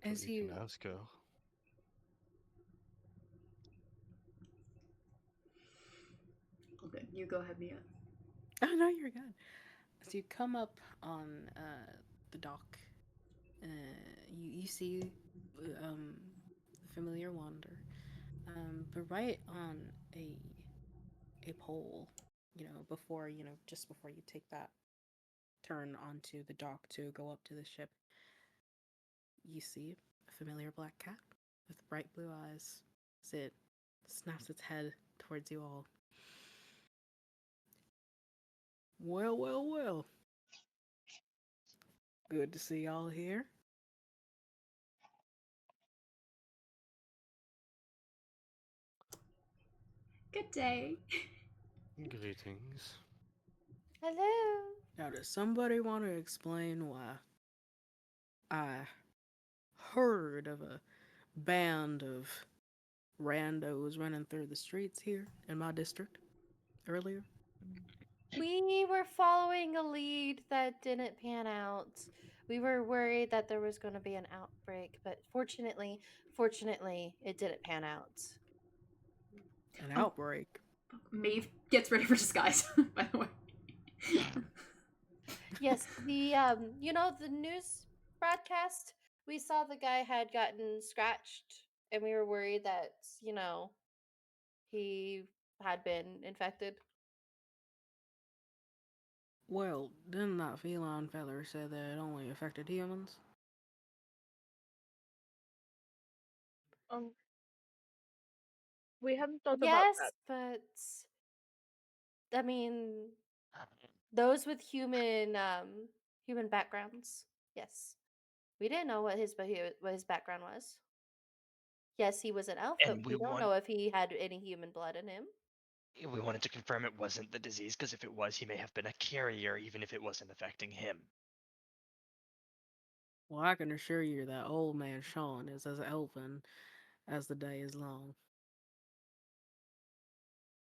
Well, As you can you ask her. Okay, you go ahead, Mia. Oh no, you're good. As you come up on the dock, you see the familiar wander, but right on a pole, before just before you take that turn onto the dock to go up to the ship, you see a familiar black cat with bright blue eyes. As it snaps its head towards you all. Well, well, well. Good to see y'all here. Good day. Greetings. Hello. Now, does somebody want to explain why I heard of a band of randos running through the streets here in my district earlier? We were following a lead that didn't pan out. We were worried that there was going to be an outbreak, but fortunately, it didn't pan out. An Oh. outbreak? Maeve gets ready for disguise, by the way. Yes, the the news broadcast, we saw the guy had gotten scratched and we were worried that, he had been infected. Well, didn't that feline feller say that it only affected humans? Um, we haven't thought about Yes, that. but I mean, those with human backgrounds. Yes. We didn't know what his background was. Yes, he was an elf, but And we don't know if he had any human blood in him. we wanted to confirm it wasn't the disease, because if it was, he may have been a carrier, even if it wasn't affecting him. Well, I can assure you that old man Sean is as elfin as the day is long.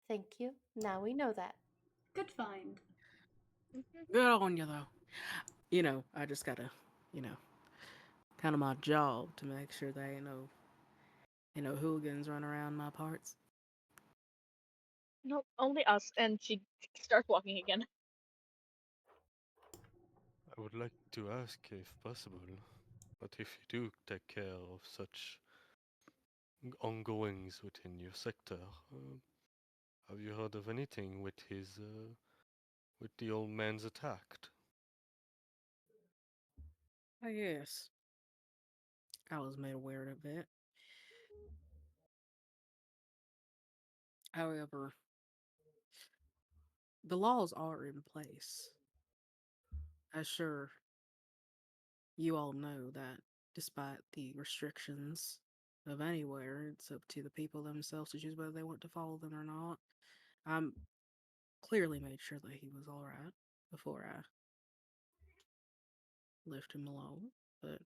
Thank you. Now we know that. Good find. Good on you, though. I just gotta, kind of my job to make sure there ain't no hooligans run around my parts. Nope, only us. And she starts walking again. I would like to ask, if possible, but if you do take care of such ongoings within your sector, have you heard of anything with with the old man's attacked? I guess I was made aware of it. However, the laws are in place. I'm sure you all know that despite the restrictions of anywhere, it's up to the people themselves to choose whether they want to follow them or not. I'm clearly made sure that he was alright before I left him alone, but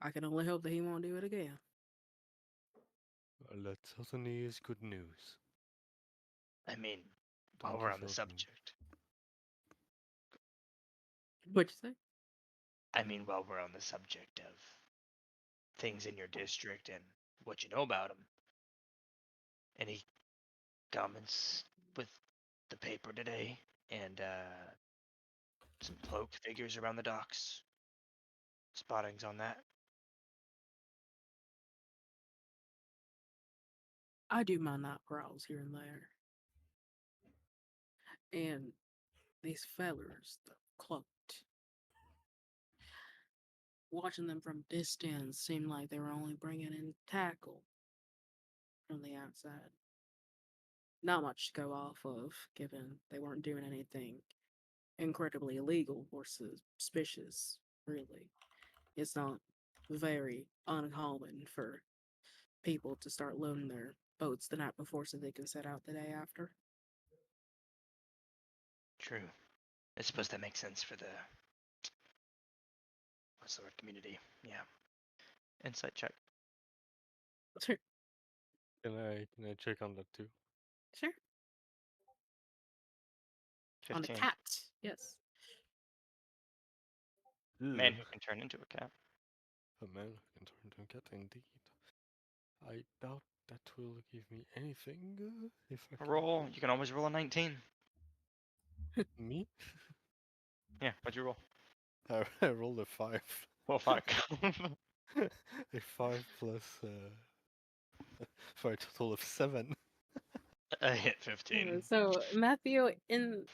I can only hope that he won't do it again. Well, that certainly is good news. I mean, Thank while you we're on the for subject. What'd you say? I mean, while we're on the subject of things in your district and what you know about them, any comments with the paper today and some cloaked figures around the docks? Spottings on that? I do my night prowls here and there. And these fellers, the cloaked, watching them from distance seemed like they were only bringing in tackle from the outside. Not much to go off of, given they weren't doing anything incredibly illegal or suspicious, really. It's not very uncommon for people to start loading their boats the night before so they can set out the day after. True. I suppose that makes sense for the what's the word, community. Yeah. Insight check. Sure. Can I check on that too? Sure. On a 15. cat, yes. Man Ugh, who can turn into a cat. a man who can turn into a cat, indeed. I doubt that will give me anything if I can. Roll. You can always roll a 19. Me? Yeah, what'd you roll? I rolled a 5. Well, fuck. A 5 plus for a total of 7. I hit Yeah, 15. so Matthew in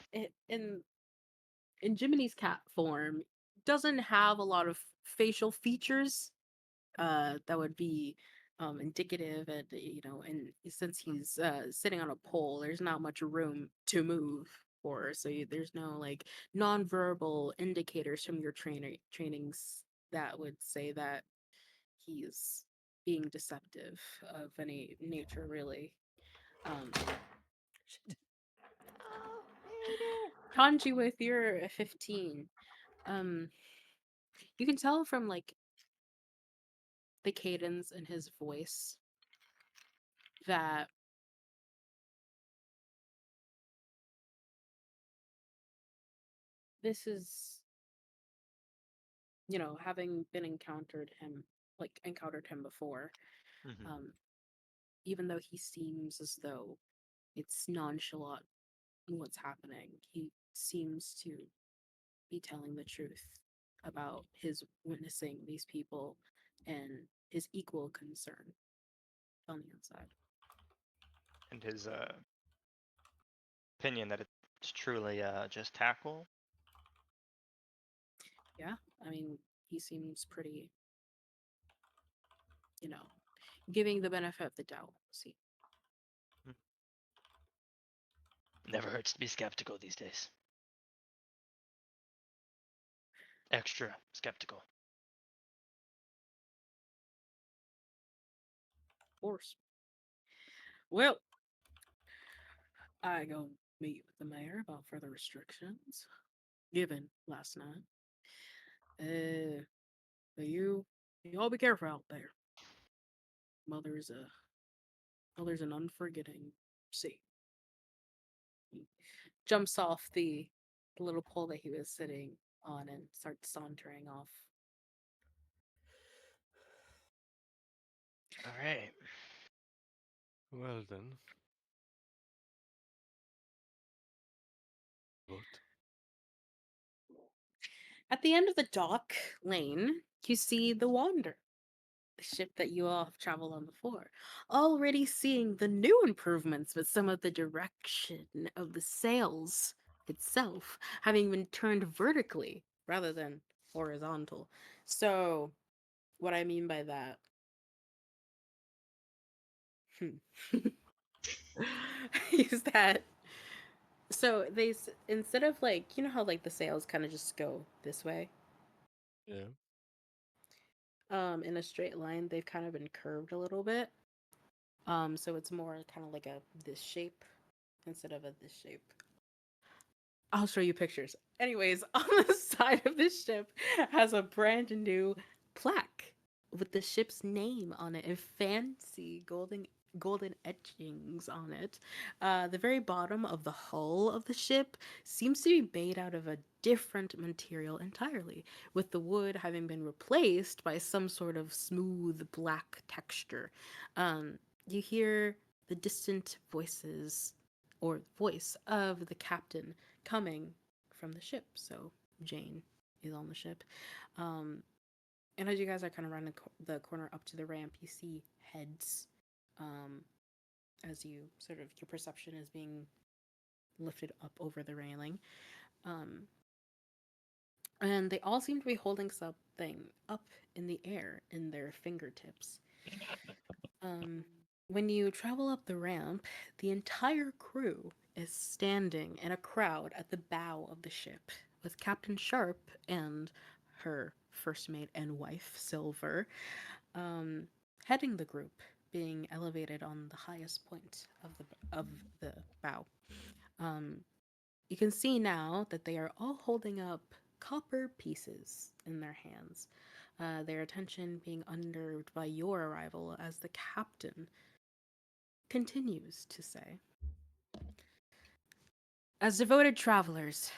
Jiminy's cat form doesn't have a lot of facial features that would be indicative, and and since he's sitting on a pole, there's not much room to move for, so there's no like nonverbal indicators from your trainings that would say that he's being deceptive of any nature, really. um Oh, baby. Kanji, with your 15, um you can tell from like the cadence in his voice that this is, having been encountered him before, Mhm. um even though he seems as though it's nonchalant in what's happening, he seems to be telling the truth about his witnessing these people and his equal concern on the inside. And his opinion that it's truly just tackle. Yeah, I mean, he seems pretty, you know, giving the benefit of the doubt. See, Never hurts to be skeptical these days. Extra skeptical. of course. Well, I go meet with the mayor about further restrictions given last night. But you all be careful out there. Mother's a mother's an unforgetting sea. He jumps off the little pole that he was sitting on and starts sauntering off. All right. Well then. What? At the end of the dock lane, you see the Wander, the ship that you all have traveled on before. Already seeing the new improvements with some of the direction of the sails itself having been turned vertically rather than horizontal. So, what I mean by that is that, so instead of like, how like the sails kind of just go this way, Yeah. in a straight line, they've kind of been curved a little bit. So it's more kind of like a this shape instead of a this shape. I'll show you pictures. Anyways, on the side of the ship has a brand new plaque with the ship's name on it and fancy golden etchings on it. The very bottom of the hull of the ship seems to be made out of a different material entirely, with the wood having been replaced by some sort of smooth black texture. You hear the distant voice of the captain coming from the ship. So Jane is on the ship. Um, and as you guys are kind of rounding the corner up to the ramp, you see heads, as your perception is being lifted up over the railing. Um, and they all seem to be holding something up in the air in their fingertips. When you travel up the ramp, the entire crew is standing in a crowd at the bow of the ship, with Captain Sharp and her first mate and wife, Silver, heading the group, being elevated on the highest point of the bow. Um, you can see now that they are all holding up copper pieces in their hands, their attention being unnerved by your arrival as the captain continues to say, as devoted travelers,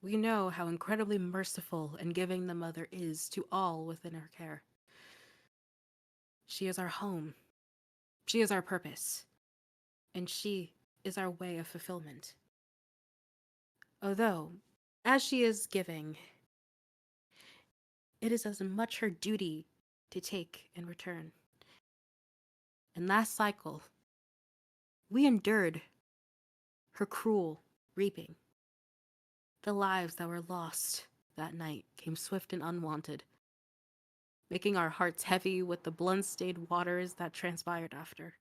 We know how incredibly merciful and giving the mother is to all within her care. She is our home. She is our purpose. And she is our way of fulfillment. Although, as she is giving, it is as much her duty to take in return. And last cycle, we endured her cruel reaping. The lives that were lost that night came swift and unwanted, making our hearts heavy with the blood-stained waters that transpired after.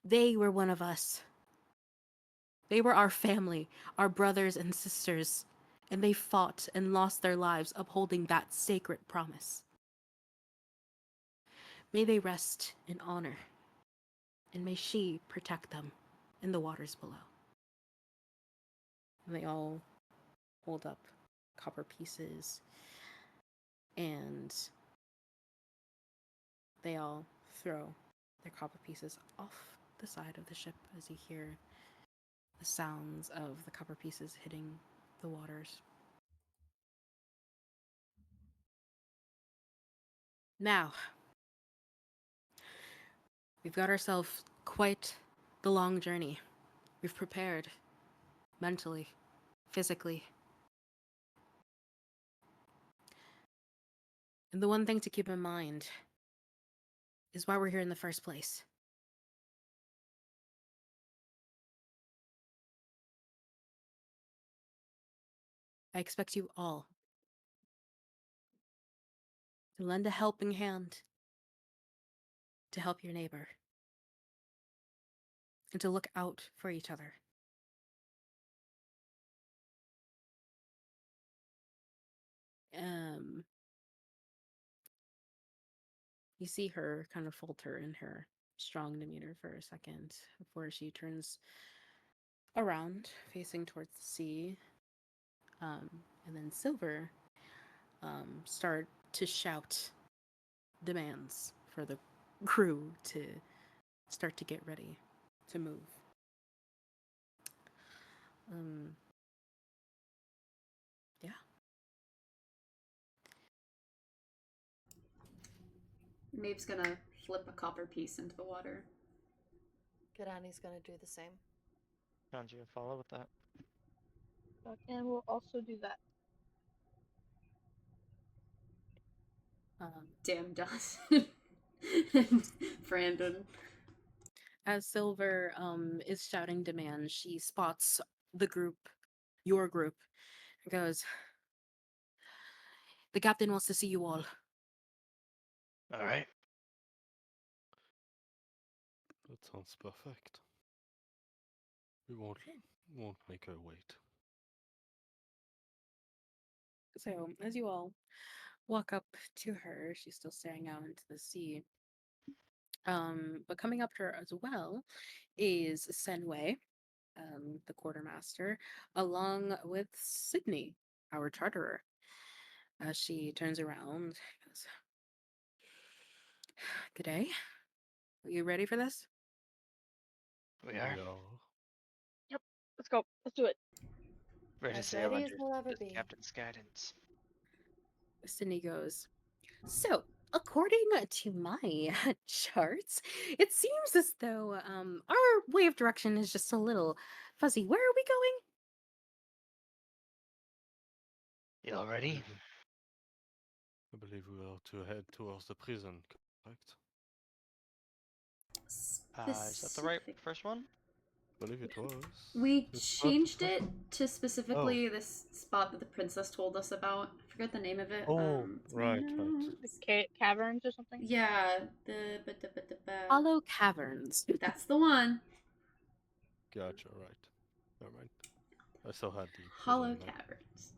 They were one of us. They were our family, our brothers and sisters, and they fought and lost their lives upholding that sacred promise. May they rest in honor, and may she protect them in the waters below. And they all hold up copper pieces, and they all throw their copper pieces off the side of the ship as you hear the sounds of the copper pieces hitting the waters. Now, we've got ourselves quite the long journey. We've prepared mentally, physically. And the one thing to keep in mind is why we're here in the first place. I expect you all to lend a helping hand to help your neighbor and to look out for each other. You see her kind of falter in her strong demeanor for a second before she turns around, facing towards the sea. And then Silver start to shout demands for the crew to start to get ready to move. Yeah. Maeve's gonna flip a copper piece into the water. Kadani's gonna do the same. Found you a follow with that. And we'll also do that. Damn Dawson. And Brandon. As Silver is shouting demands, she spots the group, your group, and goes, "The captain wants to see you all." All right. That sounds perfect. We won't make her wait. So, as you all walk up to her, she's still staring out into the sea. But coming up to her as well is Senway, the quartermaster, along with Sydney, our charterer. As she turns around, goes, "Good day. Are you ready for this?" We are Yep. Let's go. Let's do it. Ready to As sail ready as under we'll ever the be. captain's guidance. Sydney goes, "So, according to my charts, it seems as though our way of direction is just a little fuzzy. Where are we going?" You all ready? I believe we are to head towards the prison, correct? Is that the right Specific- first one? I believe it was. We It's not the changed first it one? to specifically this spot that the princess told us about. I forget the name of it. Oh, It's right. The caverns or something. Yeah, Hollow Caverns. That's the one. Gotcha, right. Never mind. I still had the Hollow prison in mind. Caverns.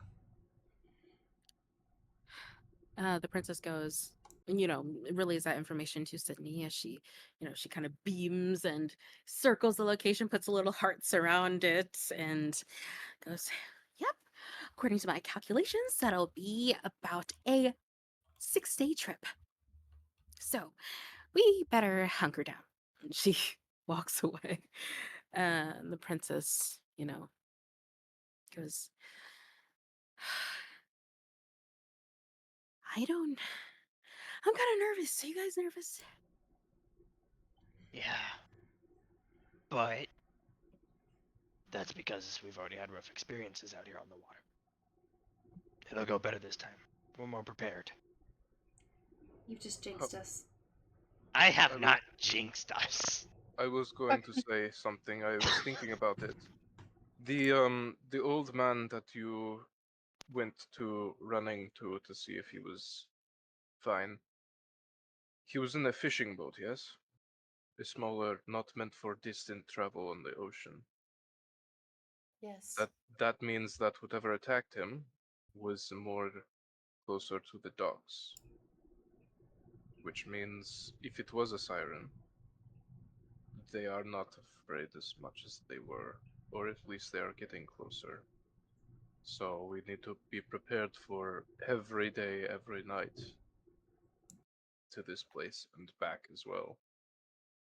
The princess goes, relays that information to Sydney as she, she kind of beams and circles the location, puts little hearts around it, and goes, "Yep, according to my calculations, that'll be about a 6-day trip. So we better hunker down." And she walks away. And the princess, Because I don't. I'm kind of nervous. Are you guys nervous? Yeah. But that's because we've already had rough experiences out here on the water. It'll go better this time. We're more prepared. You've just jinxed us. I I have will- not jinxed us. I was going to say something. I was thinking about it. The old man that you went to running to see if he was fine. He was in a fishing boat, yes? A smaller, not meant for distant travel on the ocean. Yes. That means that whatever attacked him was more closer to the docks. Which means if it was a siren, they are not afraid as much as they were, or at least they are getting closer. So we need to be prepared for every day, every night to this place and back as well.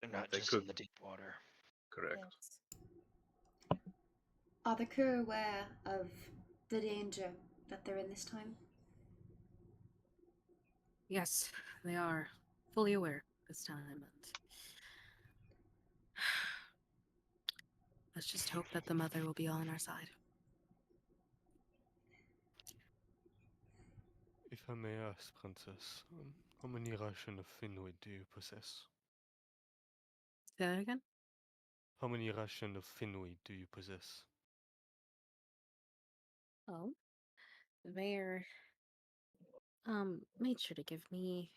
They're not They just could- in the deep water. Correct. Yes. Are the crew aware of the danger that they're in this time? Yes, they are fully aware this time. And let's just hope that the mother will be on our side. If I may ask, Princess, how many ration of Finway do you possess? Say that again? How many ration of Finway do you possess? Oh, Mayor made sure to give me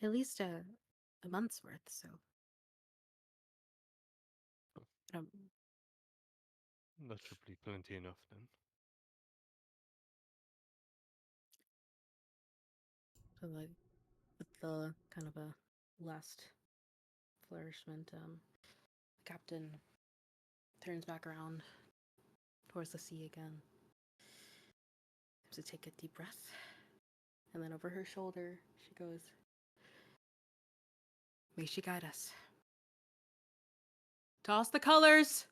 at least a month's worth. So, um, That should be plenty enough then. so like with the kind of a last flourishment, Captain turns back around towards the sea again. To take a deep breath, and then over her shoulder, she goes, "May she guide us. Toss the colors!"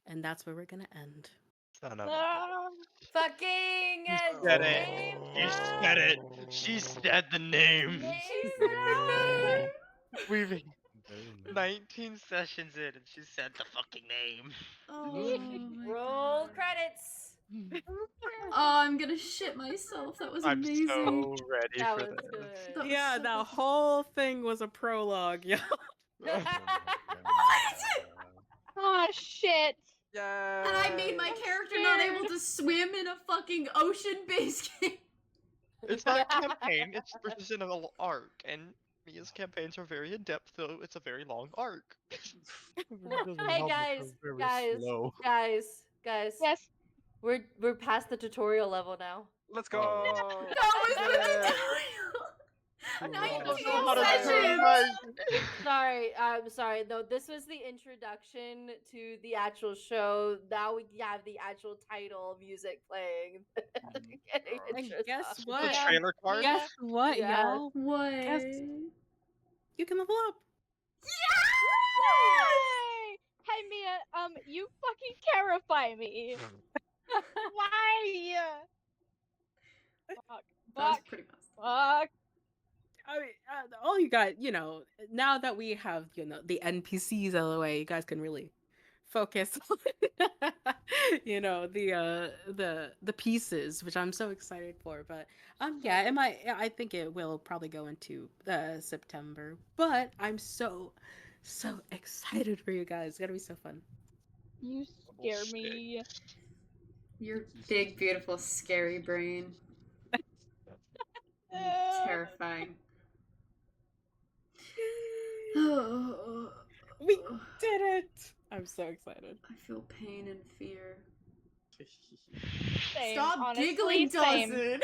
And that's where we're gonna end. Son of a Ah, Fucking You said it. name You drop. said it. She said the name. Name drop. We've Very nice. 19 sessions in and she said the fucking name. Oh my Roll God. credits. Oh, I'm gonna shit myself. That was I'm amazing. so ready That for was this. good. That was Yeah, so that good. whole thing was a prologue, yo. ah, shit. Yeah. And I made my character not able to swim in a fucking ocean-based game. It's not a campaign, it's versus an arc, and Mia's campaigns are very in depth, so it's a very long arc. Hey guys, guys. Yes. We're past the tutorial level now. Let's Oh. go. That was the Yeah. tutorial. 19 How to do sessions. it. Sorry, I'm sorry. No, this was the introduction to the actual show. Now we have the actual title music playing. Getting And intro guess songs. what? The trailer card? Guess what, Yeah. y'all? What? Yes. You can level up. Yay! Hey Mia, you fucking terrify me. Why? Fuck. That was Fuck. pretty fast. Fuck. I mean, all you guys, you know, now that we have, you know, the NPCs out of the way, you guys can really focus on, you know, the pieces, which I'm so excited for. But yeah, I think it will probably go into September. But I'm so excited for you guys. It's gonna be so fun. You scare me. Your big, beautiful, scary brain. Terrifying. Oh, We did it! I'm so excited. I feel pain and fear. Same, Stop honestly, giggling, same. Dawson!